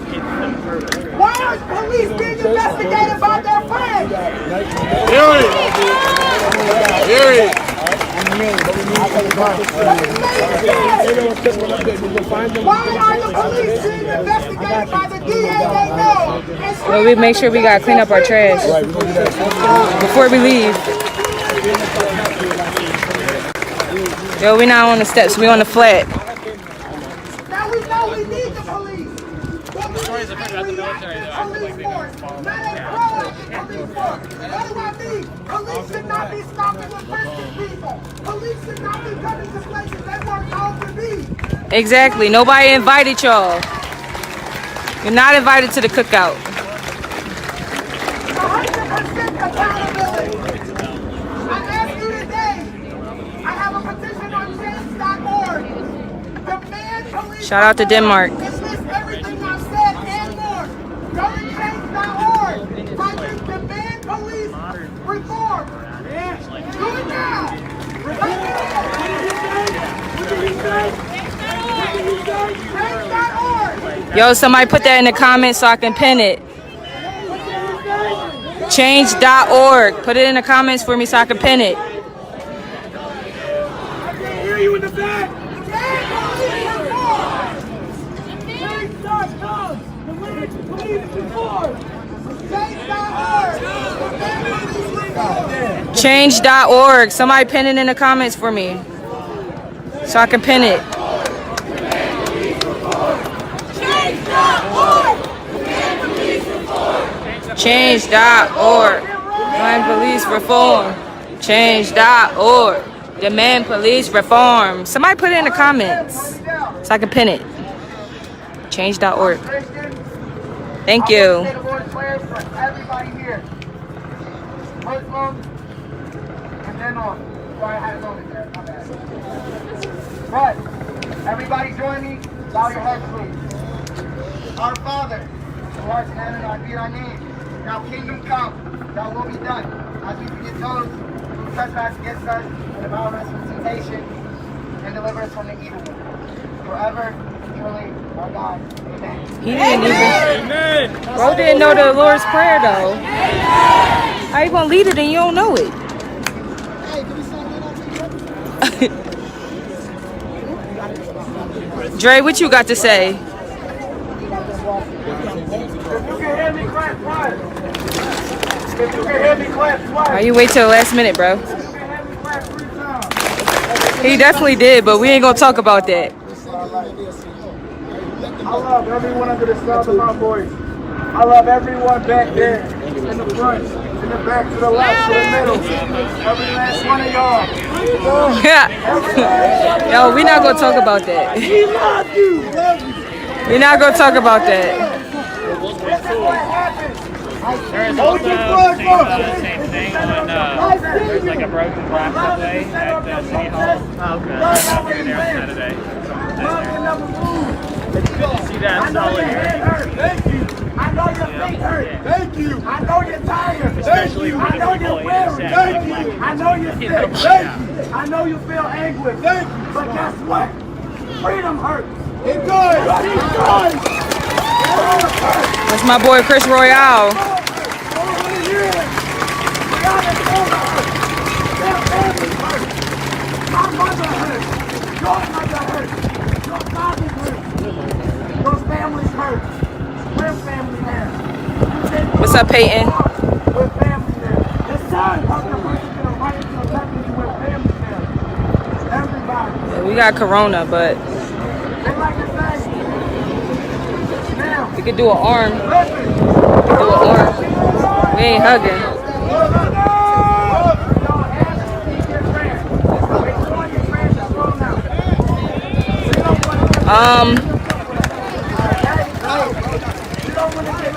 Why are police being investigated by their friends? Why are the police being investigated by the DA they know? Well, we make sure we gotta clean up our trash before we leave. Yo, we not on the steps, we on the flat. Now we know we need the police. But we need a police force, not a proactive police force. What do I mean? Police should not be stopping with friendly people. Police should not be coming to places they weren't told to be. Exactly, nobody invited y'all. You're not invited to the cookout. 100% accountability. I ask you today, I have a petition on change.org. Demand police. Shout out to Denmark. Dismiss everything I've said and more. Go to change.org. Type in demand police reform. Do it now. Change.org. Yo, somebody put that in the comments so I can pin it. Change.org. Put it in the comments for me so I can pin it. I can hear you in the back. Change.org. Somebody pin it in the comments for me so I can pin it. Change.org. Demand police reform. Change.org. Demand police reform. Somebody put it in the comments so I can pin it. Change.org. Thank you. Everybody here. Muslims and then on. Sorry, I had it on there. My bad. But everybody join me. Bow your heads, please. Our Father, who art in heaven, hallowed be thy name. Now kingdom come, thy will be done. As we forgive those who trespass against us, and devour us from temptation, and deliver us from the evil one. Forever, truly, our God. Amen. He didn't even. Bro didn't know the Lord's Prayer though. How you gonna lead it and you don't know it? Dre, what you got to say? If you can hear me, clap twice. If you can hear me, clap twice. Why you wait till the last minute, bro? He definitely did, but we ain't gonna talk about that. I love everyone under the sound of my voice. I love everyone back there, in the front, in the back, to the left, to the middle. Every last one of y'all. Yo, we not gonna talk about that. We love you. We're not gonna talk about that. There's also the same thing when there's like a broken glass subway at City Hall. Oh, okay. I'll be there on Saturday. It's good to see that solid here. Thank you. I know your feet hurt. Thank you. I know you're tired. Thank you. I know you're weary. Thank you. I know you're sick. Thank you. I know you feel anguish. Thank you. But guess what? Freedom hurts. It does. It does. That's my boy Chris Royale. What's up, Peyton? Yeah, we got Corona, but we could do an arm. We ain't hugging.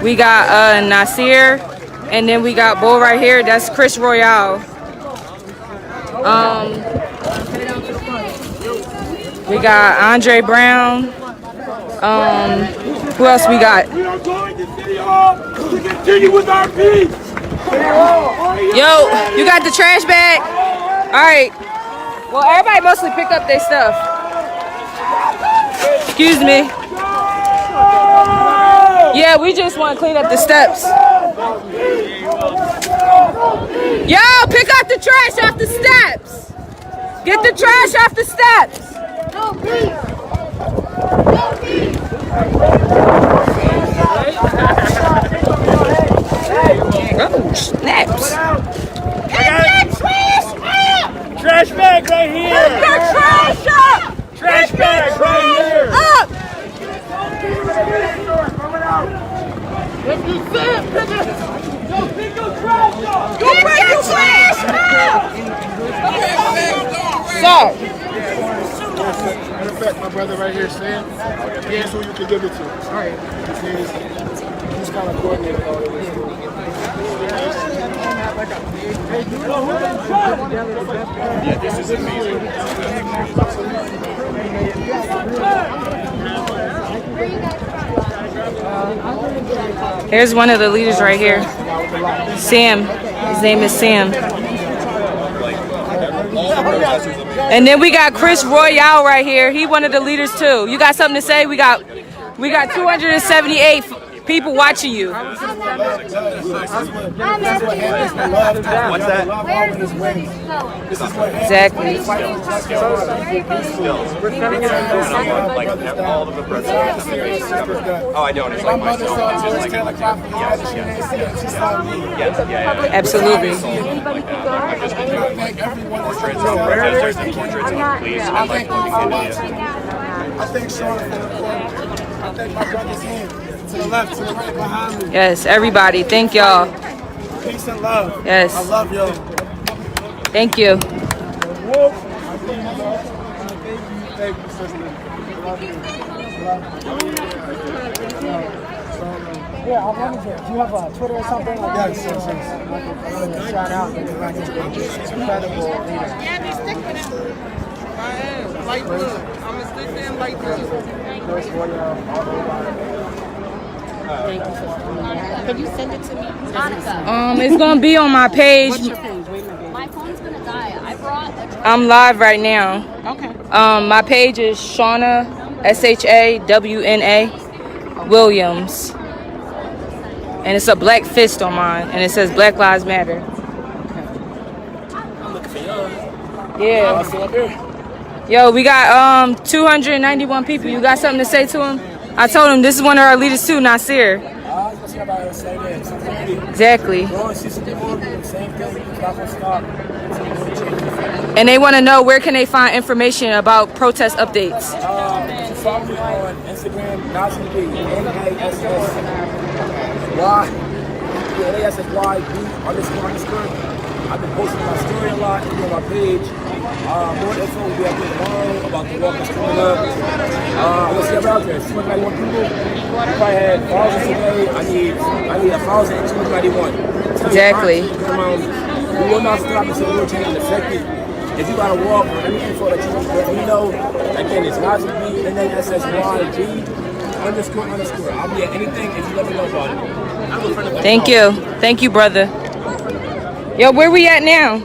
We got Nasir, and then we got Bull right here. That's Chris Royale. We got Andre Brown. Who else we got? We are going to City Hall to continue with our peace. Yo, you got the trash bag? All right. Well, everybody mostly picked up their stuff. Excuse me. Yeah, we just want to clean up the steps. Yo, pick up the trash off the steps. Get the trash off the steps. No peace. No peace. Oh, snaps. Get the trash up. Trash bag right here. Get the trash up. Trash bag right here. Up. If you see it, pick it. Yo, pick your trash up. Get the trash up. Sir. Matter of fact, my brother right here, Sam, here's who you can give it to. All right. He's kind of coordinated all of this. Yeah, this is amazing. Here's one of the leaders right here. Sam. His name is Sam. And then we got Chris Royale right here. He one of the leaders too. You got something to say? We got 278 people watching you. What's that? Exactly. Oh, I don't. It's like my Absolutely. I thank Sean for the I thank my brothers here. To the left, to the right, behind me. Yes, everybody. Thank y'all. Peace and love. Yes. I love y'all. Thank you. Thank you, sister. Yeah, I wanted to. Do you have a Twitter or something? Like yes. I wanted to shout out that you're incredible leader. I am. Light blue. I'm a stick in light blue. Can you send it to me? Monica. It's gonna be on my page. What's your page? Wait a minute. My phone's gonna die. I brought a I'm live right now. Okay. My page is Shauna SHAWNA Williams. And it's a black fist on mine, and it says Black Lives Matter. I'm looking for y'all. Yeah. Still up here? Yo, we got 291 people. You got something to say to them? I told him this is one of our leaders too, Nasir. Exactly. And they want to know where can they find information about protest updates. Follow me on Instagram, NASSY, NASSY_B_. I've been posting my story a lot, on my page. More info will be up there tomorrow about the walk that's coming up. Let's see about there. 291 people. If I had thousands today, I need 1,291. Exactly. We will not stop until we're changing affected. If you gotta walk or any info that you let me know, again, it's NASSY, NASSY__. I'll be at anything if you let me know about it. Thank you. Thank you, brother. Yo, where we at now?